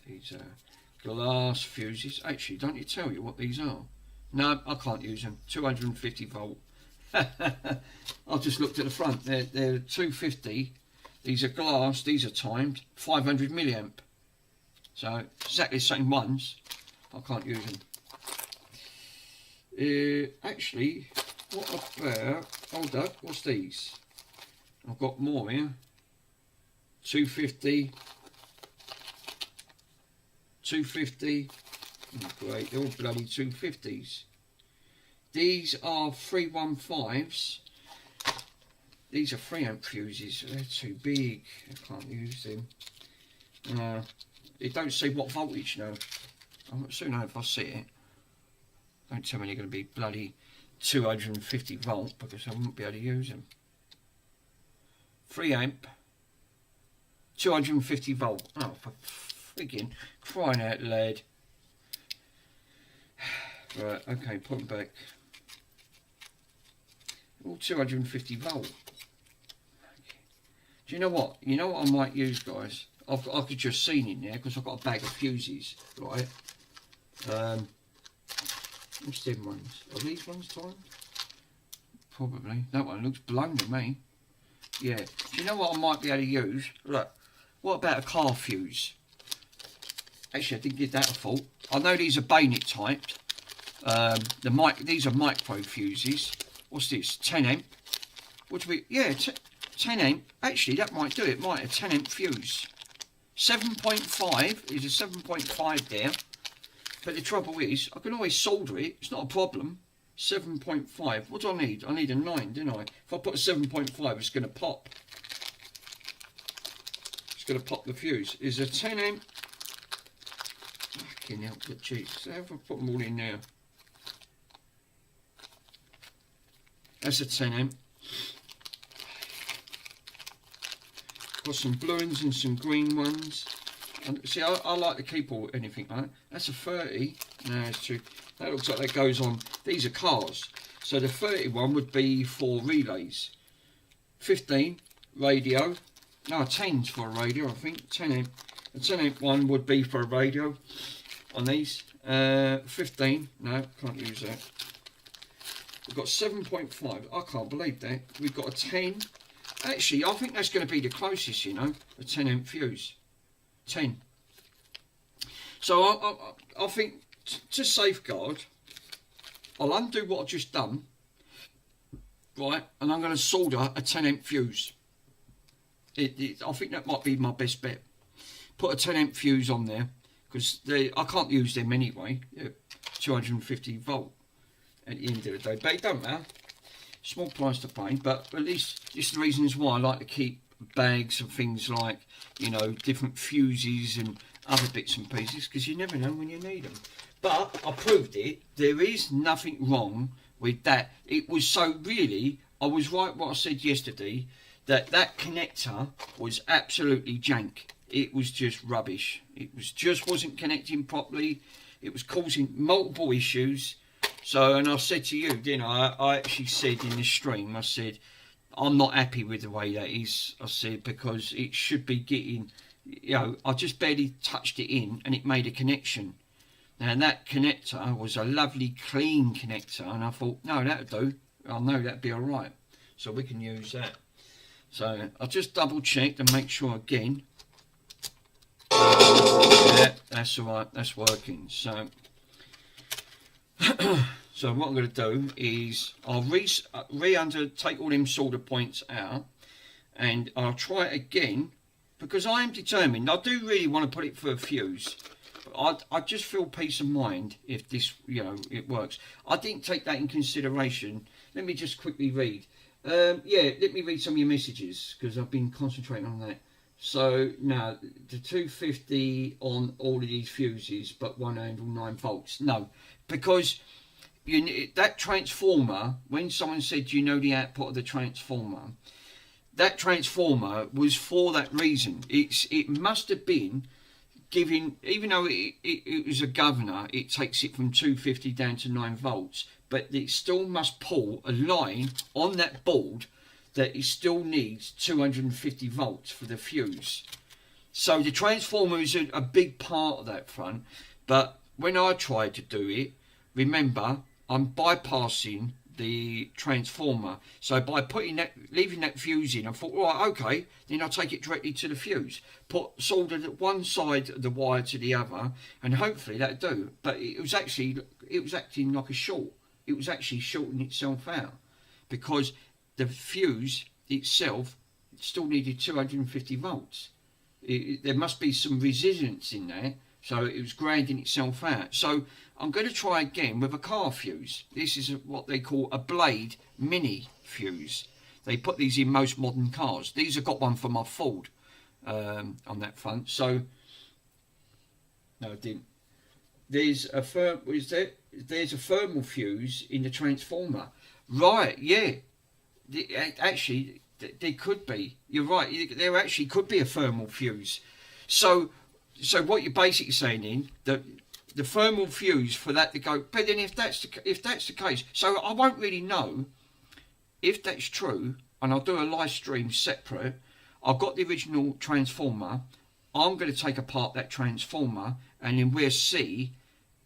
Speaker 2: These are glass fuses. Actually, don't it tell you what these are? No, I can't use them. 250 volt. I've just looked at the front. They're 250. These are glass. These are timed 500 milliamp. So exactly the same ones. I can't use them. Actually, what about? Hold up. What's these? I've got more here. 250. 250. Oh, great, they're all bloody 250s. These are 315s. These are 3 amp fuses. They're too big. I can't use them. It don't say what voltage now. I'll soon know if I see it. Don't tell me they're going to be bloody 250 volt because I won't be able to use them. 3 amp. 250 volt. Oh, for friggin' crying out loud. Right, okay, put them back. All 250 volt. Okay. Do you know what? You know what I might use, guys? I could just seen in there because I've got a bag of fuses, right? What's them ones? Are these ones timed? Probably. That one looks blown to me. Yeah. Do you know what I might be able to use? Look. What about a car fuse? Actually, I didn't give that a thought. I know these are bayonet typed. These are micro fuses. What's this? 10 amp. What do we? Yeah, 10 amp. Actually, that might do it. Might a 10 amp fuse. 7.5 is a 7.5 there. But the trouble is, I can always solder it. It's not a problem. 7.5. What do I need? I need a 9, don't I? If I put a 7.5, it's going to pop. It's going to pop the fuse. Is a 10 amp. Fucking hell, but geez. So how have I put them all in now? That's a 10 amp. Got some blue ones and some green ones. And see, I like to keep anything like that. That's a 30. No, it's true. That looks like that goes on. These are cars. So the 31 would be for relays. 15, radio. No, 10's for a radio, I think. 10 amp. The 10 amp one would be for a radio on these. 15. No, can't use that. We've got 7.5. I can't believe that. We've got a 10. Actually, I think that's going to be the closest, you know, a 10 amp fuse. 10. So I think to safeguard, I'll undo what I've just done, right, and I'm going to solder a 10 amp fuse. I think that might be my best bet. Put a 10 amp fuse on there, because I can't use them anyway. They're 250 volt at the end of the day, but it don't matter. Small price to pay, but at least it's the reasons why I like to keep bags of things like, you know, different fuses and other bits and pieces, because you never know when you need them. But I proved it. There is nothing wrong with that. It was so really, I was right what I said yesterday, that connector was absolutely jank. It was just rubbish. It was just wasn't connecting properly. It was causing multiple issues. So, and I said to you, didn't I? I actually said in the stream, I said, I'm not happy with the way that is. I said, because it should be getting, you know, I just barely touched it in and it made a connection. Now that connector was a lovely clean connector, and I thought, no, that'll do. I know that'd be all right. So we can use that. So I'll just double check and make sure again. Yeah, that's all right. That's working. So, so what I'm going to do is I'll take all them solder points out, and I'll try it again, because I am determined. I do really want to put it for a fuse. I just feel peace of mind if this, you know, it works. I didn't take that in consideration. Let me just quickly read. Yeah, let me read some of your messages, because I've been concentrating on that. So now the 250 on all of these fuses, but one handle 9 volts. No, because that transformer, when someone said, you know the output of the transformer, that transformer was for that reason. It must have been giving, even though it was a governor, it takes it from 250 down to 9 volts, but it still must pull a line on that board that it still needs 250 volts for the fuse. So the transformer is a big part of that front. But when I tried to do it, remember, I'm bypassing the transformer. So by leaving that fuse in, I thought, right, okay, then I'll take it directly to the fuse. Soldered one side of the wire to the other, and hopefully that'd do. But it was acting like a short. It was actually shorting itself out because the fuse itself still needed 250 volts. There must be some resistance in there, so it was grinding itself out. So I'm going to try again with a car fuse. This is what they call a Blade Mini fuse. They put these in most modern cars. These have got one for my Ford on that front. So no, I didn't. There's a thermal fuse in the transformer. Right? Yeah. Actually, there could be. You're right. There actually could be a thermal fuse. So what you're basically saying in that the thermal fuse for that to go. But then if that's the case, so I won't really know if that's true, and I'll do a live stream separate. I've got the original transformer. I'm going to take apart that transformer, and then we'll see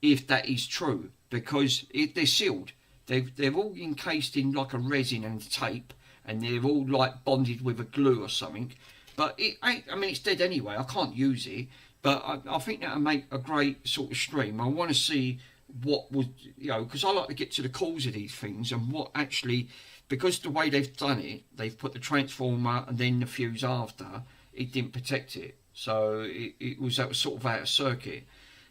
Speaker 2: if that is true because they're sealed. They're all encased in like a resin and tape, and they're all like bonded with a glue or something. But it's dead anyway. I can't use it. But I think that'll make a great sort of stream. I want to see what would, because I like to get to the cause of these things and what actually, because the way they've done it, they've put the transformer and then the fuse after, it didn't protect it. So that was sort of out of circuit.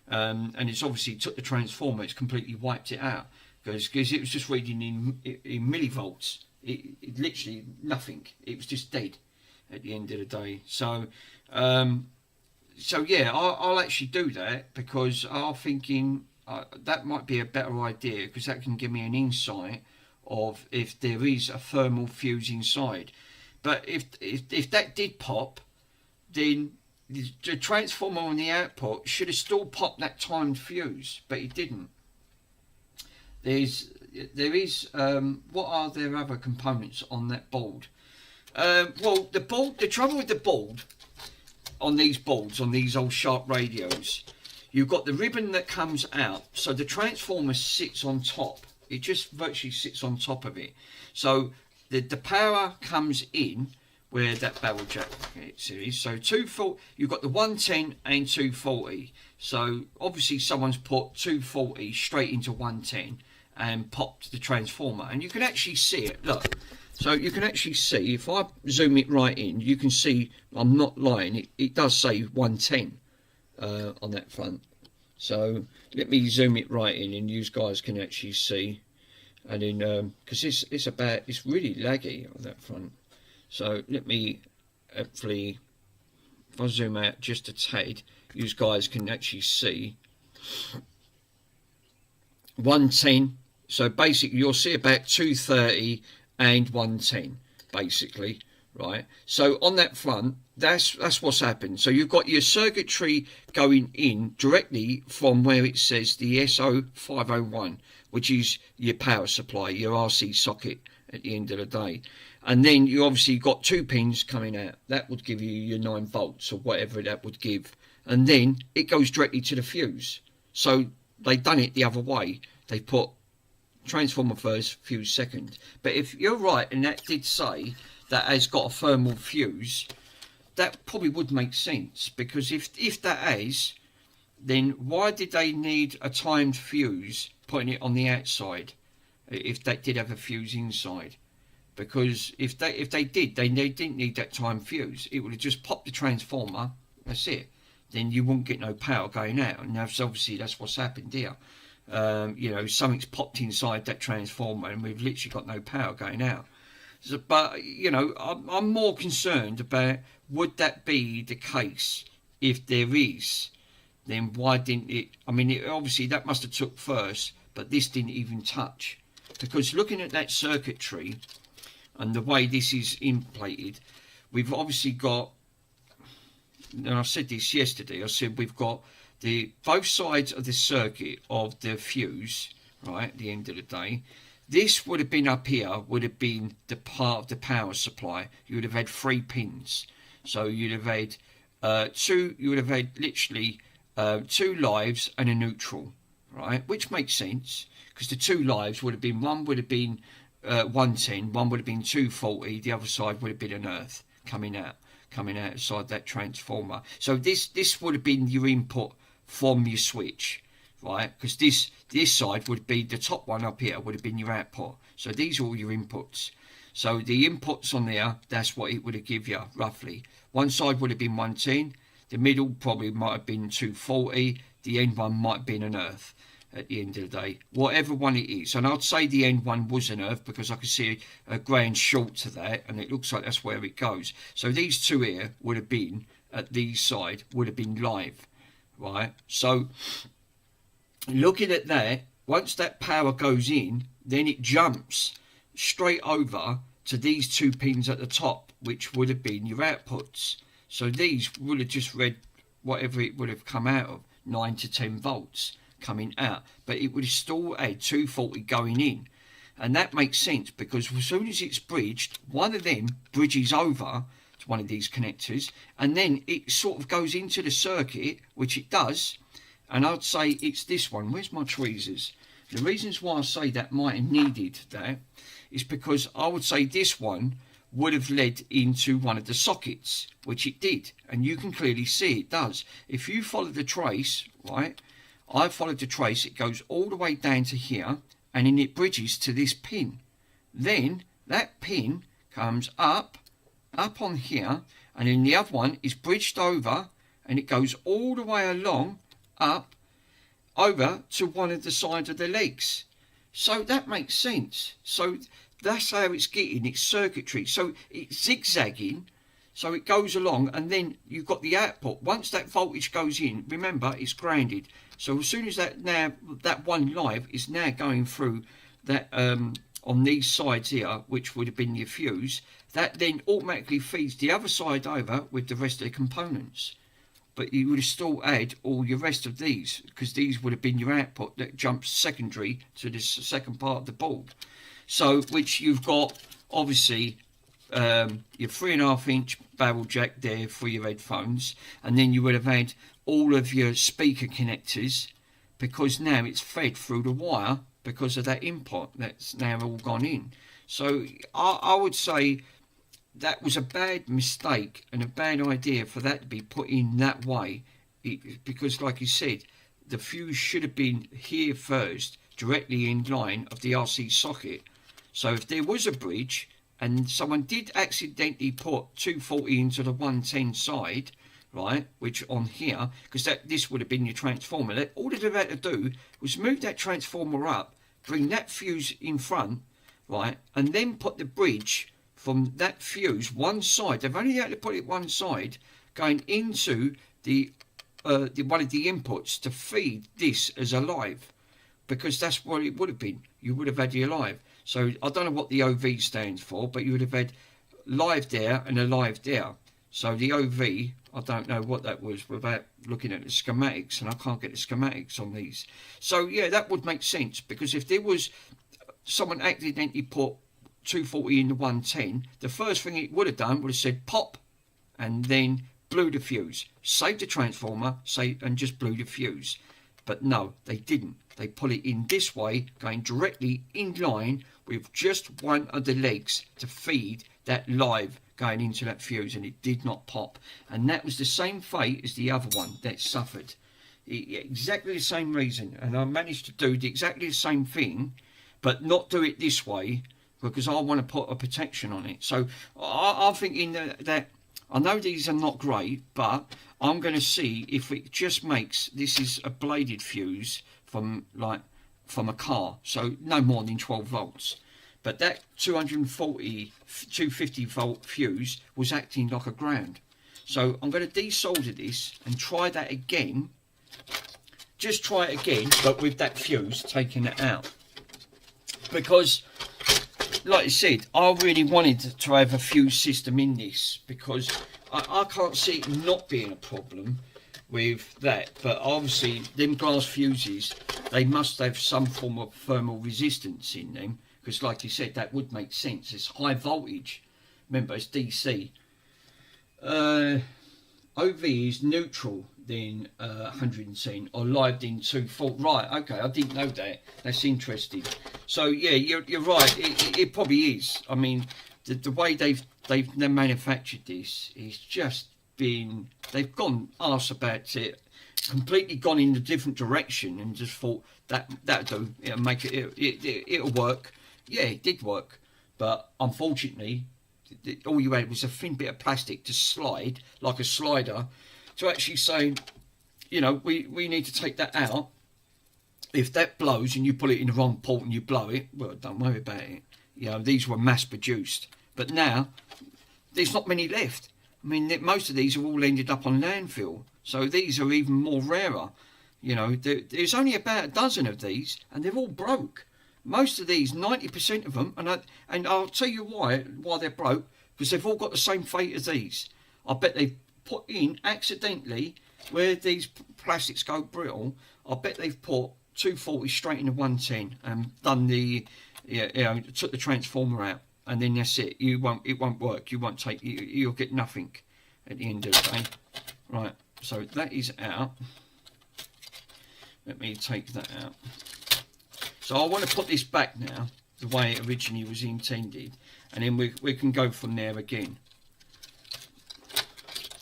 Speaker 2: And it's obviously took the transformer, it's completely wiped it out because it was just reading in millivolts. It literally nothing. It was just dead at the end of the day. So yeah, I'll actually do that because I'm thinking that might be a better idea because that can give me an insight of if there is a thermal fuse inside. But if that did pop, then the transformer on the output should have still popped that timed fuse, but it didn't. There is what are there other components on that board? Well, the trouble with the board on these boards, on these old Sharp radios, you've got the ribbon that comes out, so the transformer sits on top. It just virtually sits on top of it. So the power comes in where that barrel jack is. So you've got the 110 and 240. So obviously someone's put 240 straight into 110 and popped the transformer, and you can actually see it. Look. So you can actually see, if I zoom it right in, you can see, I'm not lying, it does say 110 on that front. So let me zoom it right in and you guys can actually see. And then, because it's really laggy on that front. So let me, hopefully, if I zoom out just a tad, you guys can actually see 110. So basically you'll see about 230 and 110 basically, right? So on that front, that's what's happened. So you've got your circuitry going in directly from where it says the SO501, which is your power supply, your RC socket at the end of the day. And then you obviously got 2 pins coming out. That would give you your 9 volts or whatever that would give. And then it goes directly to the fuse. So they've done it the other way. They put transformer first, fuse second. But if you're right and that did say that has got a thermal fuse, that probably would make sense, because if that has, then why did they need a timed fuse putting it on the outside if that did have a fuse inside? Because if they did, they didn't need that timed fuse. It would have just popped the transformer. That's it. Then you wouldn't get no power going out, and obviously that's what's happened here. Something's popped inside that transformer and we've literally got no power going out. So, but, I'm more concerned about, would that be the case? If there is, then why didn't it? Obviously that must have took first, but this didn't even touch. Because looking at that circuitry and the way this is implated, we've obviously got, and I said this yesterday, I said we've got both sides of the circuit of the fuse, right, at the end of the day. This would have been up here, would have been the part of the power supply. You would have had 3 pins. So you'd have had you would have had literally 2 lives and a neutral, right? Which makes sense because the 2 lives would have been, one would have been 110, one would have been 240, the other side would have been an earth coming outside that transformer. So this would have been your input from your switch, right? Because this side would be the top one up here would have been your output. So these are all your inputs. So the inputs on there, that's what it would have give you roughly. One side would have been 110, the middle probably might have been 240, the end one might have been an earth at the end of the day, whatever one it is. And I'd say the end one was an earth because I could see a grand short to that, and it looks like that's where it goes. So these 2 here would have been at the side would have been live, right? So looking at that, once that power goes in, then it jumps straight over to these 2 pins at the top, which would have been your outputs. So these would have just read whatever it would have come out of, 9 to 10 volts coming out, but it would have still had 240 going in. And that makes sense because as soon as it's bridged, one of them bridges over to one of these connectors, and then it sort of goes into the circuit, which it does. And I'd say it's this one. Where's my tweezers? The reasons why I say that might have needed that is because I would say this one would have led into one of the sockets, which it did. And you can clearly see it does. If you follow the trace, right, I followed the trace, it goes all the way down to here, and then it bridges to this pin. Then that pin comes up on here, and then the other one is bridged over, and it goes all the way along, up, over to one of the sides of the legs. So that makes sense. So that's how it's getting its circuitry. So it's zigzagging, so it goes along, and then you've got the output. Once that voltage goes in, remember it's grounded. So as soon as that one live is now going through that on these sides here, which would have been your fuse, that then automatically feeds the other side over with the rest of the components. But you would have still had all your rest of these, because these would have been your output that jumps secondary to this second part of the board. So, which you've got, obviously, your 3.5-inch barrel jack there for your headphones, and then you would have had all of your speaker connectors, because now it's fed through the wire because of that input that's now all gone in. So I would say that was a bad mistake and a bad idea for that to be put in that way, because like you said, the fuse should have been here first, directly in line of the RC socket. So if there was a bridge and someone did accidentally put 240 into the 110 side, right, which on here, because this would have been your transformer, all they'd have had to do was move that transformer up, bring that fuse in front, right, and then put the bridge from that fuse one side. They've only had to put it one side, going into the one of the inputs to feed this as a live, because that's what it would have been. You would have had your live. So I don't know what the OV stands for, but you would have had live there and a live there. So the OV, I don't know what that was without looking at the schematics, and I can't get the schematics on these. So yeah, that would make sense, because if there was someone accidentally put 240 in the 110, the first thing it would have done would have said pop, and then blew the fuse, saved the transformer, and just blew the fuse. But no, they didn't. They put it in this way, going directly in line with just one of the legs to feed that live going into that fuse, and it did not pop. And that was the same fate as the other one that suffered. Exactly the same reason. And I managed to do exactly the same thing, but not do it this way, because I want to put a protection on it. So I'm thinking that I know these are not great, but I'm going to see if it just makes, this is a bladed fuse from a car, so no more than 12 volts. But that 250 volt fuse was acting like a ground. So I'm going to desolder this and try that again. Just try it again, but with that fuse taking it out. Because, like I said, I really wanted to have a fuse system in this, because I can't see it not being a problem with that. But obviously, them glass fuses, they must have some form of thermal resistance in them, because like you said, that would make sense. It's high voltage. Remember, it's DC. I OV is neutral, then 110, or lived in 240. Right, okay, I didn't know that. That's interesting. So yeah, you're right. It probably is. I mean, the way they've manufactured this is just been. They've gone arse about it, completely gone in a different direction, and just thought that'll do. It'll make it'll work. Yeah, it did work, but unfortunately, all you had was a thin bit of plastic to slide like a slider, to actually say, you know, we need to take that out. If that blows and you put it in the wrong port and you blow it, well, don't worry about it. You know, these were mass produced, but now there's not many left. I mean, most of these are all ended up on landfill, so these are even more rarer. You know, there's only about a dozen of these, and they're all broke. Most of these, 90% of them, and I'll tell you why they're broke, because they've all got the same fate as these. I bet they've put in accidentally, where these plastics go brittle, I bet they've put 240 straight into 110 and done took the transformer out, and then that's it. It won't work. You'll get nothing at the end of the day. Right, so that is out. Let me take that out. So I want to put this back now, the way it originally was intended, and then we can go from there again.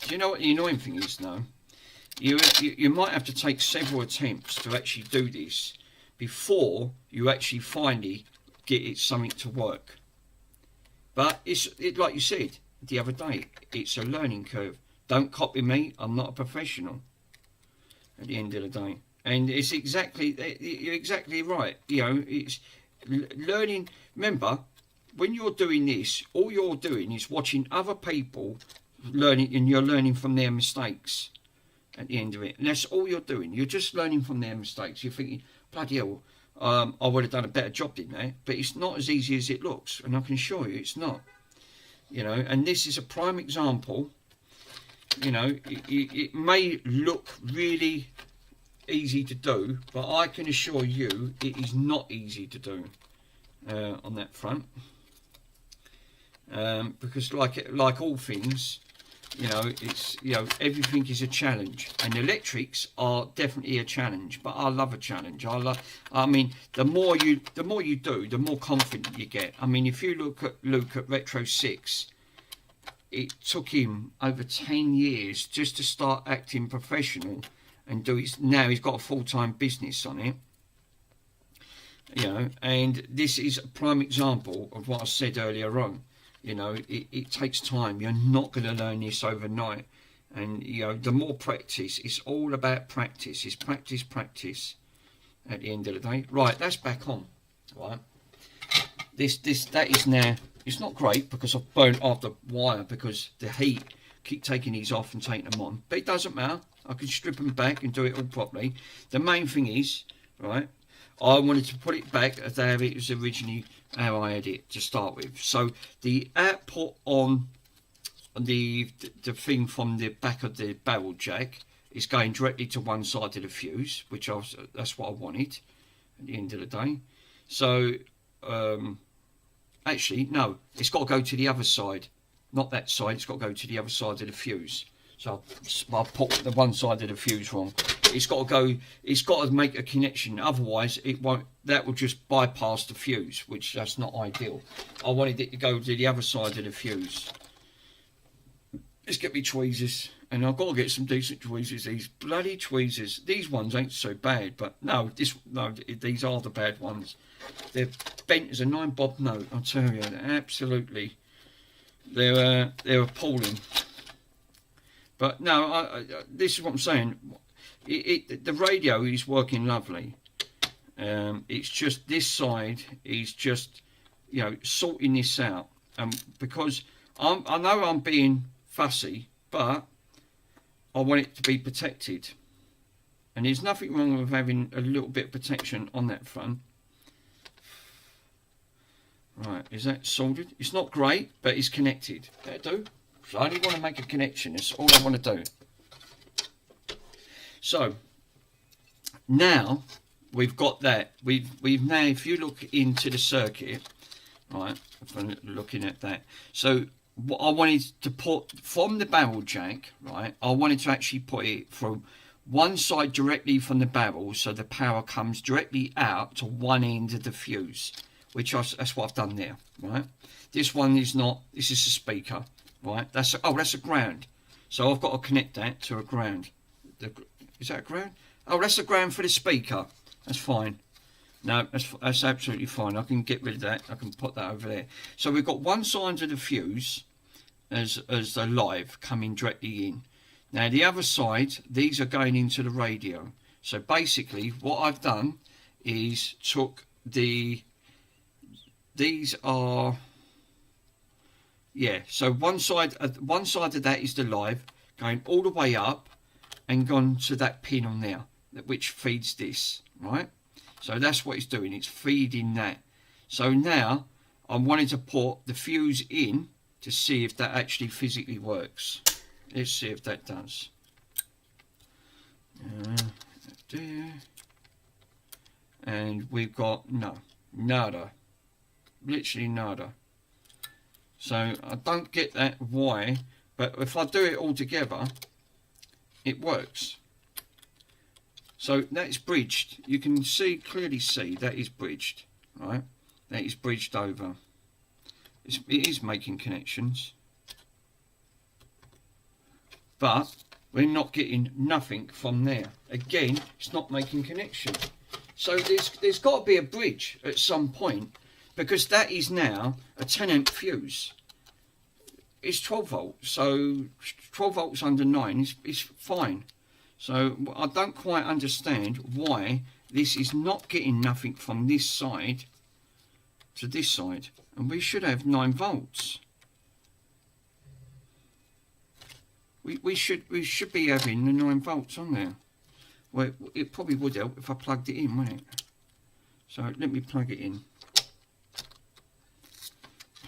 Speaker 2: Do you know what the annoying thing is now? You might have to take several attempts to actually do this before you actually finally get it something to work. But it's like you said the other day, it's a learning curve. Don't copy me, I'm not a professional at the end of the day. And it's you're exactly right. You know, it's learning. Remember, when you're doing this, all you're doing is watching other people learning, and you're learning from their mistakes at the end of it. And that's all you're doing. You're just learning from their mistakes. You're thinking, bloody hell, I would have done a better job, didn't I? But it's not as easy as it looks, and I can assure you it's not. You know, and this is a prime example. You know, it may look really easy to do, but I can assure you it is not easy to do on that front, because like all things, you know, it's, you know, everything is a challenge, and electrics are definitely a challenge. But I love a challenge. I mean, the more you do, the more confident you get. I mean, if you look at Retro 6, it took him over 10 years just to start acting professional. And now he's got a full-time business on it, you know, and this is a prime example of what I said earlier on. You know, it takes time. You're not going to learn this overnight, and you know, the more practice, it's all about practice. It's practice at the end of the day. Right, that's back on. Right, that is now. It's not great because I've burnt off the wire because the heat. Keep taking these off and taking them on, but it doesn't matter. I can strip them back and do it all properly. The main thing is, right, I wanted to put it back as how it was originally, how I had it to start with. So the output on the thing from the back of the barrel jack is going directly to one side of the fuse, that's what I wanted at the end of the day. So actually, no, it's got to go to the other side. Not that side, it's got to go to the other side of the fuse. So I've put the one side of the fuse wrong. It's got to make a connection, otherwise it won't, that will just bypass the fuse, which that's not ideal. I wanted it to go to the other side of the fuse. Let's get me tweezers, and I've got to get some decent tweezers, these bloody tweezers. These ones ain't so bad, but no, these are the bad ones. They're bent as a 9-bob note, I'll tell you, absolutely. They're appalling. But no, this is what I'm saying. The radio is working lovely. It's just this side is just, you know, sorting this out. Because I know I'm being fussy, but I want it to be protected. And there's nothing wrong with having a little bit of protection on that front. Right, is that soldered? It's not great, but it's connected. That'll do. So I only want to make a connection. That's all I want to do. So now we've got that. We've now, if you look into the circuit, right, if I'm looking at that. So what I wanted to put from the barrel jack, right? I wanted to actually put it from one side directly from the barrel, so the power comes directly out to one end of the fuse, that's what I've done there, right? This one is not. This is a speaker, right? That's a ground. So I've got to connect that to a ground. Is that a ground? Oh, that's a ground for the speaker. That's fine. No, that's absolutely fine. I can get rid of that. I can put that over there. So we've got one side of the fuse as the live coming directly in. Now the other side, these are going into the radio. So basically what I've done is took these are, yeah, so one side of that is the live going all the way up and gone to that pin on there, which feeds this, right? So that's what it's doing, it's feeding that. So now I'm wanting to put the fuse in to see if that actually physically works. Let's see if that does. And we've got nada, literally nada. So I don't get that why, but if I do it all together, it works. So that's bridged. You can clearly see that is bridged, right? That is bridged over. It is making connections, but we're not getting nothing from there. Again, it's not making connection. So there's got to be a bridge at some point, because that is now a 10 amp fuse. It's 12 volts, so 12 volts under 9 is fine. So I don't quite understand why this is not getting nothing from this side to this side, and we should have 9 volts. We should be having the 9 volts on there. Well, it probably would help if I plugged it in, wouldn't it? So let me plug it in.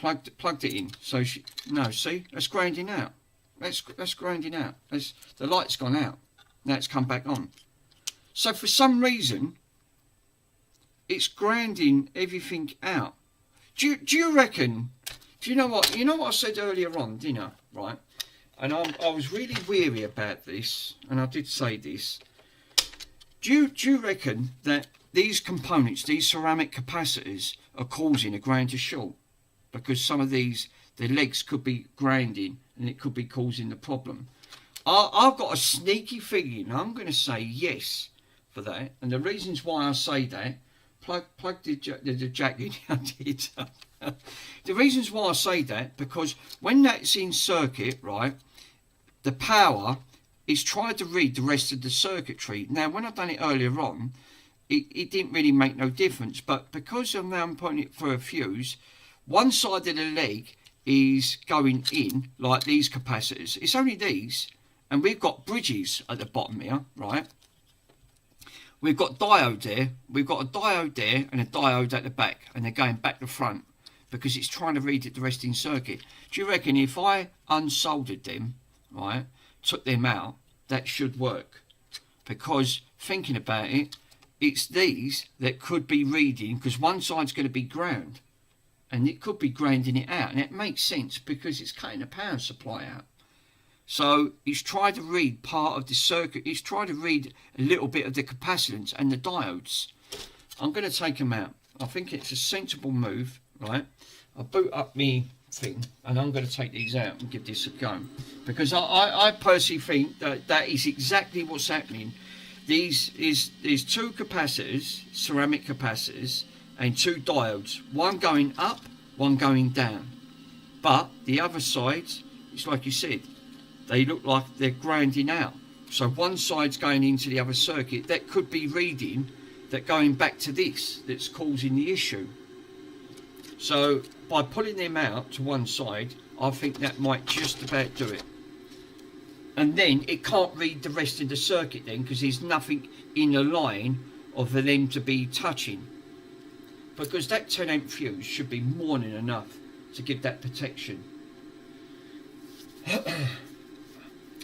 Speaker 2: Plugged it in. So no, see, that's grinding out. That's grinding out. The light's gone out. Now it's come back on. So for some reason, it's grinding everything out. Do you reckon? Do you know what? You know what I said earlier on, didn't I? Right? And I was really weary about this, and I did say this. Do you reckon that these components, these ceramic capacitors, are causing a grinder short? Because some of the legs could be grinding, and it could be causing the problem. I've got a sneaky feeling I'm going to say yes for that, and the reasons why I say that, plug the jack in. I did. The reasons why I say that, because when that's in circuit, right, the power is trying to read the rest of the circuitry. Now, when I've done it earlier on, it didn't really make no difference, but because I'm now putting it for a fuse, one side of the leg is going in, like these capacitors. It's only these, and we've got bridges at the bottom here, right? We've got diode there, we've got a diode there, and a diode at the back, and they're going back to front, because it's trying to read it the rest in circuit. Do you reckon if I unsoldered them, right, took them out, that should work? Because thinking about it, it's these that could be reading, because one side's going to be ground, and it could be grinding it out, and it makes sense because it's cutting a power supply out. So it's tried to read part of the circuit, it's tried to read a little bit of the capacitance and the diodes. I'm going to take them out. I think it's a sensible move, right? I'll boot up me thing, and I'm going to take these out and give this a go, because I personally think that is exactly what's happening. There's two capacitors, ceramic capacitors, and two diodes, one going up, one going down, but the other side, it's like you said, they look like they're grinding out. So one side's going into the other circuit that could be reading, that going back to this, that's causing the issue. So by pulling them out to one side, I think that might just about do it. And then it can't read the rest of the circuit then, because there's nothing in the line of for them to be touching. Because that 10 amp fuse should be more than enough to give that protection.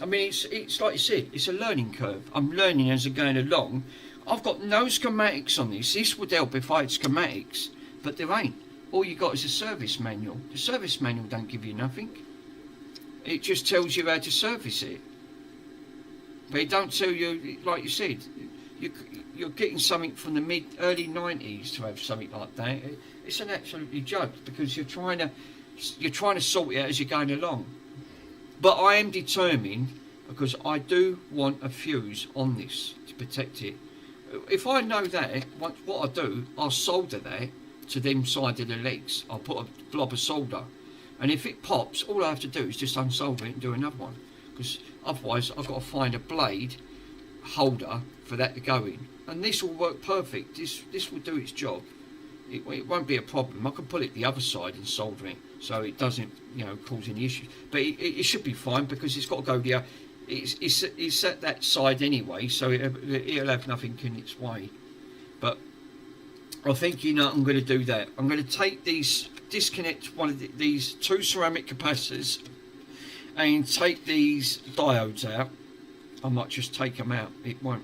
Speaker 2: I mean, it's like you said, it's a learning curve. I'm learning as I'm going along. I've got no schematics on this. This would help if I had schematics, but there ain't. All you got is a service manual. The service manual don't give you nothing. It just tells you how to service it. But it don't tell you, like you said, you're getting something from the early 90s to have something like that. It's an absolutely joke, because you're trying to sort it out as you're going along. But I am determined, because I do want a fuse on this to protect it. If I know that, what I do, I'll solder that to them side of the legs. I'll put a blob of solder, and if it pops, all I have to do is just unsolder it and do another one, because otherwise I've got to find a blade holder for that to go in, and this will work perfect. This will do its job. It won't be a problem. I can put it the other side and solder it so it doesn't, cause any issues. But it should be fine, because it's got to go there. It's at that side anyway, so it'll have nothing in its way. But I think I'm going to do that. I'm going to disconnect one of these two ceramic capacitors and take these diodes out. I might just take them out. It won't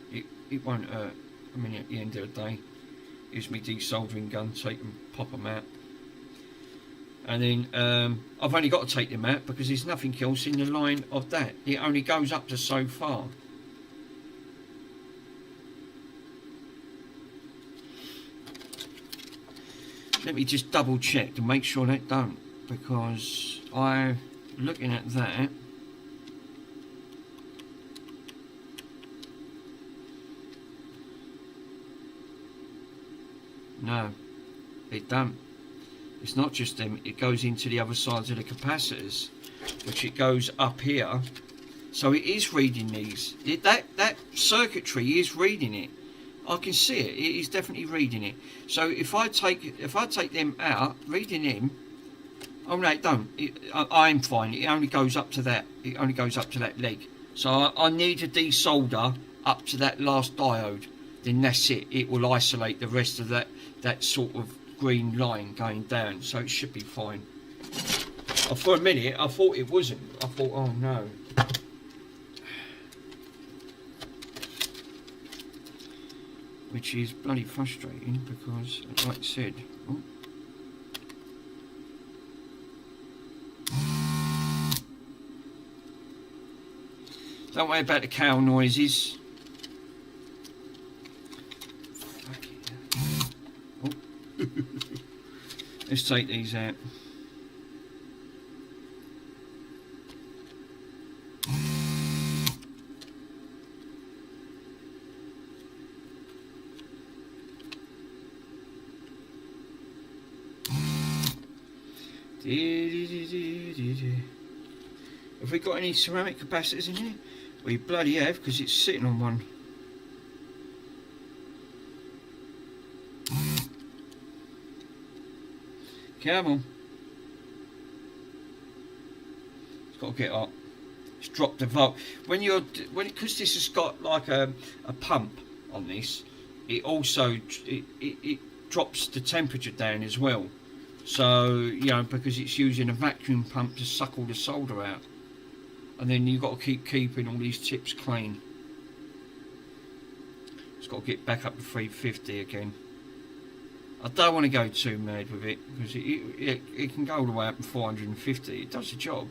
Speaker 2: hurt. I mean, at the end of the day, use my desoldering gun, take them, pop them out. And then I've only got to take them out because there's nothing else in the line of that. It only goes up to so far. Let me just double check to make sure that don't, because I'm looking at that. No, it don't. It's not just them, it goes into the other sides of the capacitors, which it goes up here. So it is reading these. That circuitry is reading it. I can see it. It is definitely reading it. So if I take them out, reading them. Oh no, it don't. I'm fine. It only goes up to that. It only goes up to that leg. So I need to desolder up to that last diode. Then that's it. It will isolate the rest of that sort of green line going down. So it should be fine. For a minute, I thought it wasn't. I thought, oh no. Which is bloody frustrating, because, like I said, don't worry about the cow noises. Oh. Let's take these out. Have we got any ceramic capacitors in here? We bloody have, because it's sitting on one. Come on. It's got to get up. It's dropped the volt. Because this has got like a pump on this, it also it drops the temperature down as well. So, because it's using a vacuum pump to suck all the solder out. And then you've got to keep keeping all these tips clean. It's got to get back up to 350 again. I don't want to go too mad with it, because it can go all the way up to 450. It does the job.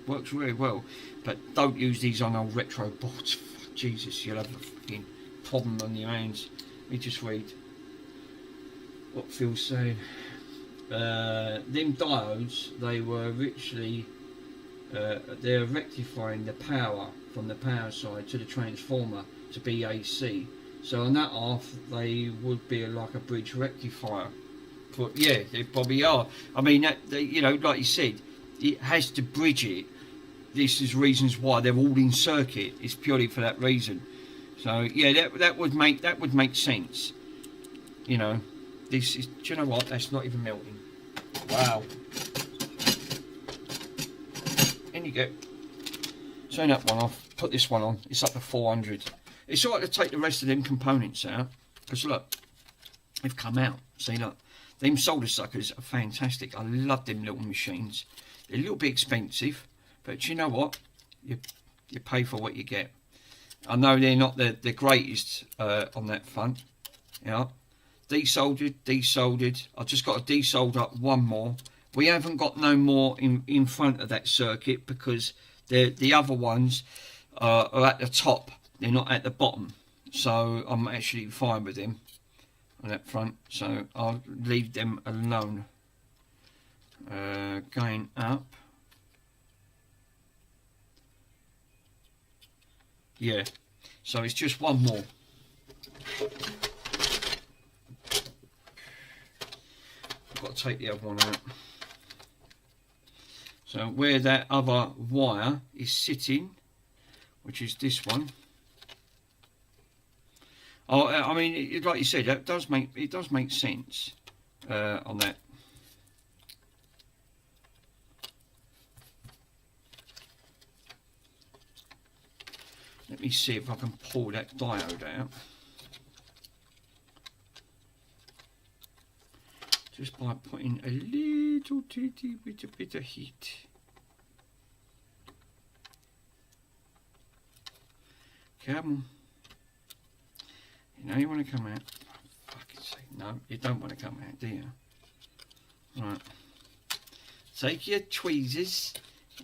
Speaker 2: Works really well. But don't use these on old retro boards. Jesus, you'll have a fucking problem on your hands. Let me just read what Phil's saying. Them diodes, they were richly they're rectifying the power from the power side to the transformer to be AC. So on that half, they would be like a bridge rectifier. But yeah, they probably are. I mean, like you said, it has to bridge it. This is reasons why they're all in circuit. It's purely for that reason. So yeah, that would make sense. This is. Do you know what? That's not even melting. Wow. In you go. Turn that one off. Put this one on. It's up to 400. It's alright to take the rest of them components out, because look, they've come out. See, look, them solder suckers are fantastic. I love them little machines. They're a little bit expensive, but you know what? You pay for what you get. I know they're not the greatest on that front. Desoldered. I've just got to desolder up one more. We haven't got no more in front of that circuit, because The other ones are at the top, they're not at the bottom. So I'm actually fine with them on that front. So I'll leave them alone. Going up. Yeah, so it's just one more. I've got to take the other one out. So where that other wire is sitting, which is this one. Oh, I mean, like you said, it does make sense on that. Let me see if I can pull that diode out. Just by putting a little teeny bit of heat. Come on. You know you want to come out. For fuck's sake. No, you don't want to come out, do you? Right. Take your tweezers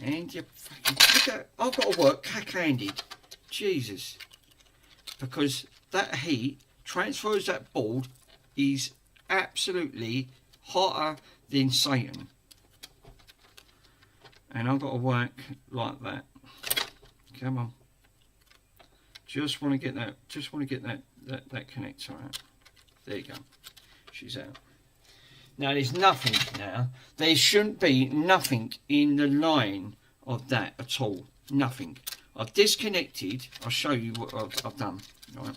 Speaker 2: and your fucking... I've got to work cack-handed. Jesus. Because that heat transfers that board is absolutely hotter than Satan. And I've got to work like that. Come on. Just want to get that that connector out. There you go. She's out. Now there's nothing now. There shouldn't be nothing in the line of that at all. Nothing. I've disconnected. I'll show you what I've done. Right.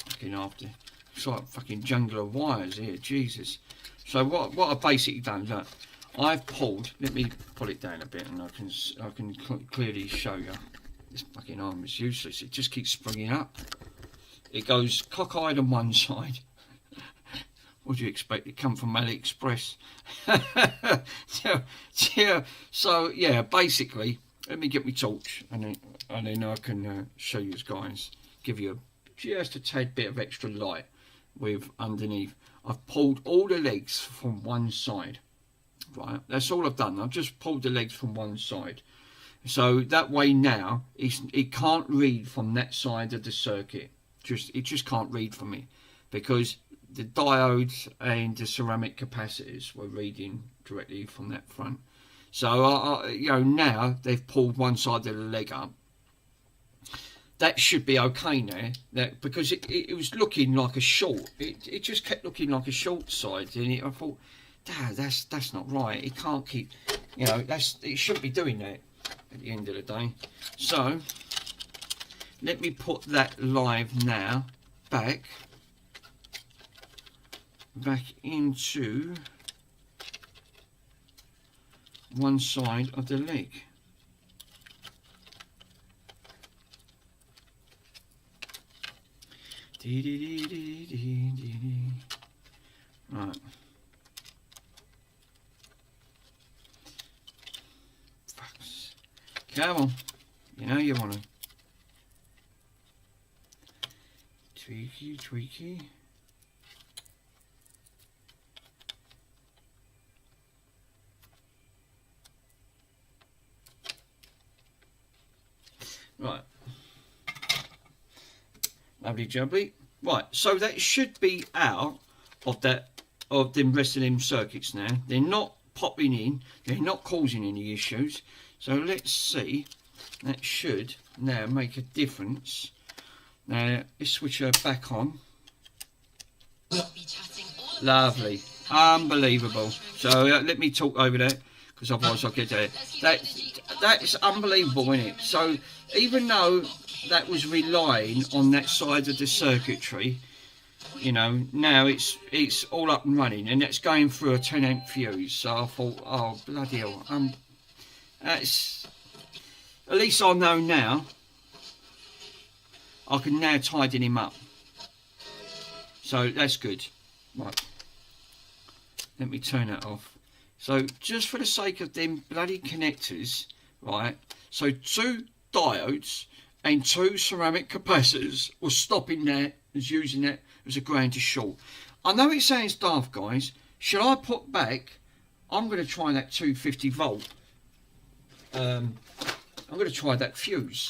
Speaker 2: Fucking after. It's like a fucking jungle of wires here. Jesus. So what I've basically done, look, I've pulled. Let me pull it down a bit, and I can clearly show you. This fucking arm is useless. It just keeps springing up. It goes cockeyed on one side. What do you expect? It come from AliExpress. So yeah, basically, let me get my torch, and then I can show you guys. Give you just a tad bit of extra light with underneath. I've pulled all the legs from one side. Right, that's all I've done. I've just pulled the legs from one side. So that way now, it can't read from that side of the circuit. It just can't read from it, because the diodes and the ceramic capacitors were reading directly from that front. So you know, now they've pulled one side of the leg up. That should be okay now, because it was looking like a short. It just kept looking like a short side, and I thought, that's not right. It can't keep, you know, it shouldn't be doing that at the end of the day. So let me put that live now back into one side of the leg. Right. Come on. You know you want to. Tweaky. Right. Lovely jubbly. Right, so that should be out of the rest of them circuits now. They're not popping in, they're not causing any issues. So let's see. That should now make a difference. Now let's switch her back on. Lovely. Unbelievable. So let me talk over that, because otherwise I'll get there. That's unbelievable, isn't it? So even though that was relying on that side of the circuitry, you know, now it's all up and running, and it's going through a 10 amp fuse. So I thought, oh bloody hell, that's, at least I know now. I can now tidy him up, so that's good. Right, let me turn that off. So just for the sake of them bloody connectors, right, so 2 diodes and 2 ceramic capacitors were stopping that, as using that as a ground to short. I know it sounds daft, guys. Should I put back, I'm going to try that 250 volt I'm going to try that fuse.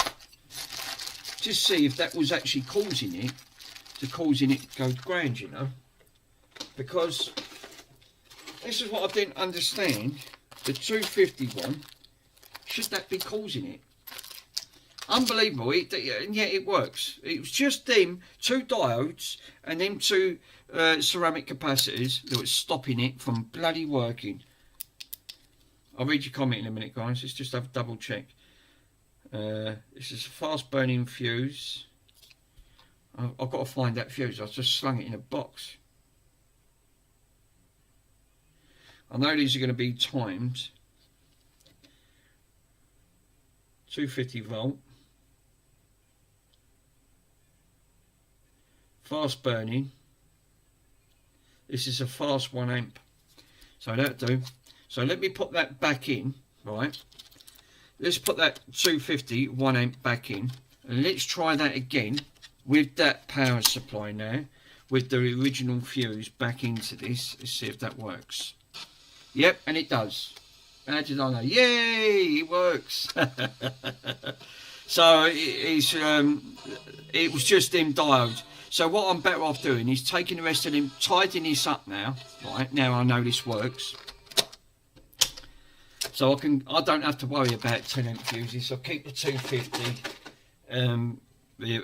Speaker 2: Just see if that was actually causing it to go ground, you know. Because this is what I didn't understand. The 251, should that be causing it? Unbelievable. And yet it works. It was just them 2 diodes and them 2 ceramic capacitors that was stopping it from bloody working. I'll read your comment in a minute, guys. Let's just have a double check. This is a fast burning fuse. I've got to find that fuse. I just slung it in a box. I know these are going to be timed. 250 volt. Fast burning. This is a fast 1 amp. So that'll do. So let me put that back in, right? Let's put that 250 1 amp back in. And let's try that again with that power supply now. With the original fuse back into this. Let's see if that works. Yep, and it does. How did I know? Yay! It works. So it was just them diodes. So what I'm better off doing is taking the rest of them, tidying this up now. Right, now I know this works. So I don't have to worry about 10 amp fuses. I'll keep the 250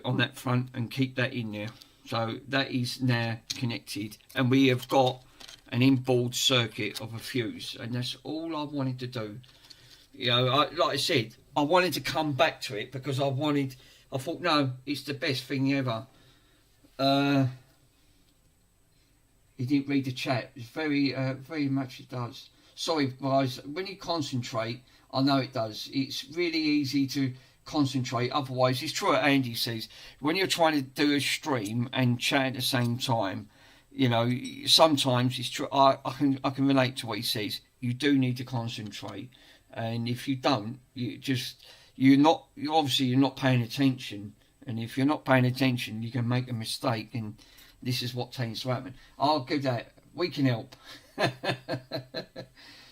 Speaker 2: on that front and keep that in there. So that is now connected, and we have got an inboard circuit of a fuse, and that's all I wanted to do. You know, like I said, I wanted to come back to it because I thought, no, it's the best thing ever. He didn't read the chat. It's very much it does. Sorry, guys. When you concentrate, I know it does. It's really easy to concentrate. Otherwise, it's true what Andy says. When you're trying to do a stream and chat at the same time, you know, sometimes it's true. I can relate to what he says. You do need to concentrate, and if you don't, you're not paying attention. And if you're not paying attention, you can make a mistake, and this is what tends to happen. I'll give that. We can help.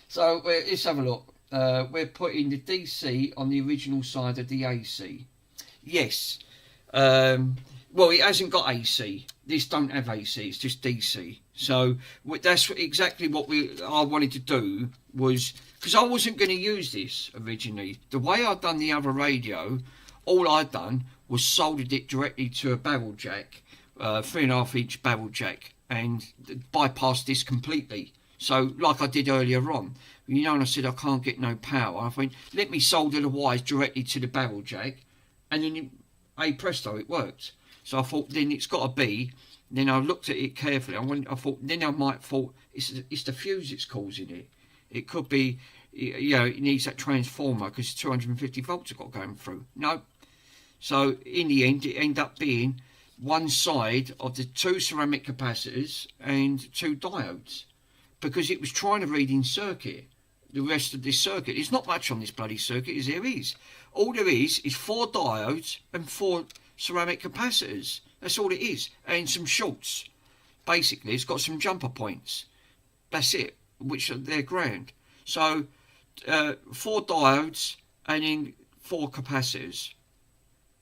Speaker 2: So let's have a look. We're putting the DC on the original side of the AC. Yes. Well, it hasn't got AC. This don't have AC. It's just DC. So that's exactly what I wanted to do, was because I wasn't going to use this originally. The way I'd done the other radio, all I'd done was soldered it directly to a barrel jack, 3.5 inch barrel jack, and bypassed this completely. So like I did earlier on, you know, and I said I can't get no power. I went, let me solder the wires directly to the barrel jack, and then hey presto, it worked. So I thought then it's got to be. Then I looked at it carefully. I thought then I might thought it's the fuse that's causing it. It could be, you know, it needs that transformer because 250 volts have got going through. No. So in the end, it ended up being one side of the 2 ceramic capacitors and 2 diodes, because it was trying to read in circuit the rest of this circuit. There's not much on this bloody circuit as there is. All there is 4 diodes and 4 ceramic capacitors. That's all it is, and some shorts. Basically, it's got some jumper points. That's it, which they're ground. So 4 diodes and then 4 capacitors.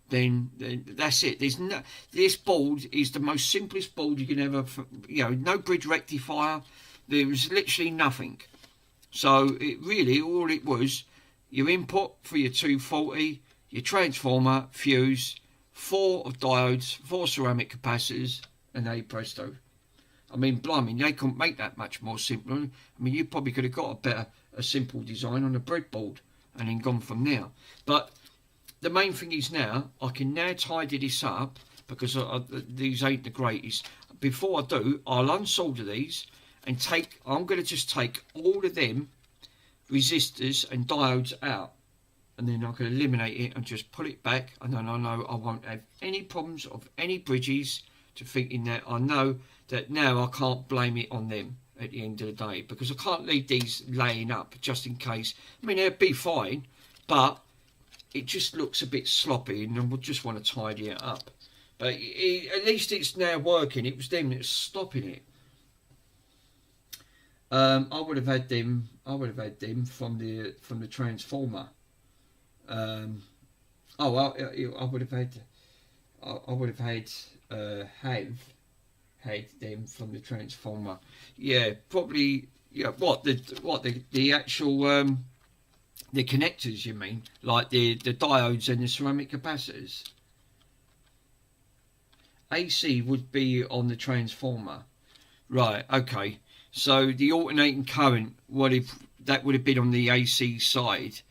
Speaker 2: Then that's it. This board is the most simplest board you can ever, you know, no bridge rectifier. There was literally nothing. So it really, all it was, your input for your 240, your transformer, fuse, 4 of diodes, 4 ceramic capacitors, and hey presto. I mean, blimey, they couldn't make that much more simple. I mean, you probably could have got a simple design on a breadboard and then gone from there. But the main thing is now, I can now tidy this up, because these ain't the greatest. Before I do, I'll unsolder these and I'm going to just take all of them resistors and diodes out, and then I can eliminate it and just put it back, and then I know I won't have any problems of any bridges to thinking that I know that now I can't blame it on them at the end of the day, because I can't leave these laying up just in case. I mean, they'll be fine, but it just looks a bit sloppy, and I would just want to tidy it up. But at least it's now working. It was them that's stopping it. I would have had them from the transformer. Oh, I would have had, I would have had, had them from the transformer. Yeah, probably. Yeah, what the actual the connectors? You mean like the diodes and the ceramic capacitors? AC would be on the transformer, right? Okay, so the alternating current, that would have been on the AC side,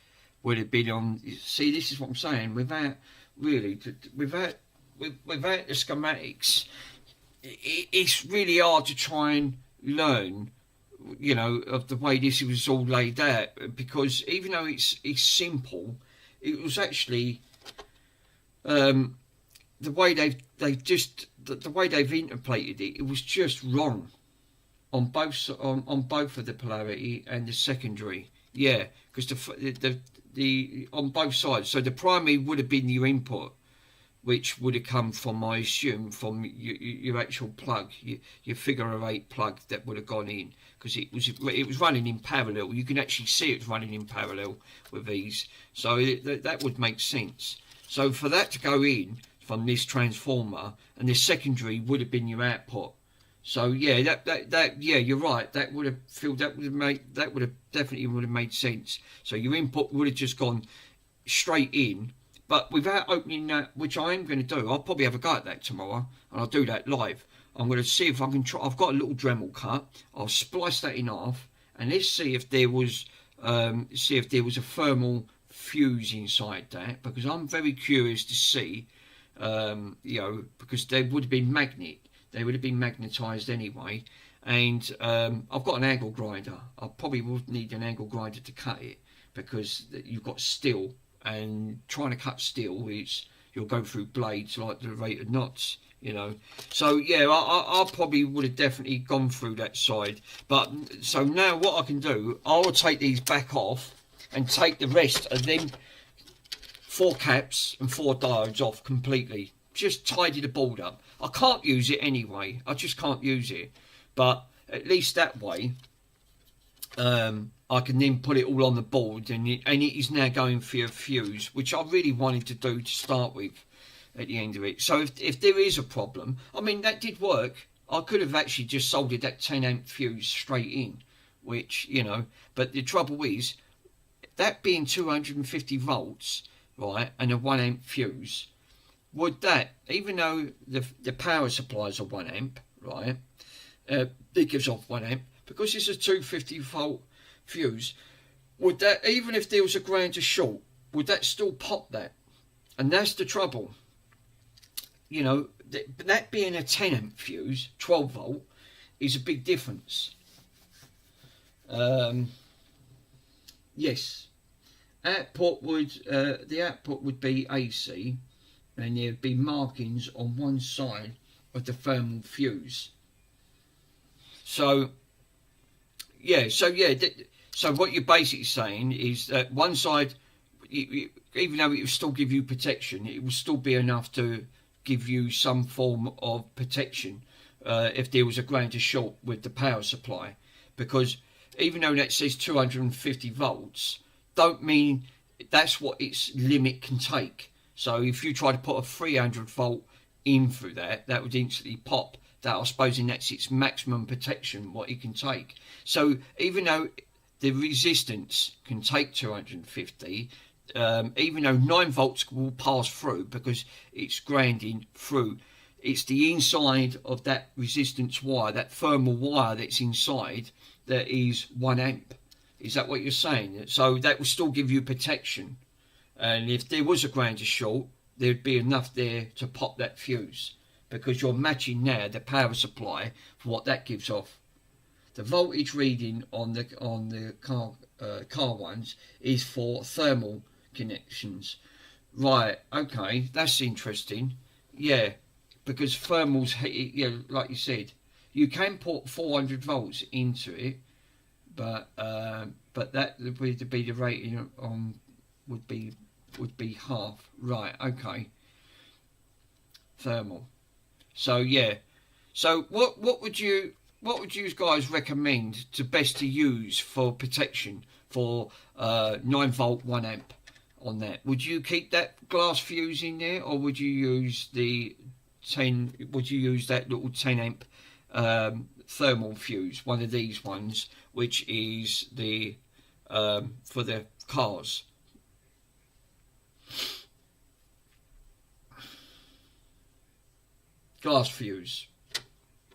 Speaker 2: would have been on. See, this is what I'm saying. Without really, without the schematics, it's really hard to try and learn, you know, of the way this was all laid out, because even though it's simple, it was actually the way the way they've interpreted it, it was just wrong on both of the polarity and the secondary. Yeah, because the on both sides. So the primary would have been your input, which would have come from, I assume, from your actual plug, your figure of 8 plug that would have gone in, because it was running in parallel. You can actually see it running in parallel with these, so that would make sense. So for that to go in from this transformer, and this secondary would have been your output. So yeah, that yeah, you're right. That would have definitely made sense. So your input would have just gone straight in. But without opening that, which I am going to do, I'll probably have a go at that tomorrow, and I'll do that live. I'm going to see if I can try. I've got a little Dremel cut. I'll splice that in half, and let's see if there was a thermal fuse inside that, because I'm very curious to see. You know, because they would have been magnetized anyway, and I've got an angle grinder. I probably would need an angle grinder to cut it, because you've got steel. And trying to cut steel, you'll go through blades like the rate of knots, you know. So yeah, I probably would have definitely gone through that side. But so now what I can do, I will take these back off and take the rest of them 4 caps and 4 diodes off completely. Just tidy the board up. I can't use it anyway. I just can't use it. But at least that way, I can then put it all on the board, and it is now going for a fuse, which I really wanted to do to start with at the end of it. So if there is a problem, I mean, that did work. I could have actually just soldered that 10 amp fuse straight in, which, you know, but the trouble is, that being 250 volts, right, and a 1 amp fuse, would that, even though the power supplies are 1 amp, right, it gives off 1 amp, because it's a 250 volt fuse, would that, even if there was a ground to short, would that still pop that? And that's the trouble, you know. That being a 10 amp fuse, 12 volt, is a big difference. Yes, the output would be AC, and there'd be markings on one side of the thermal fuse. So yeah, so what you're basically saying is that one side, even though it will still give you protection, it will still be enough to give you some form of protection if there was a ground to short with the power supply. Because even though that says 250 volts, don't mean that's what its limit can take. So if you try to put a 300 volt in through that would instantly pop. That, I suppose, that's its maximum protection, what it can take. So even though the resistance can take 250, even though 9 volts will pass through because it's grounding through, it's the inside of that resistance wire, that thermal wire that's inside, that is 1 amp. Is that what you're saying? So that will still give you protection. And if there was a ground to short, there'd be enough there to pop that fuse, because you're matching now the power supply for what that gives off. The voltage reading on the car ones is for thermal connections. Right, okay, that's interesting. Yeah, because thermals, yeah, like you said, you can put 400 volts into it, but that would be the rating on would be half. Right, okay. Thermal. So yeah, so what would you guys recommend to best to use for protection for 9 volt 1 amp on that. Would you keep that glass fuse in there, or would you use the 10? Would you use that little 10 amp thermal fuse, one of these ones, which is the for the cars? Glass fuse,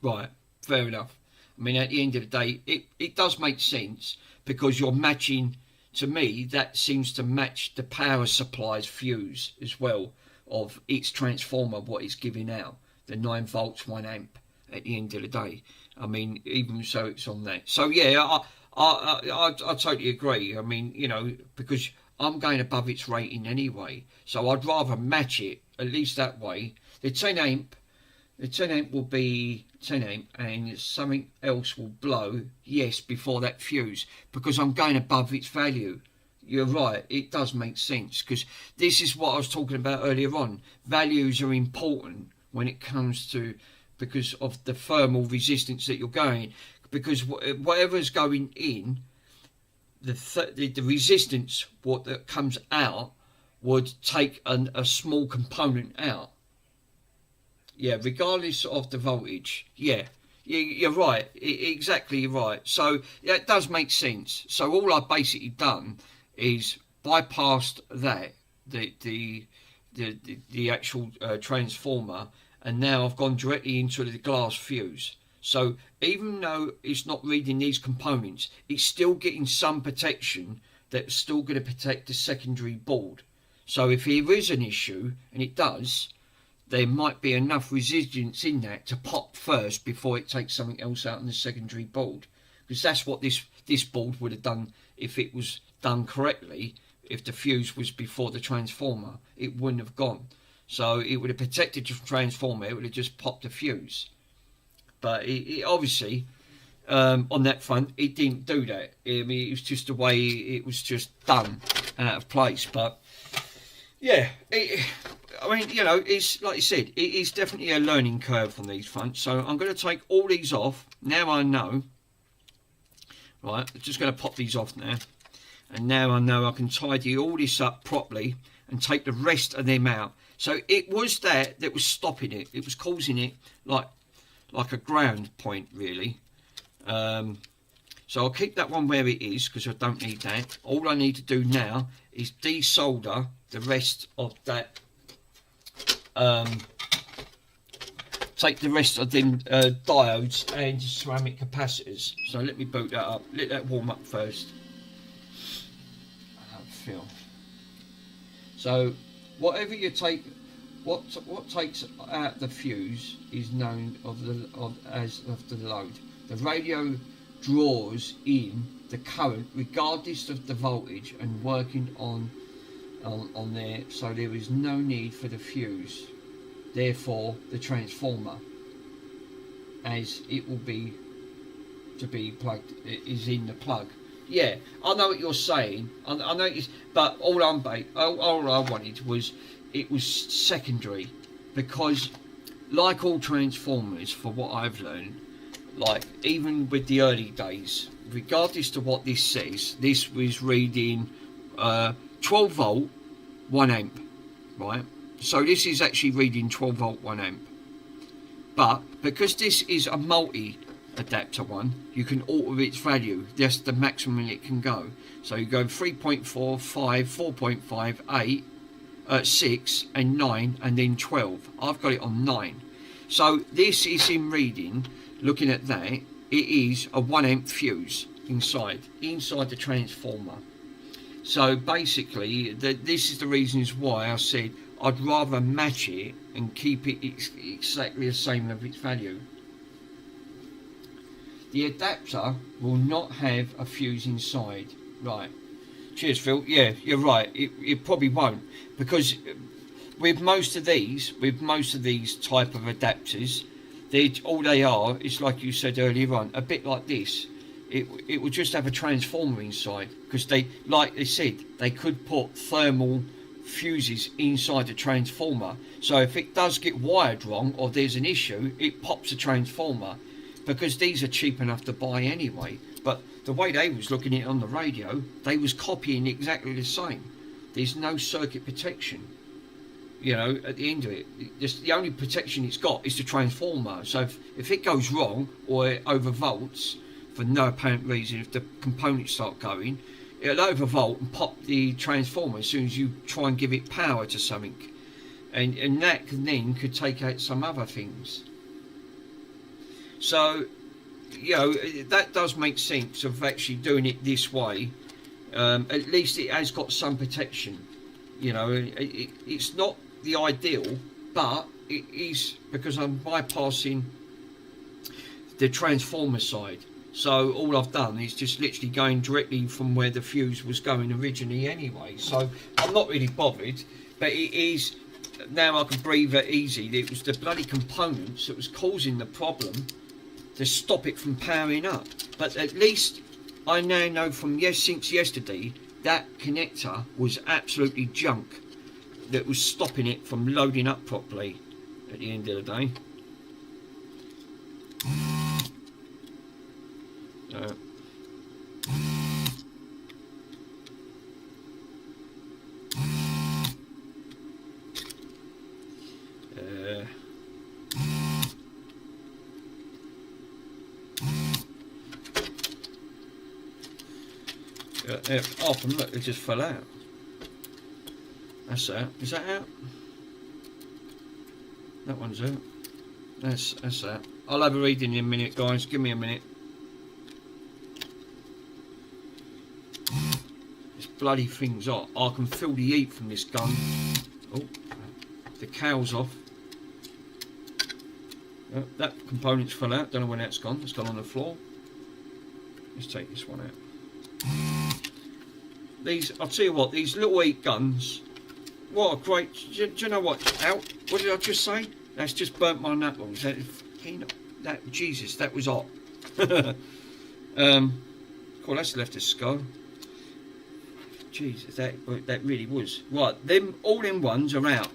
Speaker 2: right? Fair enough. I mean, at the end of the day, it does make sense because you're matching. To me, that seems to match the power supply's fuse as well of its transformer, what it's giving out, the 9 volts, 1 amp at the end of the day. I mean, even so, it's on that. So yeah, I totally agree. I mean, you know, because I'm going above its rating anyway, so I'd rather match it at least that way. The 10 amp will be 10 amp, and something else will blow, yes, before that fuse, because I'm going above its value. You're right, it does make sense, because this is what I was talking about earlier on. Values are important when it comes to, because of the thermal resistance that you're going, because whatever's going in, the resistance what that comes out would take a small component out. Yeah, regardless of the voltage. Yeah, you're right. Exactly, you're right. So yeah, it does make sense. So all I've basically done is bypassed that the actual transformer, and now I've gone directly into the glass fuse. So even though it's not reading these components, it's still getting some protection that's still going to protect the secondary board. So if there is an issue, and it does, there might be enough resistance in that to pop first before it takes something else out on the secondary board. Because that's what this board would have done if it was done correctly. If the fuse was before the transformer, it wouldn't have gone. So it would have protected the transformer, it would have just popped the fuse. But it obviously, on that front, it didn't do that. I mean, it was just the way it was just done out of place. But yeah, I mean, you know, it's like you said, it is definitely a learning curve on these fronts. So I'm going to take all these off. Now I know. Right, I'm just going to pop these off now. And now I know I can tidy all this up properly and take the rest of them out. So it was that was stopping it. It was causing it like a ground point, really. So I'll keep that one where it is because I don't need that. All I need to do now is desolder the rest of that. Take the rest of them diodes and ceramic capacitors. So let me boot that up. Let that warm up first. Feel. So whatever you take, what takes out the fuse is known as the load. The radio draws in the current regardless of the voltage and working on there, so there is no need for the fuse. Therefore, the transformer, as it will be to be plugged, is in the plug. Yeah, I know what you're saying. I know it's, but all I wanted was it was secondary, because like all transformers, for what I've learned, like even with the early days, regardless to what this says, this was reading 12 volt 1 amp, right? So this is actually reading 12 volt 1 amp, but because this is a multi adapter one, you can alter its value. That's the maximum it can go. So you go 3.4, 5, 4.5, 8, 6 and 9 and then 12. I've got it on 9. So this is in reading, looking at that, it is a 1 amp fuse inside the transformer. So basically this is the reasons why I said I'd rather match it and keep it exactly the same of its value. The adapter will not have a fuse inside. Right. Cheers, Phil. Yeah, you're right. It probably won't, because with most of these type of adapters, all they are is, like you said earlier on, a bit like this. It will just have a transformer inside, because they, like they said, they could put thermal fuses inside the transformer. So if it does get wired wrong or there's an issue, it pops a transformer, because these are cheap enough to buy anyway. But the way they was looking at it on the radio, they was copying exactly the same. there's no circuit protection. You know, at the end of it, just the only protection it's got is the transformer. So if it goes wrong or it overvolts for no apparent reason, if the components start going, it'll overvolt and pop the transformer as soon as you try and give it power to something, and that then could take out some other things. So, you know, that does make sense of actually doing it this way. At least it has got some protection. You know, it's not the ideal, but it is, because I'm bypassing the transformer side. So all I've done is just literally going directly from where the fuse was going originally anyway. So I'm not really bothered, but it is, now I can breathe it easy. It was the bloody components that was causing the problem to stop it from powering up. But at least I now know from since yesterday that connector was absolutely junk, that was stopping it from loading up properly at the end of the day. Oh, look, it just fell out. That's out. Is that out? That one's out. That's out. I'll have a reading in a minute, guys. Give me a minute. This bloody thing's hot. I can feel the heat from this gun. Oh, the cow's off. Oh, that component's fell out. Don't know when that's gone. It's gone on the floor. Let's take this one out. These, I'll tell you what, these little heat guns, what a great, do you know what, out, what did I just say? That's just burnt my knuckles. Jesus, that was hot. Cool, that's left a scar. Jesus, that really was. Right, all them ones are out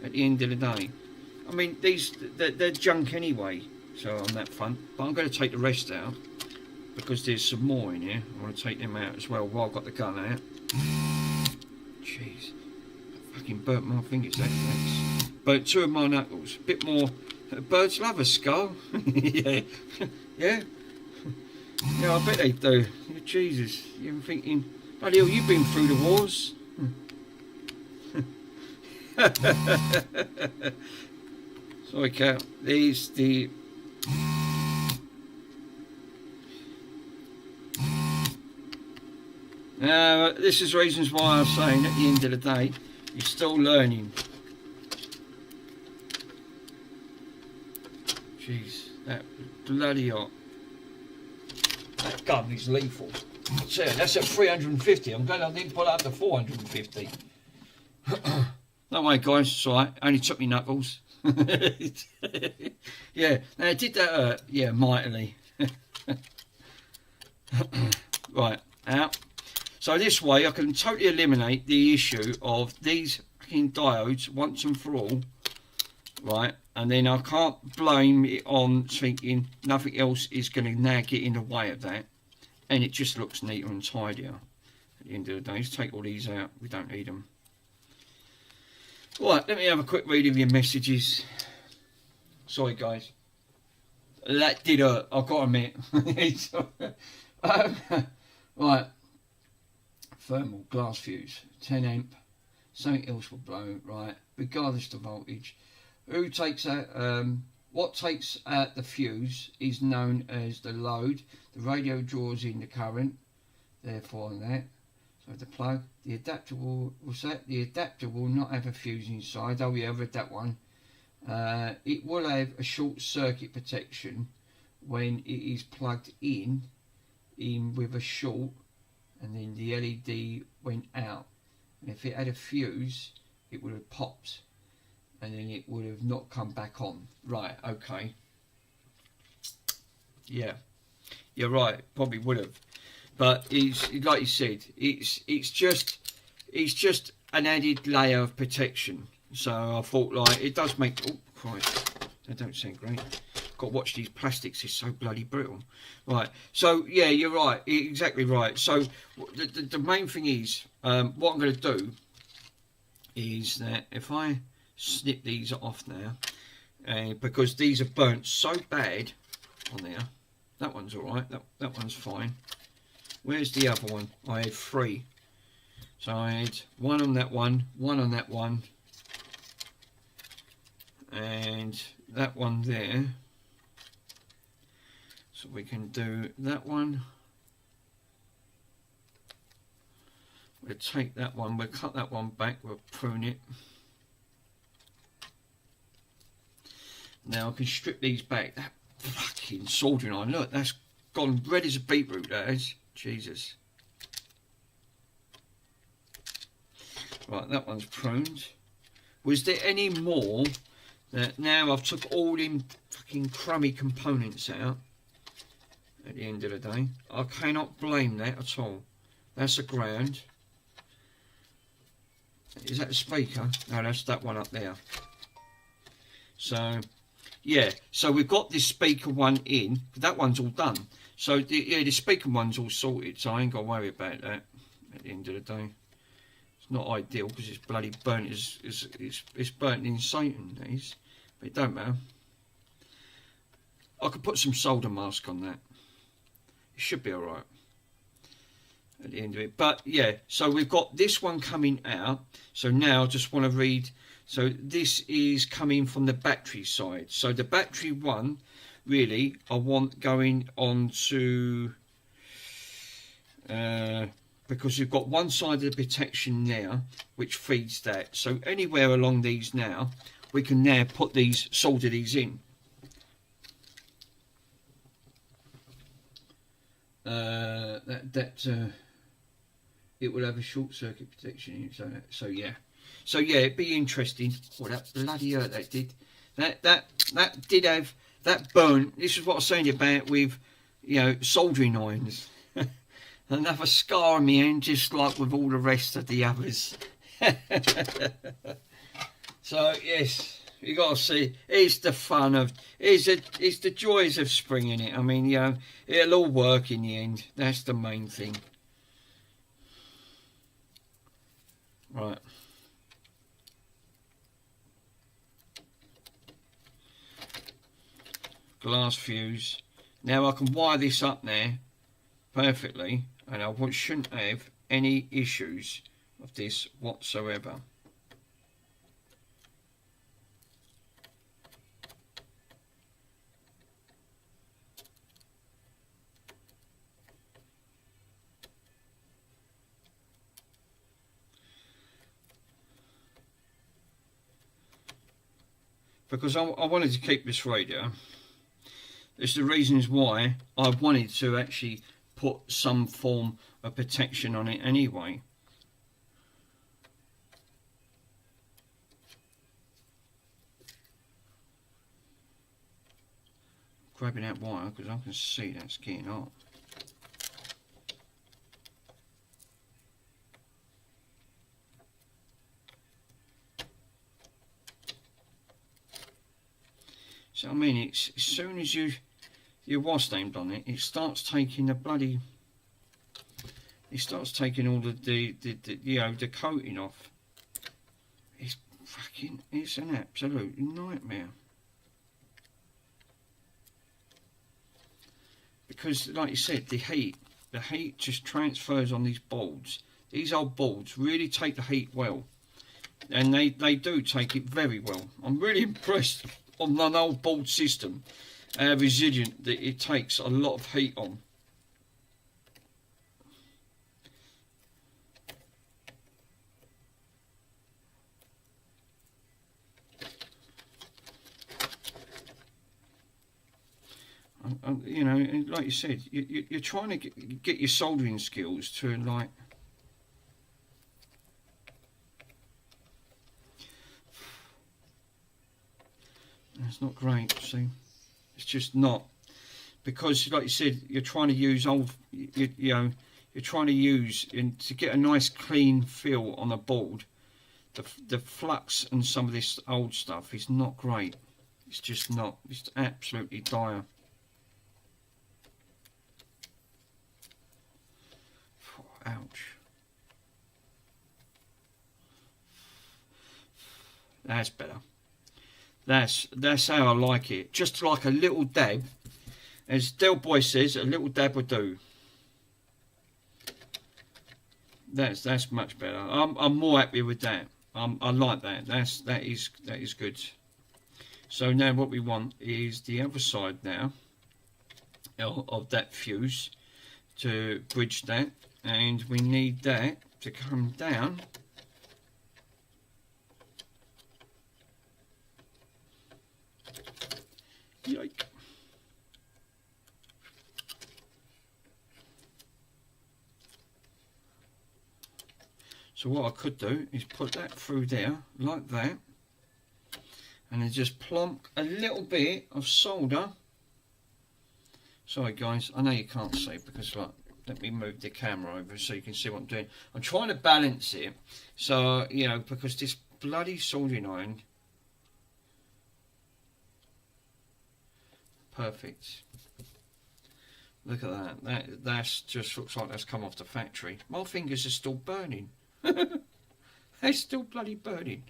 Speaker 2: at the end of the day. I mean, they're junk anyway, so on that front. But I'm going to take the rest out, because there's some more in here. I want to take them out as well while I've got the gun out. Jeez. Fucking burnt my fingers out. But 2 of my knuckles. A bit more. Birds love a skull. Yeah. Yeah. Yeah, I bet they do. Jesus. You're thinking, bloody hell, you've been through the wars. Sorry, Cat. There's the... Now, this is reasons why I'm saying at the end of the day, you're still learning. Jeez, that bloody hot. That gun is lethal. So that's at 350. I'm glad I didn't pull out to 450. Don't worry, guys, it's alright. Only took me knuckles. Yeah, now did that hurt? Yeah, mightily. Right, out. So this way I can totally eliminate the issue of these fucking diodes once and for all, right? And then I can't blame it on thinking nothing else is going to now get in the way of that. And it just looks neater and tidier at the end of the day. Let's take all these out. We don't need them. Right, let me have a quick read of your messages. Sorry, guys. That did hurt, I've got to admit. Right. Thermal glass fuse, 10 amp, something else will blow, right, regardless of voltage. Who takes out, what takes out the fuse is known as the load. The radio draws in the current, therefore on that. So the plug, the adapter will, the adapter will not have a fuse inside. Oh yeah, I've read that one. It will have a short circuit protection when it is plugged in with a short, and then the LED went out. And if it had a fuse, it would have popped, and then it would have not come back on. Right, okay. Yeah, you're right, probably would have. But it's like you said, it's just an added layer of protection. So I thought, like, it does make, oh Christ, they don't sound great. Got to watch these plastics, it's so bloody brittle. Right, so yeah, you're right, exactly right. So the main thing is, what I'm going to do is that if I snip these off now, because these are burnt so bad on there. That one's alright, that one's fine. Where's the other one? I had 3. So I had 1 on that one on that one, and that one there. So we can do that one. We'll take that one, we'll cut that one back, we'll prune it. Now I can strip these back. That fucking soldering iron, look, that's gone red as a beetroot, that is. Jesus. Right, that one's pruned. Was there any more that now I've took all them fucking crummy components out at the end of the day? I cannot blame that at all. That's a ground. Is that a speaker? No, that's that one up there. So, yeah. So we've got this speaker one in. That one's all done. So, the speaker one's all sorted. So I ain't got to worry about that at the end of the day. It's not ideal because it's bloody burnt. It's burnt in Satan, these. But it don't matter. I could put some solder mask on that. It should be alright at the end of it. But yeah, so we've got this one coming out. So now I just want to read. So this is coming from the battery side. So the battery one, really, I want going on to, because you've got one side of the protection now, which feeds that. So anywhere along these now, we can now put these, solder these in. It will have a short circuit protection in it, so yeah, it'd be interesting. Oh, that bloody hurt that did. That did have that burn. This is what I was saying about with, you know, soldering irons. Another scar on my hand, just like with all the rest of the others. So yes, you got to see. It's the fun of. It's the joys of spring in it. I mean, you know, it'll all work in the end. That's the main thing. Right. Glass fuse. Now I can wire this up there perfectly, and I shouldn't have any issues of this whatsoever. Because I wanted to keep this radio. It's the reasons why I wanted to actually put some form of protection on it anyway. Grabbing that wire because I can see that's getting hot. So I mean, it's as soon as your was named on it, it starts taking the bloody. It starts taking all the you know, the coating off. It's an absolute nightmare. Because, like you said, the heat just transfers on these boards. These old boards really take the heat well, and they do take it very well. I'm really impressed on an old board system, resilient that it takes a lot of heat on. You know, like you said, you're trying to get your soldering skills to, like, it's not great, see, it's just not, because like you said, you're trying to use you know, you're trying to use to get a nice clean feel on a board. The flux and some of this old stuff is not great. It's just not. It's absolutely dire. Ouch. That's better. That's how I like it. Just like a little dab. As Del Boy says, a little dab will do. That's much better. I'm more happy with that. I like that. That is good. So now what we want is the other side now of that fuse to bridge that, and we need that to come down. Yike. So what I could do is put that through there like that, and then just plonk a little bit of solder. Sorry guys, I know you can't see because like, let me move the camera over so you can see what I'm doing. I'm trying to balance it, so you know, because this bloody soldering iron. Perfect. Look at that. That's just looks like that's come off the factory. My fingers are still burning. They're still bloody burning.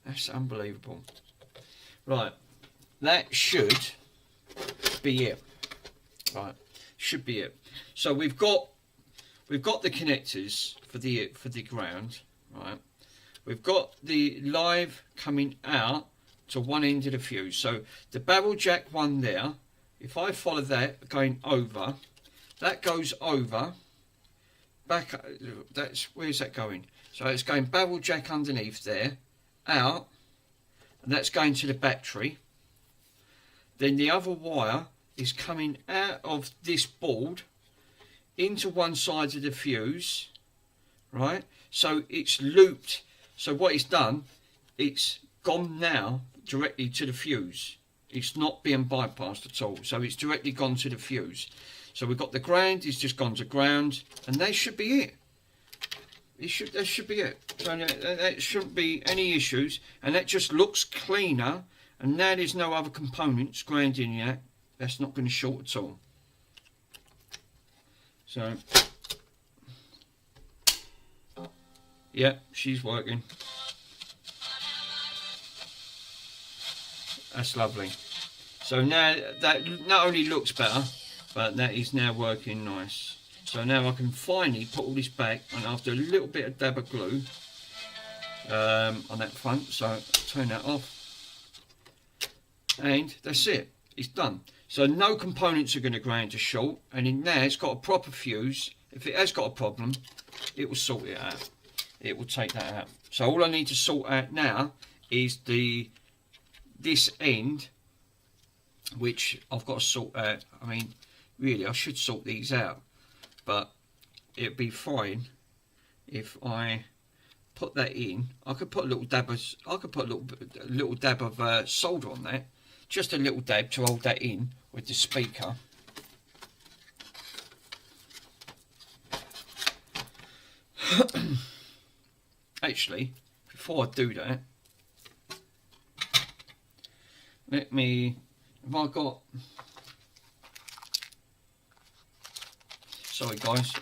Speaker 2: That's unbelievable. Right, that should be it. Right, should be it. So we've got the connectors for the ground. Right, we've got the live coming out to one end of the fuse. So the barrel jack one there. If I follow that going over, that goes over. Back. That's where's that going? So it's going barrel jack underneath there, out, and that's going to the battery. Then the other wire is coming out of this board into one side of the fuse, right? So it's looped. So what it's done, it's gone now directly to the fuse. It's not being bypassed at all. So it's directly gone to the fuse. So we've got the ground, it's just gone to ground, and that should be it. That should be it. So that shouldn't be any issues, and that just looks cleaner. And now there's no other components grounding yet. That's not going to short at all. So, yeah, she's working. That's lovely. So now that not only looks better, but that is now working nice. So now I can finally put all this back, and after a little bit of dab of glue on that front, so turn that off, and that's it, it's done. So no components are going to ground to short, and in there it's got a proper fuse. If it has got a problem, it will sort it out. It will take that out. So all I need to sort out now is this end, which I've got to sort out. I mean, really, I should sort these out, but it'd be fine if I put that in. I could put a little dab of solder on that, just a little dab to hold that in with the speaker. Actually, before I do that, let me, have I got, sorry guys,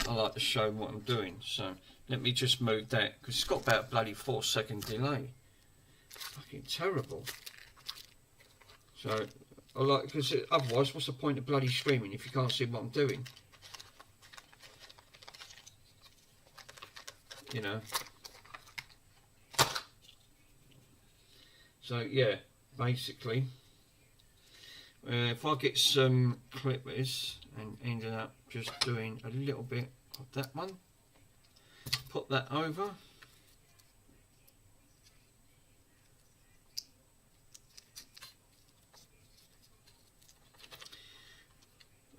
Speaker 2: I like to show what I'm doing, so let me just move that, because it's got about a bloody 4-second delay. Fucking terrible. So, I like, because otherwise, what's the point of bloody streaming if you can't see what I'm doing? You know. So yeah, basically, if I get some clippers and ended up just doing a little bit of that one, put that over.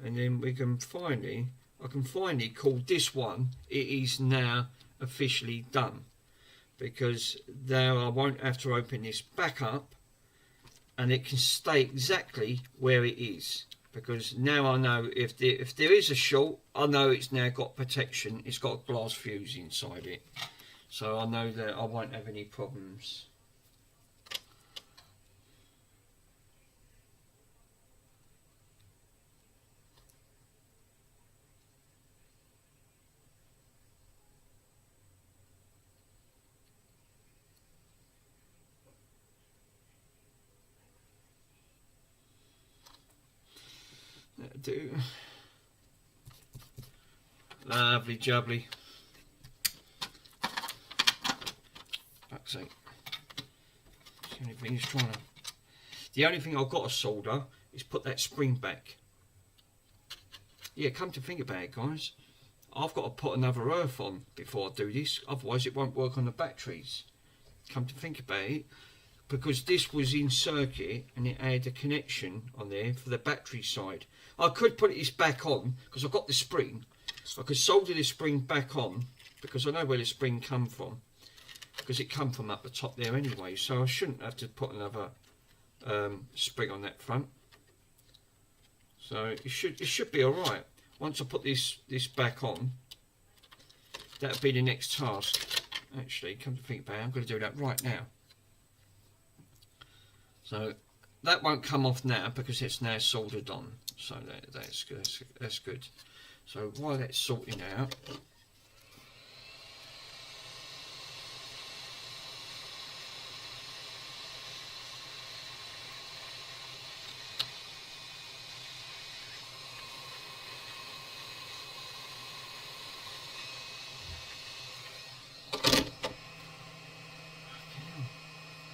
Speaker 2: And then we can finally, I can finally call this one, it is now officially done, because now I won't have to open this back up, and it can stay exactly where it is, because now I know if there is a short, I know it's now got protection, it's got a glass fuse inside it, so I know that I won't have any problems. do. Lovely jubbly. Fuck's sake. The only thing he's trying to. The only thing I've got to solder is put that spring back. Yeah, come to think about it, guys, I've got to put another earth on before I do this, otherwise it won't work on the batteries. Come to think about it, because this was in circuit and it had a connection on there for the battery side. I could put this back on because I've got the spring. I could solder the spring back on because I know where the spring come from, because it come from up the top there anyway, so I shouldn't have to put another spring on that front. So it should be all right. Once I put this back on, that'll be the next task. Actually, come to think about it, I'm going to do that right now. So that won't come off now because it's now soldered on. So that's good. That's good. So while that's sorting out,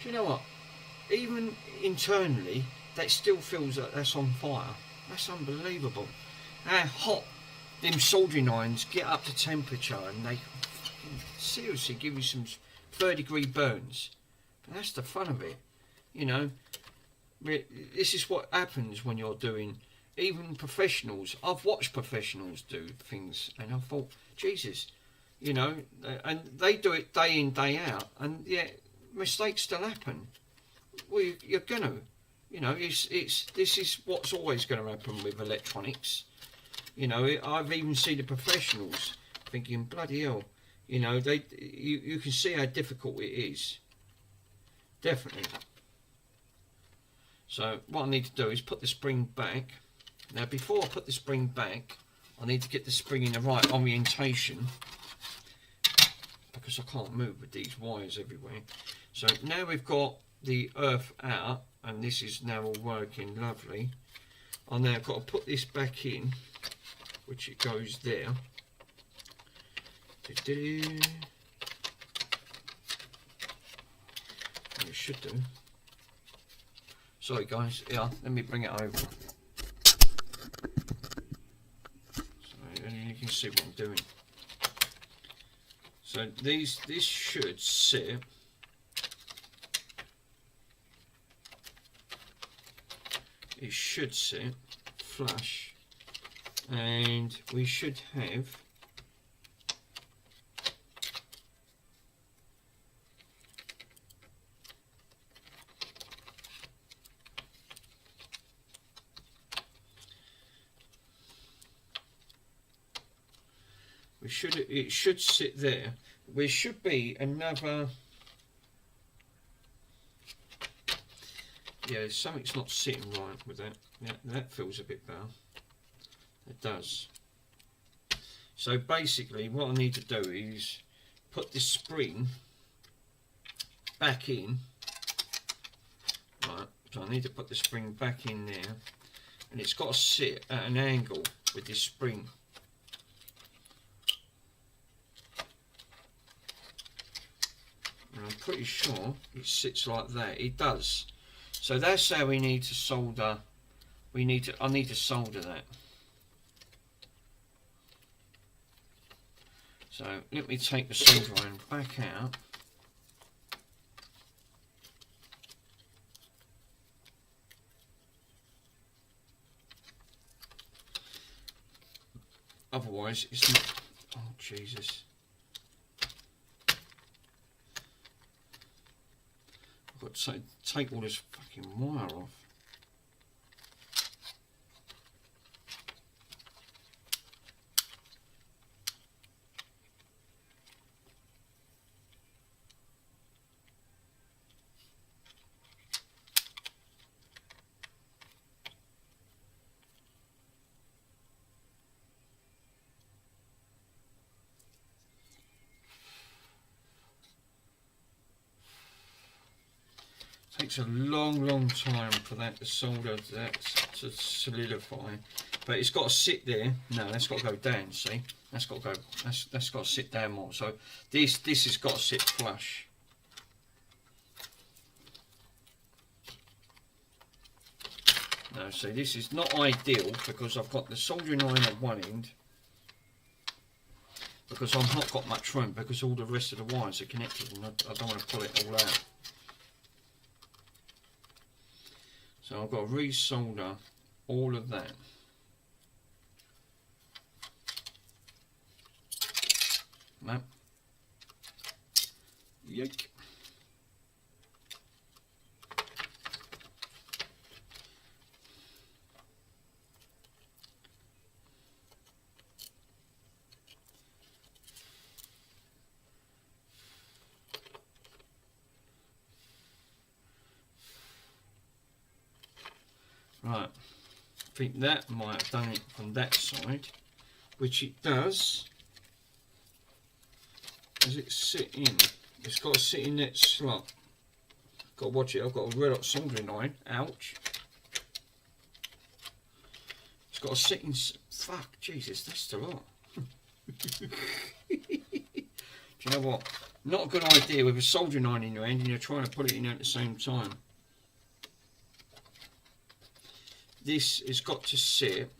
Speaker 2: do you know what? Even internally, that still feels that that's on fire. That's unbelievable. How hot them soldering irons get up to temperature, and they seriously give you some 30-degree burns. But that's the fun of it, you know. This is what happens when you're doing. Even professionals, I've watched professionals do things, and I thought, Jesus, you know, and they do it day in, day out, and yet mistakes still happen. Well, you're gonna, you know, this is what's always going to happen with electronics. You know, I've even seen the professionals thinking, bloody hell, you know, you can see how difficult it is. Definitely. So what I need to do is put the spring back. Now, before I put the spring back, I need to get the spring in the right orientation, because I can't move with these wires everywhere. So now we've got the earth out, and this is now all working lovely. I've now got to put this back in, which it goes there. It should do. Sorry guys, yeah, let me bring it over. So you can see what I'm doing. So this should sit. It should sit flush, and we should have it should sit there. There should be another. Yeah, something's not sitting right with that. Yeah, that feels a bit better. It does. So basically what I need to do is put this spring back in. Right, so I need to put the spring back in there. And it's got to sit at an angle with this spring. And I'm pretty sure it sits like that. It does. So that's how we need to solder. I need to solder that. So let me take the solder iron back out. Otherwise it's not. Oh Jesus. I've got to take all this fucking wire off. Takes a long time for that to solder, that to solidify. but it's got to sit there. No, that's got to go down. See, that's got to go. That's got to sit down more. So this has got to sit flush. No, see, this is not ideal because I've got the soldering iron at one end. Because I've not got much room because all the rest of the wires are connected and I don't want to pull it all out. So I've got to re-solder all of that. No. Yike. Right, I think that might have done it from that side, which it does. Does it sit in? It's got to sit in that slot. Got to watch it. I've got a red hot soldering iron. Ouch. It's got to sit in. Fuck, Jesus, that's a lot. Do you know what? Not a good idea with a soldering iron in your hand and you're trying to put it in at the same time. This has got to sit.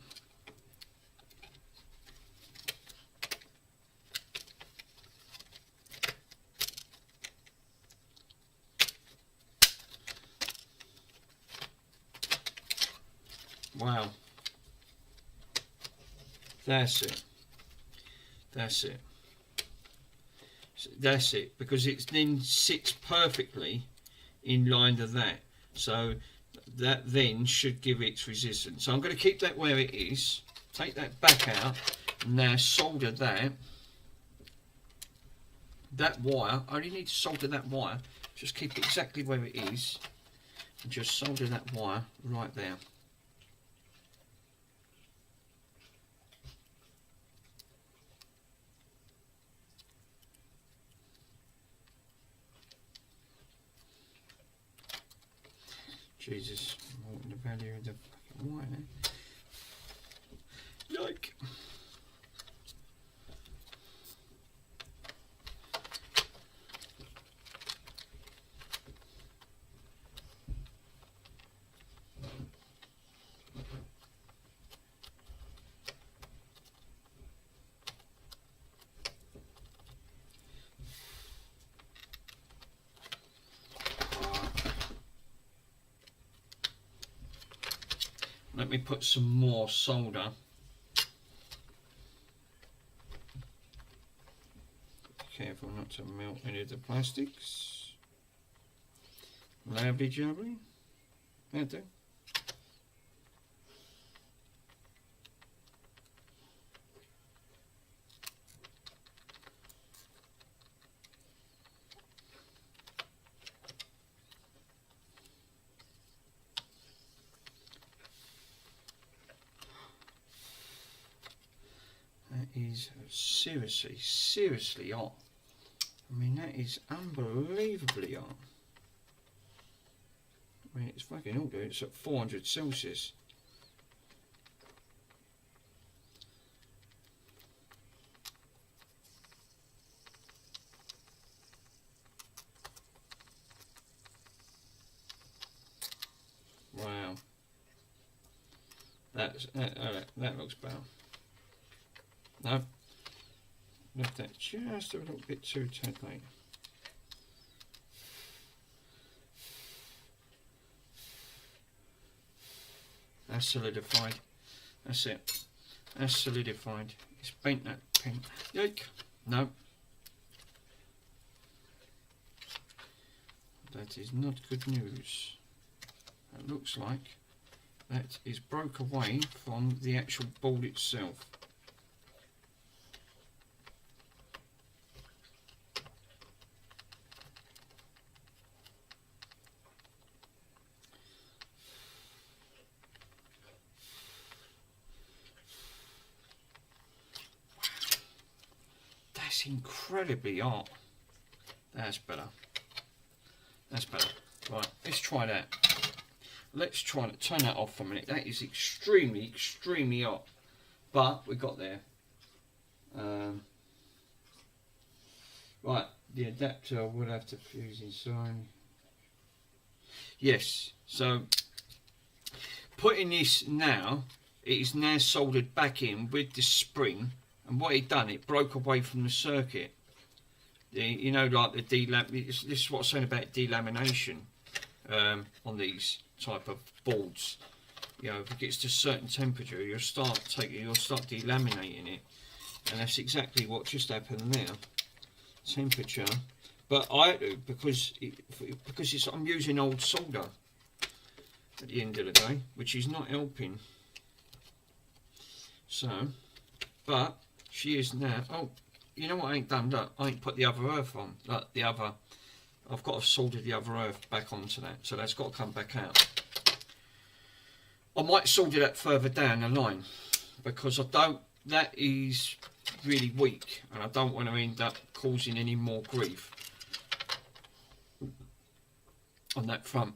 Speaker 2: Wow. That's it. That's it. That's it. Because it then sits perfectly in line to that. So that then should give its resistance. So I'm going to keep that where it is. Take that back out. Now solder that. That wire. I only need to solder that wire. Just keep it exactly where it is. And just solder that wire right there. Jesus, what the value of the fucking wire? Yike! Let me put some more solder. Careful not to melt any of the plastics. Lovely jubbly. That'll do. Is seriously hot. I mean, that is unbelievably hot. I mean, it's fucking all, dude. It's at 400 Celsius. Wow. That looks better. No, left that just a little bit too tightly. That's solidified. That's it. That's solidified. It's bent that pin. Yike. No. That is not good news. It looks like that is broke away from the actual board itself. That's incredibly hot. That's better. That's better. Right, let's try that. let's try to turn that off for a minute. That is extremely, extremely hot. But we got there. Right, the adapter would have to fuse inside. Yes, so putting this now, it is now soldered back in with the spring, and what it done, it broke away from the circuit. You know, like the this is what I'm saying about delamination on these type of boards. You know, if it gets to a certain temperature, you'll start delaminating it, and that's exactly what just happened there. Temperature, but because I'm using old solder at the end of the day, which is not helping. So, but she is now. Oh, you know what I ain't done? Look, I ain't put the other earth on. Look, the other. I've got to solder the other earth back onto that, so that's got to come back out. I might solder that further down the line because I don't. That is really weak, and I don't want to end up causing any more grief on that front.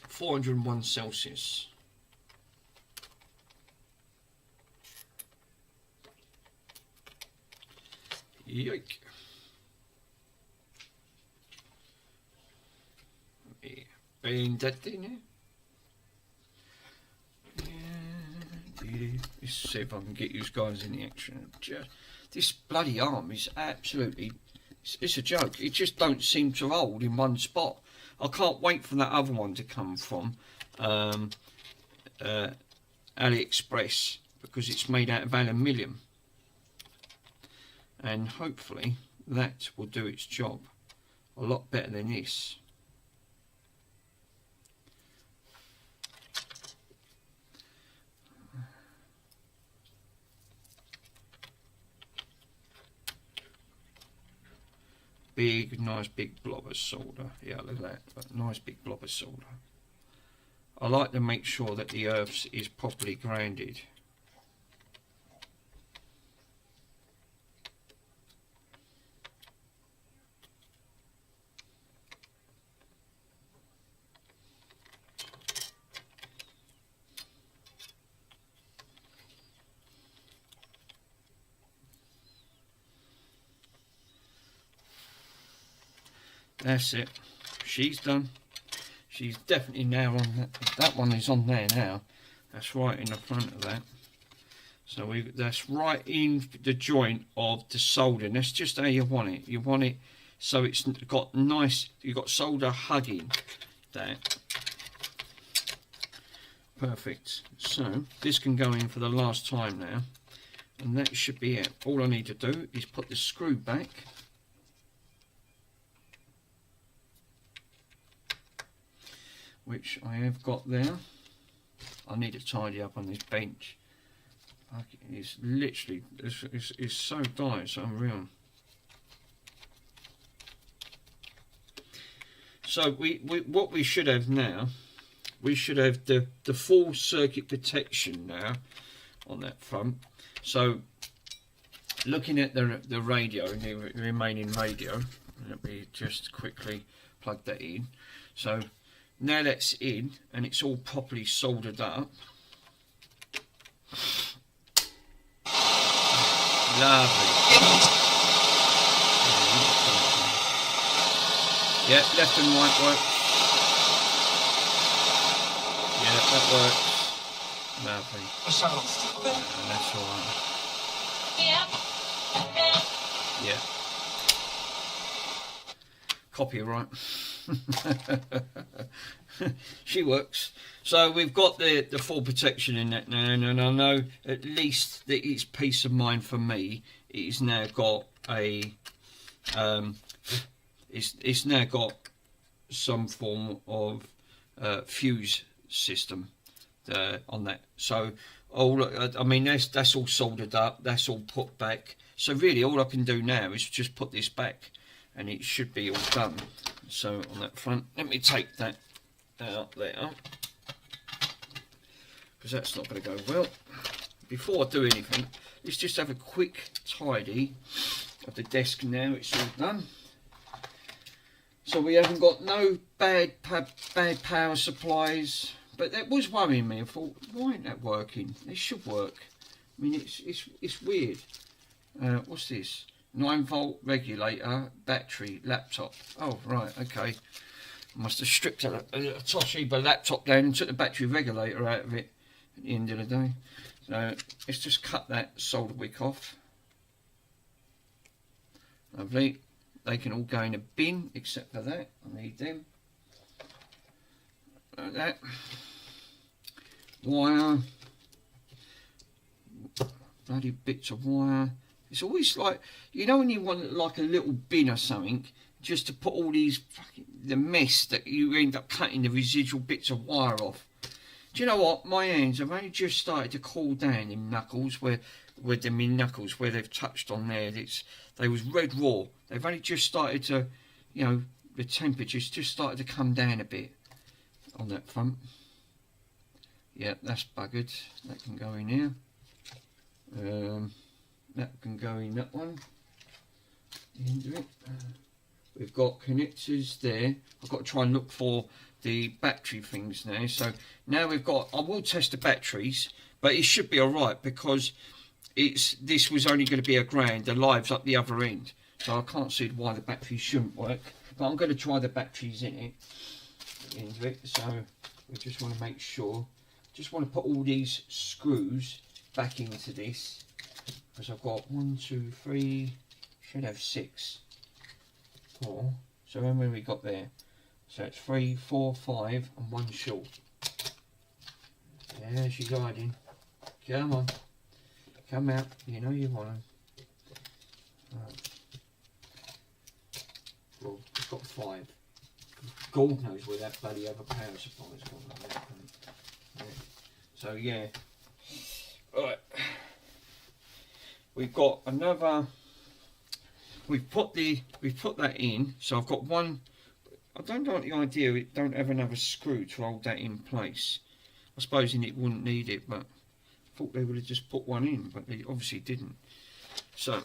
Speaker 2: 401 Celsius. Yike. Bend that in here. Let's see if I can get you guys in the action. This bloody arm is absolutely, it's a joke. It just don't seem to hold in one spot. I can't wait for that other one to come from AliExpress, because it's made out of aluminium, and hopefully that will do its job a lot better than this. Big, nice big blob of solder. Yeah, look at that. Nice big blob of solder. I like to make sure that the earth is properly grounded. That's it. She's done. She's definitely now on that. That one is on there now. That's right in the front of that. So that's right in the joint of the solder. And that's just how you want it. You want it so it's got nice. You've got solder hugging that. Perfect. So this can go in for the last time now, and that should be it. All I need to do is put the screw back. Which I have got there. I need to tidy up on this bench. It's literally, it's so dry, it's unreal. So what we should have now, we should have the full circuit protection now on that front. So looking at the radio, the remaining radio, let me just quickly plug that in. So now that's in, and it's all properly soldered up. Lovely. Yeah, left and right works. Yeah, that works. Lovely. And that's alright. Yeah. Copyright. She works. So we've got the full protection in that now, and I know at least that it's peace of mind for me. It's now got a it's now got some form of fuse system on that. So I mean that's all soldered up. That's all put back. So really, all I can do now is just put this back, and it should be all done. So on that front, let me take that out there, because that's not going to go well. Before I do anything, let's just have a quick tidy of the desk now it's all done. So we haven't got no bad power supplies, but that was worrying me. I thought, why ain't that working? It should work. I mean, it's weird. What's this? 9-volt regulator, battery, laptop. Oh, right, okay. Must have stripped a Toshiba laptop down and took the battery regulator out of it at the end of the day. So let's just cut that solder wick off. Lovely. They can all go in a bin except for that. I need them. Like that. Wire. Bloody bits of wire. It's always like, you know when you want like a little bin or something, just to put all these the mess that you end up cutting the residual bits of wire off. Do you know what? My hands have only just started to cool down in knuckles, where my knuckles where they've touched on there. They was red raw. They've only just started to, you know, the temperature's just started to come down a bit on that front. Yeah, that's buggered. That can go in here. That can go in that one. The end of it. We've got connectors there. I've got to try and look for the battery things now. So now we've got, I will test the batteries, but it should be alright because this was only going to be a grand. The live's up the other end. So I can't see why the batteries shouldn't work. But I'm going to try the batteries in it. At the end of it. So we just want to make sure. Just want to put all these screws back into this. Because I've got 1, 2, 3, should have 6. 4. So how many we got there? So it's 3, 4, 5 and 1 short. Yeah, she's hiding. Come on. Come out. You know you want to. Right. Well, it's got 5. God knows where that bloody other power supply is gone. Yeah. So yeah. Right. We've got another. We've put that in. So I've got one. I don't like the idea it don't have another screw to hold that in place. I suppose it wouldn't need it, but I thought they would have just put one in, but they obviously didn't. So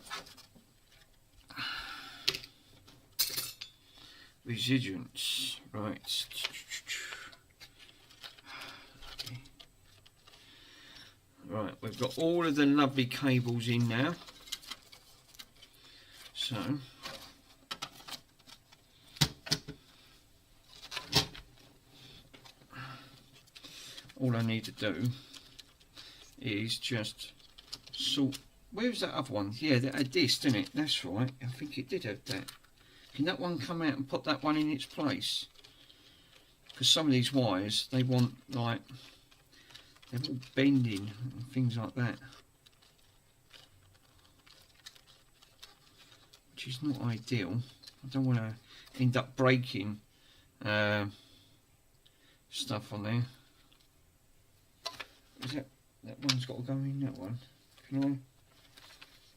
Speaker 2: residuants, right. Right, we've got all of the lovely cables in now. So all I need to do is just sort. Where's that other one? Yeah, that had this, didn't it? That's right. I think it did have that. Can that one come out and put that one in its place? Because some of these wires, they want like, they're all bending and things like that, which is not ideal. I don't want to end up breaking stuff on there. Is that one's got to go in that one? Can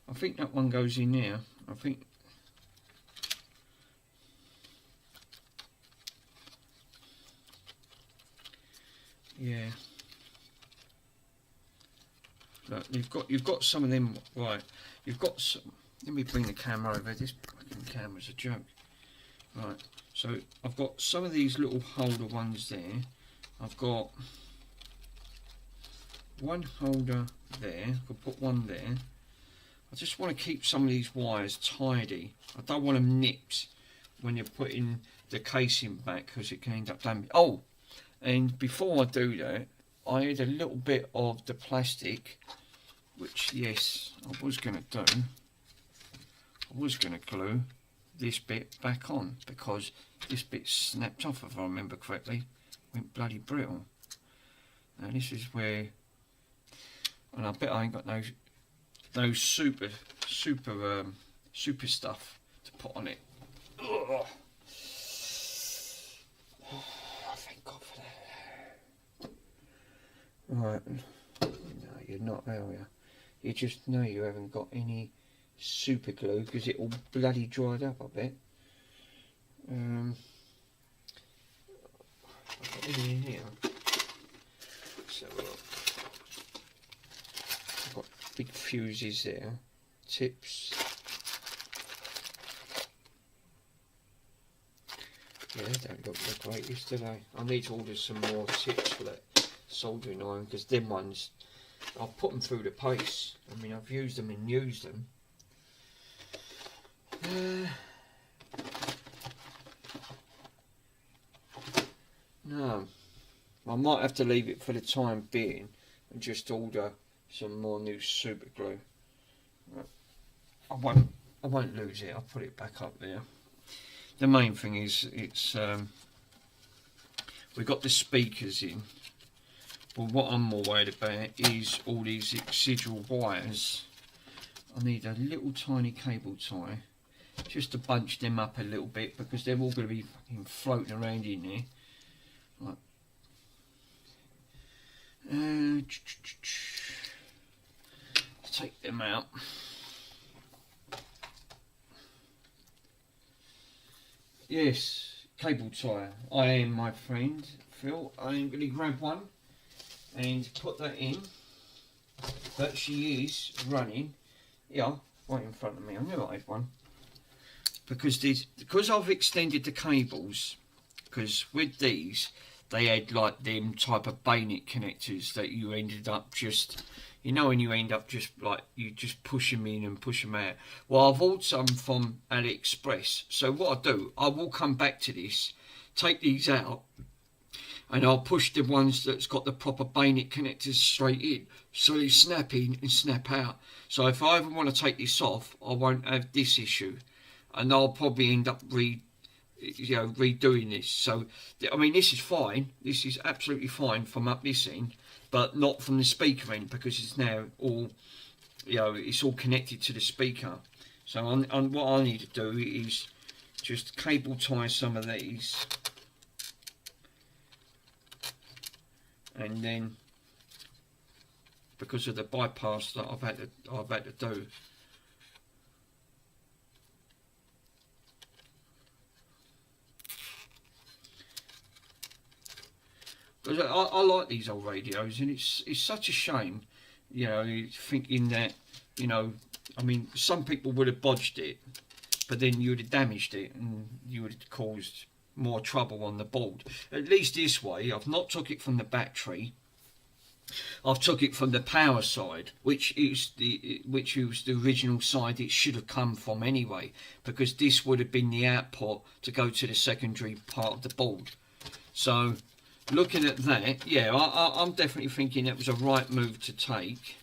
Speaker 2: I think that one goes in there. I think. Yeah. Look, you've got some of them right. You've got some. Let me bring the camera over. This fucking camera's a joke. Right. So I've got some of these little holder ones there. I've got one holder there. I could put one there. I just want to keep some of these wires tidy. I don't want them nipped when you're putting the casing back because it can end up damaged. Oh, and before I do that, I had a little bit of the plastic, which yes, I was going to do. I was going to glue this bit back on because this bit snapped off, if I remember correctly. Went bloody brittle. Now this is where, and I bet I ain't got no super stuff to put on it. Oh, thank God for that. Right, no, you're not, are you? You just know you haven't got any super glue because it all bloody dried up, I bet. I've got any in here. So I've got big fuses there, tips. latest today. I need to order some more tips for that soldering iron, because them ones, I've put them through the pace. I mean, I've used them and used them. No, I might have to leave it for the time being and just order some more new super glue. I won't lose it. I'll put it back up there. The main thing is we've got the speakers in. But what I'm more worried about is all these residual wires. I need a little tiny cable tie just to bunch them up a little bit, because they're all going to be fucking floating around in there. Like, take them out. Yes, cable tie. I am, my friend Phil. I'm going to grab one and put that in. But she is running. Yeah, right in front of me. I knew I had one. Because I've extended the cables, because with these they had like them type of bayonet connectors that you ended up just, you know, when you end up just like you just push them in and push them out. Well, I've ordered some from AliExpress, so what I do, I will come back to this, take these out, and I'll push the ones that's got the proper bayonet connectors straight in, so they snap in and snap out. So if I ever want to take this off, I won't have this issue, and I'll probably end up redoing this. So I mean, this is fine, this is absolutely fine from up this end, but not from the speaker end, because it's now all, you know, it's all connected to the speaker. So what I need to do is just cable tie some of these, and then because of the bypass that I've had to do, because I like these old radios, and it's such a shame, you know, thinking that, you know, I mean, some people would have bodged it, but then you would have damaged it and you would have caused more trouble on the board. At least this way, I've not took it from the battery, I've took it from the power side, which was the original side it should have come from anyway, because this would have been the output to go to the secondary part of the board. So looking at that, yeah, I'm definitely thinking it was a right move to take.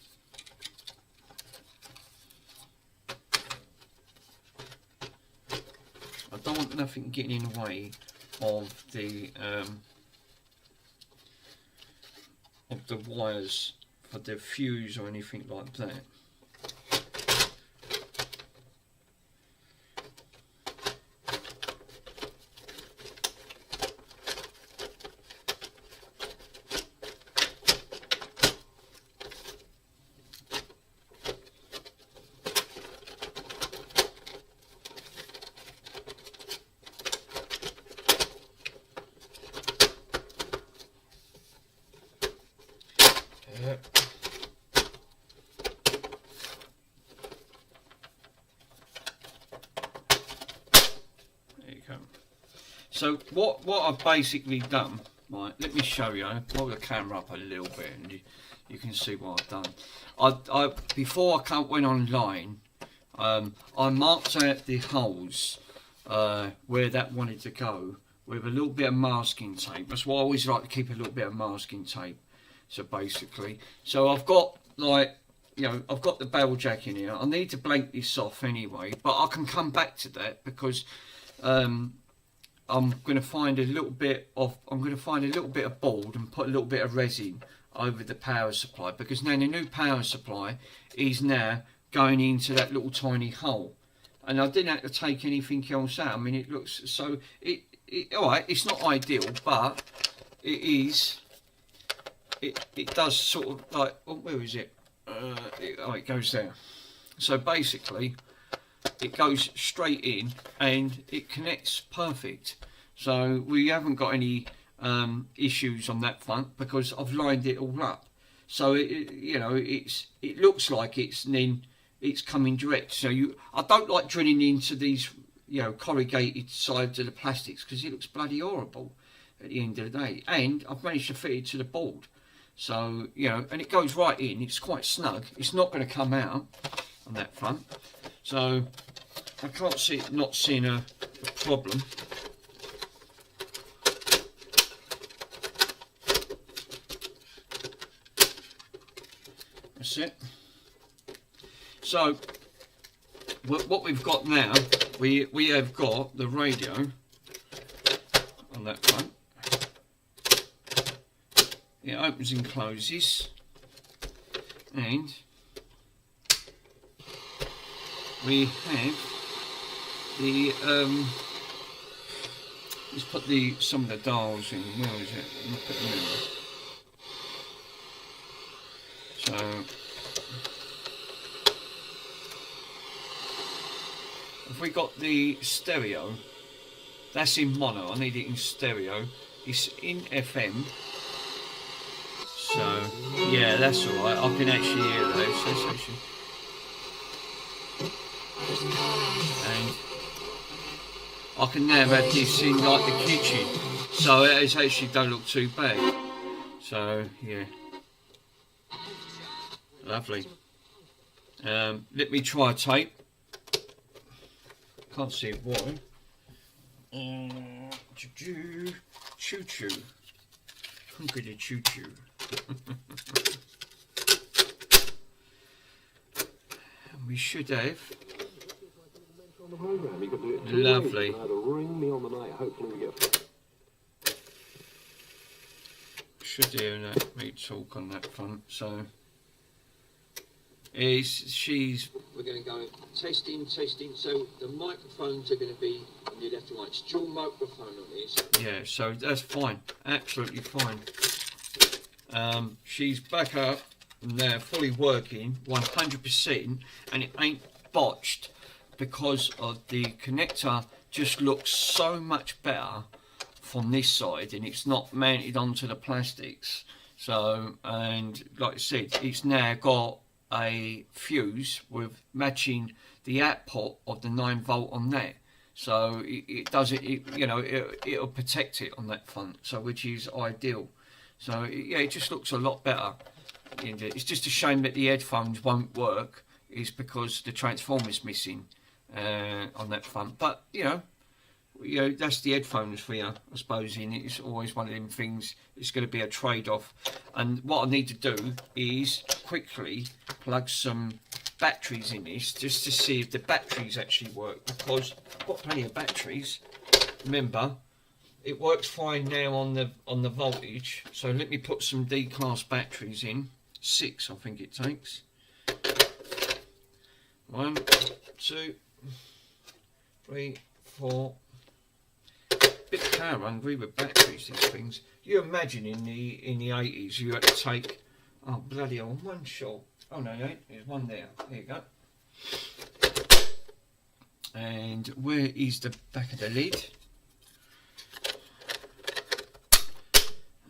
Speaker 2: I don't want nothing getting in the way of the wires for the fuse or anything like that. So what I've basically done, right, let me show you. I'll pull the camera up a little bit and you can see what I've done. Before I went online, I marked out the holes where that wanted to go with a little bit of masking tape. That's why I always like to keep a little bit of masking tape. So basically, so I've got, like, you know, I've got the barrel jack in here. I need to blank this off anyway, but I can come back to that because I'm going to find a little bit of board and put a little bit of resin over the power supply, because now the new power supply is now going into that little tiny hole, and I didn't have to take anything else out. I mean, it looks so alright, it's not ideal, but it is. It does sort of like, oh, where is it? It goes there. So basically, it goes straight in and it connects perfect. So we haven't got any issues on that front because I've lined it all up. So you know, it looks like it's coming direct. So I don't like drilling into these, you know, corrugated sides of the plastics because it looks bloody horrible. at the end of the day. And I've managed to fit it to the board. So, you know, and it goes right in. It's quite snug. It's not going to come out on that front. So, I can't see it not seeing a problem. That's it. So, what we've got now, we have got the radio on that front. It opens and closes, and we have the let's put some of the dials in. Where is it? Let me put them in. So if we got the stereo, that's in mono. I need it in stereo. It's in FM. So yeah, that's all right. I can actually hear those. That's actually. And I can now have this in like the kitchen, so it actually don't look too bad. So yeah, lovely. Let me try a tape. Can't see it. Why? Choo choo. I'm good at choo choo. We should have. Lovely. Should hear me talk on that front. So she's.
Speaker 3: We're going to go testing. So the microphones are going to be on your left and right. It's dual microphone on this.
Speaker 2: Yeah, so that's fine. Absolutely fine. She's back up now, fully working 100%, and it ain't botched because of the connector. Just looks so much better from this side, and it's not mounted onto the plastics. So, and like I said, it's now got a fuse with matching the output of the 9-volt on that. So it does it, you know, it'll protect it on that front. So which is ideal. So yeah, it just looks a lot better. It's just a shame that the headphones won't work. Is because the transformer's missing on that front. But you know, that's the headphones for you, I suppose. It's always one of them things. It's going to be a trade-off. And what I need to do is quickly plug some batteries in this just to see if the batteries actually work. Because I've got plenty of batteries. Remember. It works fine now on the voltage, so let me put some D-class batteries in. 6, I think it takes. 1, 2, 3, 4. Bit power hungry with batteries, these things. You imagine in the 80s you had to take, oh bloody hell, one shot. Oh no, there's one there. There you go. And where is the back of the lid?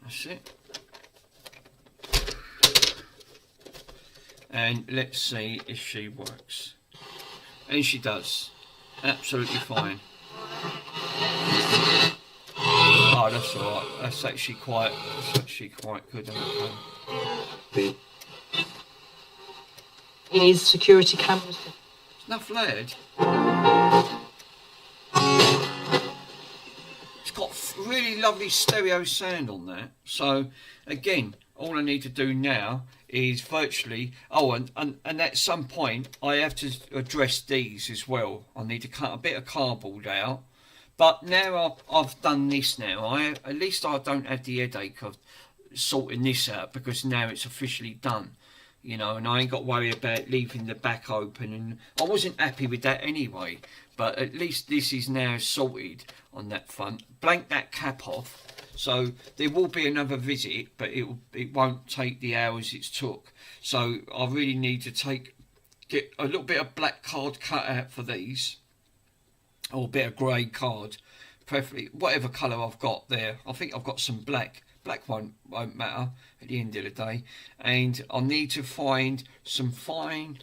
Speaker 2: That's it. And let's see if she works. And she does. Absolutely fine. Oh, that's alright. That's actually quite good.
Speaker 4: He needs security cameras.
Speaker 2: Enough lead. It's got really lovely stereo sound on that. So again, all I need to do now is virtually, and at some point I have to address these as well. I need to cut a bit of cardboard out, but now I've done this now, at least I don't have the headache of sorting this out, because now it's officially done, you know, and I ain't got to worry about leaving the back open, and I wasn't happy with that anyway, but at least this is now sorted on that front. Blank that cap off. So there will be another visit, but it won't take the hours it's took. So I really need to get a little bit of black card cut out for these, or a bit of grey card, preferably whatever colour I've got there. I think I've got some black. Black won't matter at the end of the day. And I need to find some fine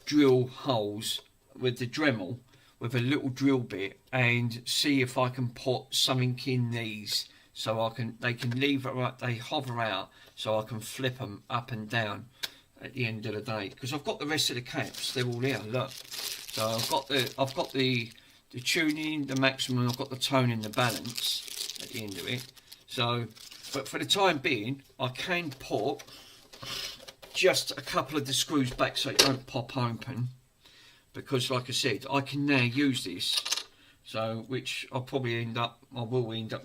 Speaker 2: drill holes with the Dremel, with a little drill bit and see if I can put something in these so they can leave it right, they hover out so I can flip them up and down at the end of the day, because I've got the rest of the caps, they're all here, look. So I've got the tuning, the maximum, I've got the tone and the balance at the end of it. So, but for the time being, I can put just a couple of the screws back so it don't pop open, because like I said, I can now use this. So, which I will end up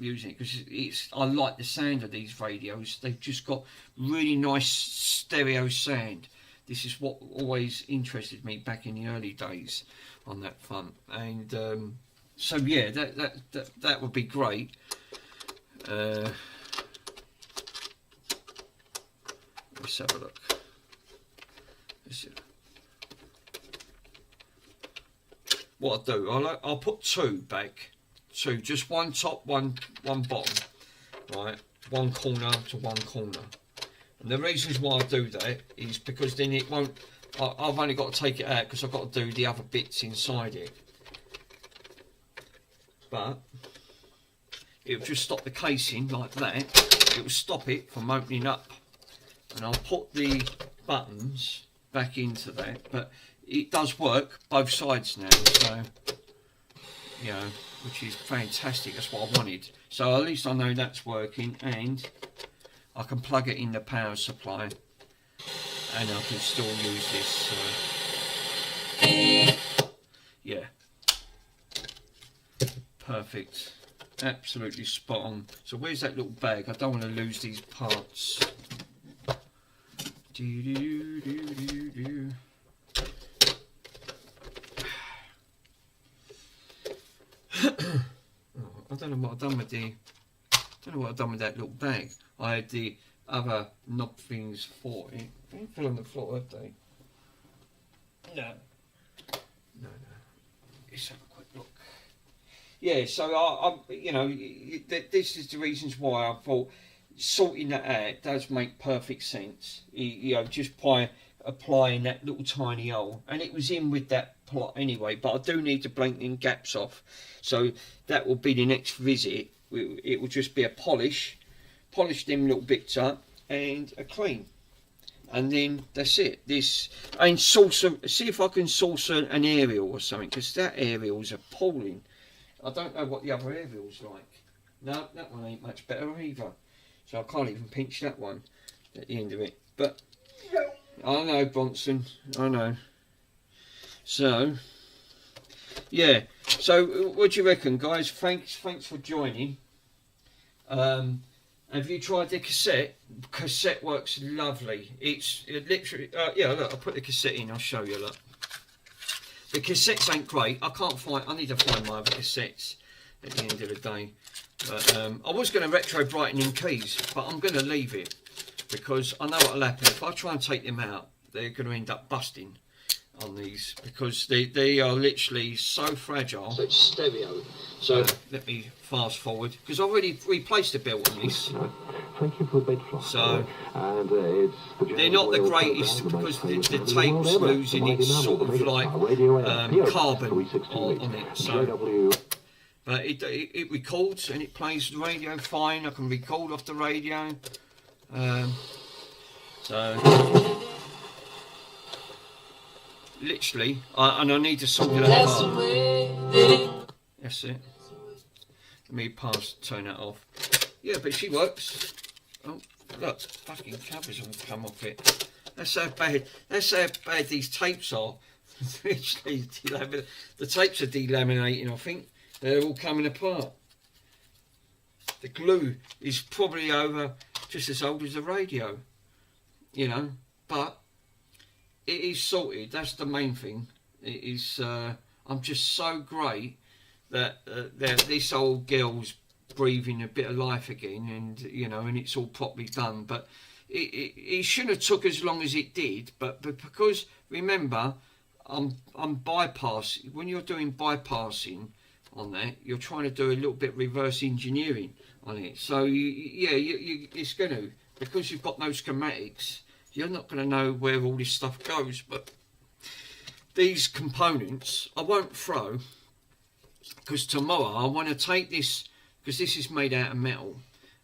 Speaker 2: using it, because I like the sound of these radios. They've just got really nice stereo sound. This is what always interested me back in the early days on that front. And so yeah, that would be great. Let's have a look. What I'll do, I'll put two back, just one top, one bottom, right, one corner to one corner. And the reasons why I do that is because then it won't, I've only got to take it out because I've got to do the other bits inside it. But it will just stop the casing like that, it will stop it from opening up. And I'll put the buttons back into that, but it does work both sides now, so, you know, which is fantastic. That's what I wanted. So at least I know that's working, and I can plug it in the power supply, and I can still use this. Yeah, perfect, absolutely spot on. So where's that little bag? I don't want to lose these parts. I don't know what I've done with that little bag. I had the other knob things for it. They fell on the floor, have they? No. Let's have a quick look. Yeah, so I you know, this is the reasons why I thought sorting that out does make perfect sense. You know, just by applying that little tiny hole, and it was in with that plot anyway. But I do need to blank in gaps off, so that will be the next visit. It will just be a polish them little bits up and a clean, and then that's it. This, and see if I can source an aerial or something, because that aerial's appalling. I don't know what the other aerial's like. No, that one ain't much better either. So I can't even pinch that one at the end of it. But I know, Bronson, I know. So yeah. So what do you reckon, guys? Thanks for joining. Have you tried the cassette? Cassette works lovely. It literally, yeah, look, I'll put the cassette in, I'll show you, look. The cassettes ain't great. I need to find my other cassettes at the end of the day. But I was going to retro brighten in keys, but I'm going to leave it, because I know what will happen. If I try and take them out, they're going to end up busting on these, because they are literally so fragile.
Speaker 3: So it's stereo. So
Speaker 2: let me fast forward, because I already replaced the belt on this.
Speaker 4: Thank you for bed fly.
Speaker 2: So
Speaker 4: and
Speaker 2: they're not the greatest, because the tape's losing its sort of like carbon on it. So, but it records and it plays the radio fine. I can record off the radio. So literally, and I need to sort it out. That's it. Let me turn that off. Yeah, but she works. Oh, look, fucking covers have come off it. That's how bad these tapes are. Literally, the tapes are delaminating, I think. They're all coming apart. The glue is probably over just as old as the radio, you know, but it is sorted. That's the main thing. It is. I'm just so great that this old girl's breathing a bit of life again, and you know, and it's all properly done. But it shouldn't have took as long as it did. But because remember, I'm bypassing. When you're doing bypassing on that, you're trying to do a little bit reverse engineering on it. So it's going to, because you've got no schematics, you're not going to know where all this stuff goes. But these components I won't throw, because tomorrow I want to take this, because this is made out of metal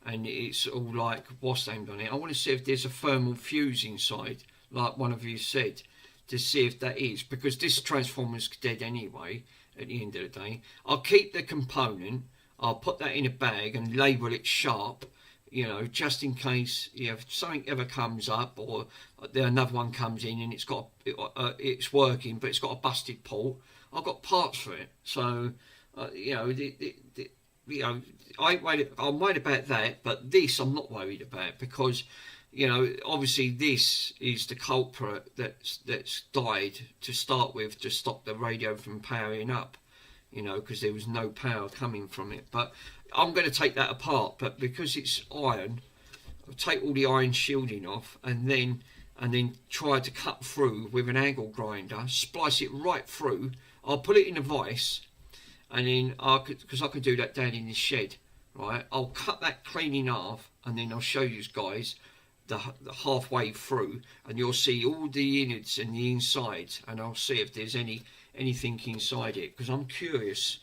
Speaker 2: and it's all like what's named on it. I want to see if there's a thermal fuse inside, like one of you said, to see if that is, because this transformer's dead anyway at the end of the day. I'll keep the component, I'll put that in a bag and label it sharp, you know, just in case if something ever comes up or another one comes in and it's working but it's got a busted port. I've got parts for it, so you know, you know, I'm worried about that, but this I'm not worried about, because you know, obviously this is the culprit that's died to start with, to stop the radio from powering up, you know, because there was no power coming from it. But I'm going to take that apart, but because it's iron, I'll take all the iron shielding off and then try to cut through with an angle grinder, splice it right through. I'll put it in a vise, and then because I can do that down in the shed, right? I'll cut that clean in half, and then I'll show you guys the halfway through, and you'll see all the innards and the insides, and I'll see if there's anything inside it, because I'm curious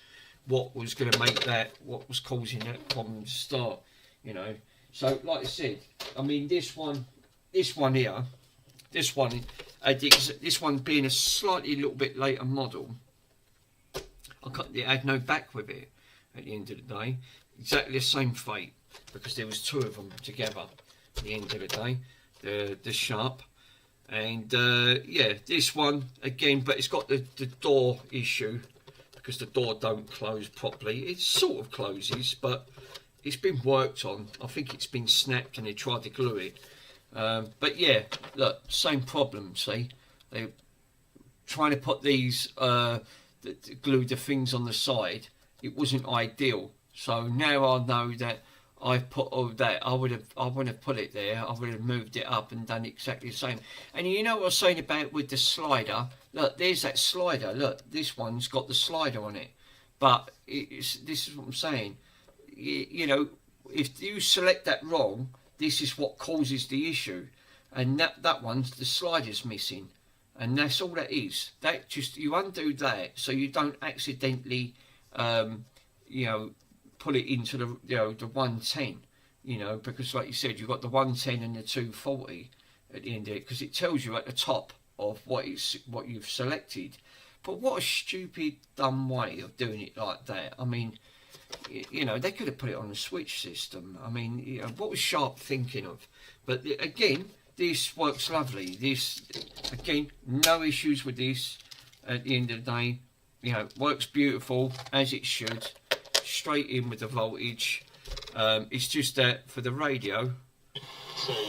Speaker 2: what was going to make that, what was causing that problem to start, you know. So like I said, I mean this one here, this one being a slightly little bit later model, it had no back with it at the end of the day. Exactly the same fate, because there was two of them together at the end of the day, the sharp. And yeah, this one again, but it's got the door issue, because the door don't close properly. It sort of closes, but it's been worked on. I think it's been snapped and they tried to glue it. But yeah, look, same problem, see? They're trying to put these, glue the things on the side. It wasn't ideal. So now I know that I've put all that. I wouldn't have put it there. I would have moved it up and done exactly the same. And you know what I was saying about with the slider? Look, there's that slider. Look, this one's got the slider on it. But this is what I'm saying. You know, if you select that wrong, this is what causes the issue. And that one's, the slider's missing. And that's all that is. That just, you undo that so you don't accidentally, you know, put it into the, you know, the 110, you know, because like you said, you've got the 110 and the 240 at the end of it, because it tells you at the top of what you've selected. But what a stupid, dumb way of doing it like that. I mean, you know, they could have put it on the switch system. I mean, you know, what was Sharp thinking of? But again, this works lovely. This, again, no issues with this at the end of the day. You know, works beautiful, as it should. Straight in with the voltage. It's just that for the radio,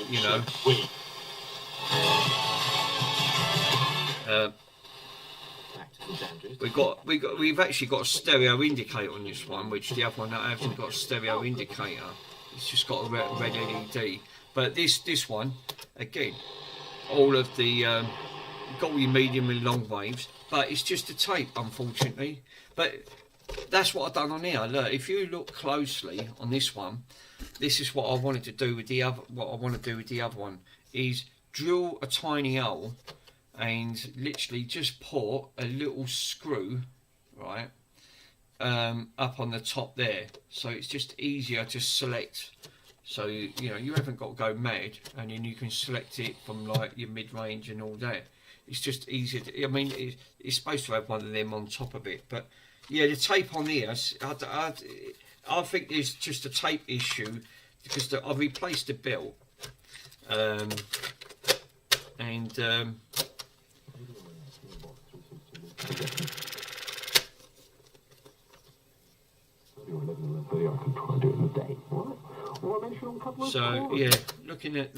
Speaker 2: you know, we've actually got a stereo indicator on this one, which the other one hasn't got a stereo indicator. It's just got a red LED. But this one, again, all of the got all your medium and long waves, but it's just a tape, unfortunately. But that's what I've done on here. Look, if you look closely on this one, this is what I wanted to do with the other. What I want to do with the other one is drill a tiny hole and literally just put a little screw, right, up on the top there. So it's just easier to select. So you know, you haven't got to go mad, and then you can select it from like your mid-range and all that. It's just easier to, I mean, it's supposed to have one of them on top of it, but yeah, the tape on here, I think there's just a tape issue, because I've replaced the belt, so yeah, looking at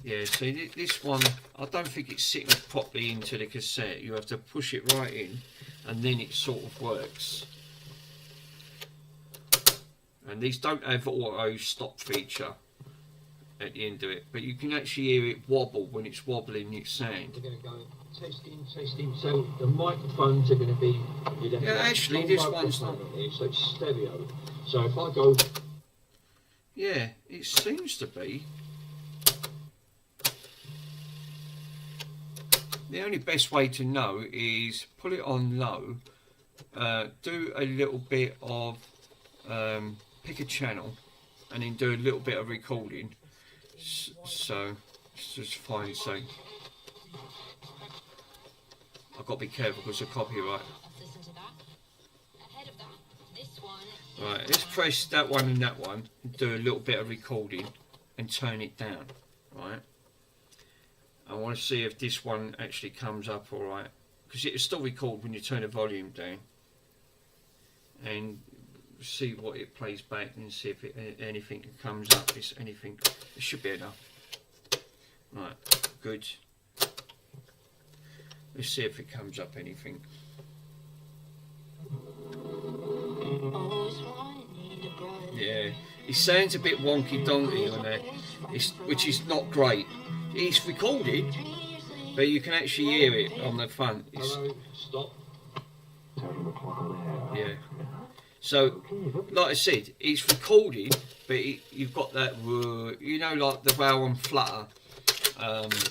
Speaker 2: yeah, see this one, I don't think it's sitting properly into the cassette. You have to push it right in, and then it sort of works. And these don't have auto stop feature at the end of it, but you can actually hear it wobble when it's wobbling its sound.
Speaker 3: We're going to go testing. So the microphones are going to be.
Speaker 2: Yeah, actually, this one's not.
Speaker 3: So it's stereo. So if I go.
Speaker 2: Yeah, it seems to be. The only best way to know is put it on low do a little bit of pick a channel and then do a little bit of recording. So let's just find something. I've got to be careful because of copyright. Right, let's press that one and that one and do a little bit of recording and turn it down. Right, I want to see if this one actually comes up alright, because it'll still record when you turn the volume down, and see what it plays back and see if anything comes up. If anything, it should be enough. Right, good. Let's see if it comes up anything. Yeah, it sounds a bit wonky donkey on that, which is not great. It's recorded, but you can actually hear it on the front.
Speaker 3: Stop.
Speaker 2: Yeah. So, like I said, it's recorded, but you've got that, you know, like the wow and flutter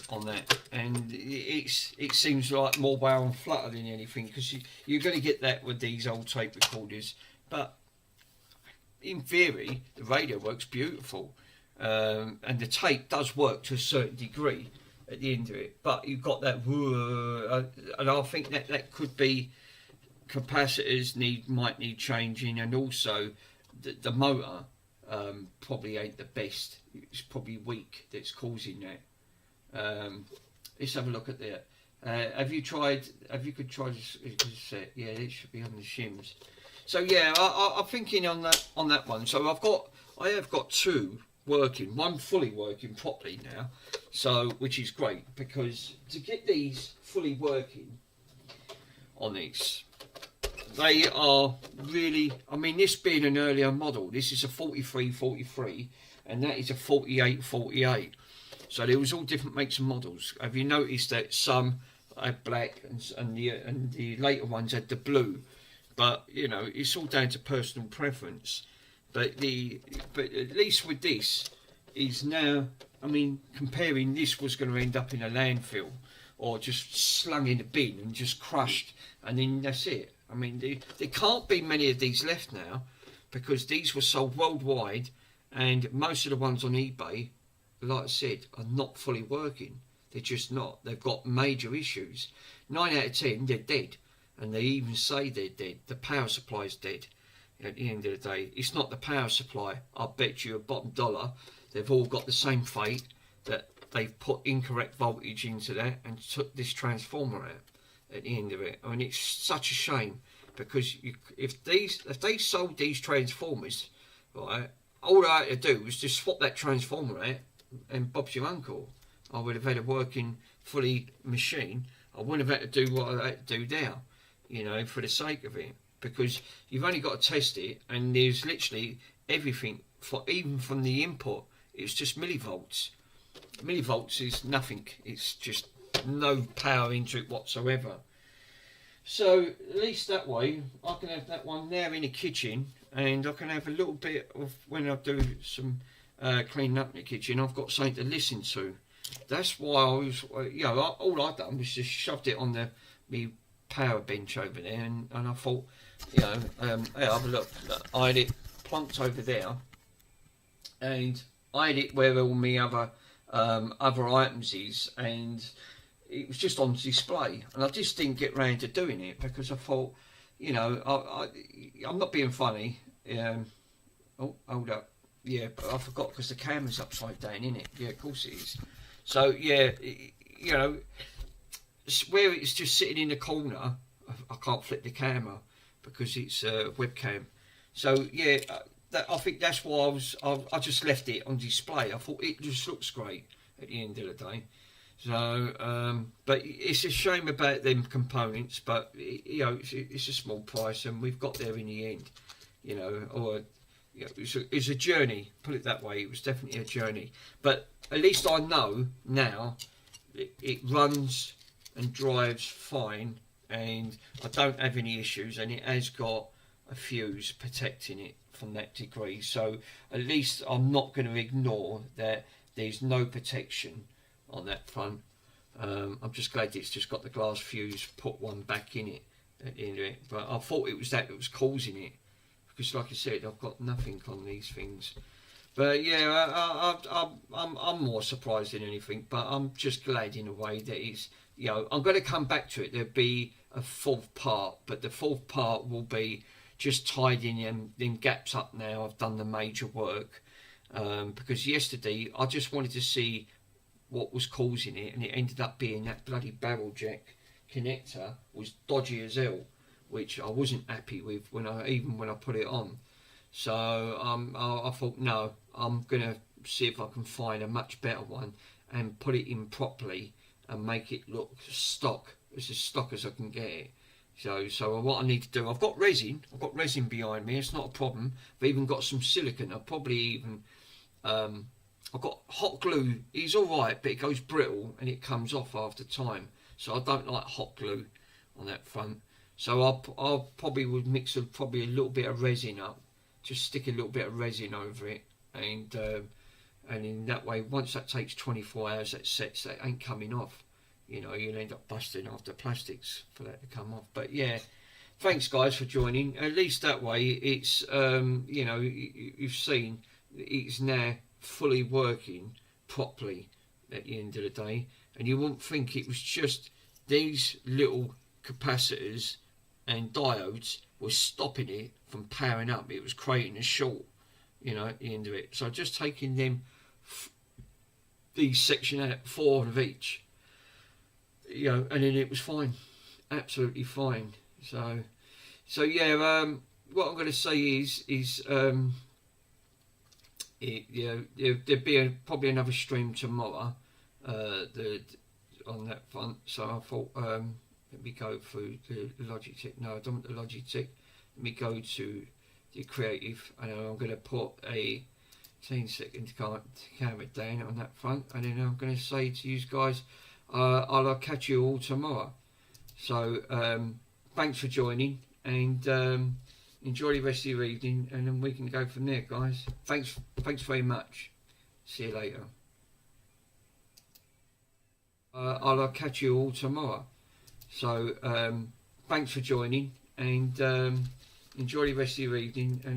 Speaker 2: on that, and it seems like more wow and flutter than anything, because you're going to get that with these old tape recorders. But in theory, the radio works beautiful, and the tape does work to a certain degree at the end of it. But you've got that, and I think that could be capacitors might need changing, and also the motor probably ain't the best. It's probably weak that's causing that. Let's have a look at that. Have you could try this set? Yeah, it should be on the shims. So yeah, I'm thinking on that one. So I have got two working, one fully working properly now. So which is great, because to get these fully working on these, they are really, I mean, this being an earlier model, this is a 4343 and that is a 4848. So there was all different makes and models. Have you noticed that some had black and the later ones had the blue? But you know, it's all down to personal preference. But at least with this is now, I mean, comparing this was going to end up in a landfill or just slung in a bin and just crushed, and then that's it. I mean, there can't be many of these left now, because these were sold worldwide, and most of the ones on eBay, like I said, are not fully working. They're just not. They've got major issues. 9 out of 10, they're dead. And they even say they're dead. The power supply's dead. At the end of the day, it's not the power supply. I bet you a bottom dollar they've all got the same fate, that they've put incorrect voltage into that and took this transformer out at the end of it. I mean, it's such a shame, because if they sold these transformers, right, all I had to do was just swap that transformer out and Bob's your uncle. I would have had a working fully machine. I wouldn't have had to do what I had to do now, you know, for the sake of it, because you've only got to test it, and there's literally everything, even from the input, it's just millivolts. Millivolts is nothing. It's just no power into it whatsoever. So at least that way I can have that one there in the kitchen, and I can have a little bit of, when I do some cleaning up in the kitchen, I've got something to listen to. That's why I was, you know, all I've done was just shoved it on the power bench over there, and I thought, you know, hey, have a look. I had it plunked over there, and I had it where all my other items is, and it was just on display, and I just didn't get round to doing it, because I thought, you know, I'm not being funny. Oh, hold up. Yeah, but I forgot, because the camera's upside down, isn't it? Yeah, of course it is. So yeah, you know, where it's just sitting in the corner, I can't flip the camera because it's a webcam. So yeah, I think that's why I just left it on display. I thought it just looks great at the end of the day. So, but it's a shame about them components, but you know, it's a small price, and we've got there in the end. You know, or you know, it's a journey. Put it that way. It was definitely a journey. But at least I know now it runs and drives fine, and I don't have any issues, and it has got a fuse protecting it from that degree. So at least I'm not going to ignore that there's no protection on that front. I'm just glad it's just got the glass fuse, put one back in it at the end of it. But I thought it was that was causing it, because like I said, I've got nothing on these things. But yeah, I'm more surprised than anything. But I'm just glad in a way that it's, you know, I'm going to come back to it. There'll be a fourth part, but the fourth part will be just tidying them gaps up now. I've done the major work, because yesterday I just wanted to see what was causing it, and it ended up being that bloody barrel jack connector was dodgy as hell, which I wasn't happy with when I put it on. So I thought, no, I'm gonna see if I can find a much better one and put it in properly and make it look stock as I can get it. So what I need to do, I've got resin behind me. It's not a problem. I've even got some silicone. I've probably even I've got hot glue. It's all right, but it goes brittle and it comes off after time. So I don't like hot glue on that front. So I'll probably would mix a little bit of resin up, just stick a little bit of resin over it, and in that way, once that takes 24 hours, that sets, that ain't coming off. You know, you'll end up busting off the plastics for that to come off. But yeah, thanks guys for joining. At least that way, it's you know, you've seen it's now fully working properly at the end of the day, and you wouldn't think it was just these little capacitors and diodes were stopping it from powering up. It was creating a short, you know, at the end of it. So just taking them, these section out, 4 of each, you know, and then it was fine, absolutely fine. So yeah, what I'm going to say is you know, there'll be probably another stream tomorrow, on that front. So I thought, let me go through the Logitech. No, I don't want the Logitech. Let me go to the Creative, and I'm going to put a 10-second camera down on that front, and then I'm going to say to you guys, I'll catch you all tomorrow. So thanks for joining, and enjoy the rest of your evening, and then we can go from there, guys. Thanks very much. See you later. I'll catch you all tomorrow. So thanks for joining, and enjoy the rest of your evening, and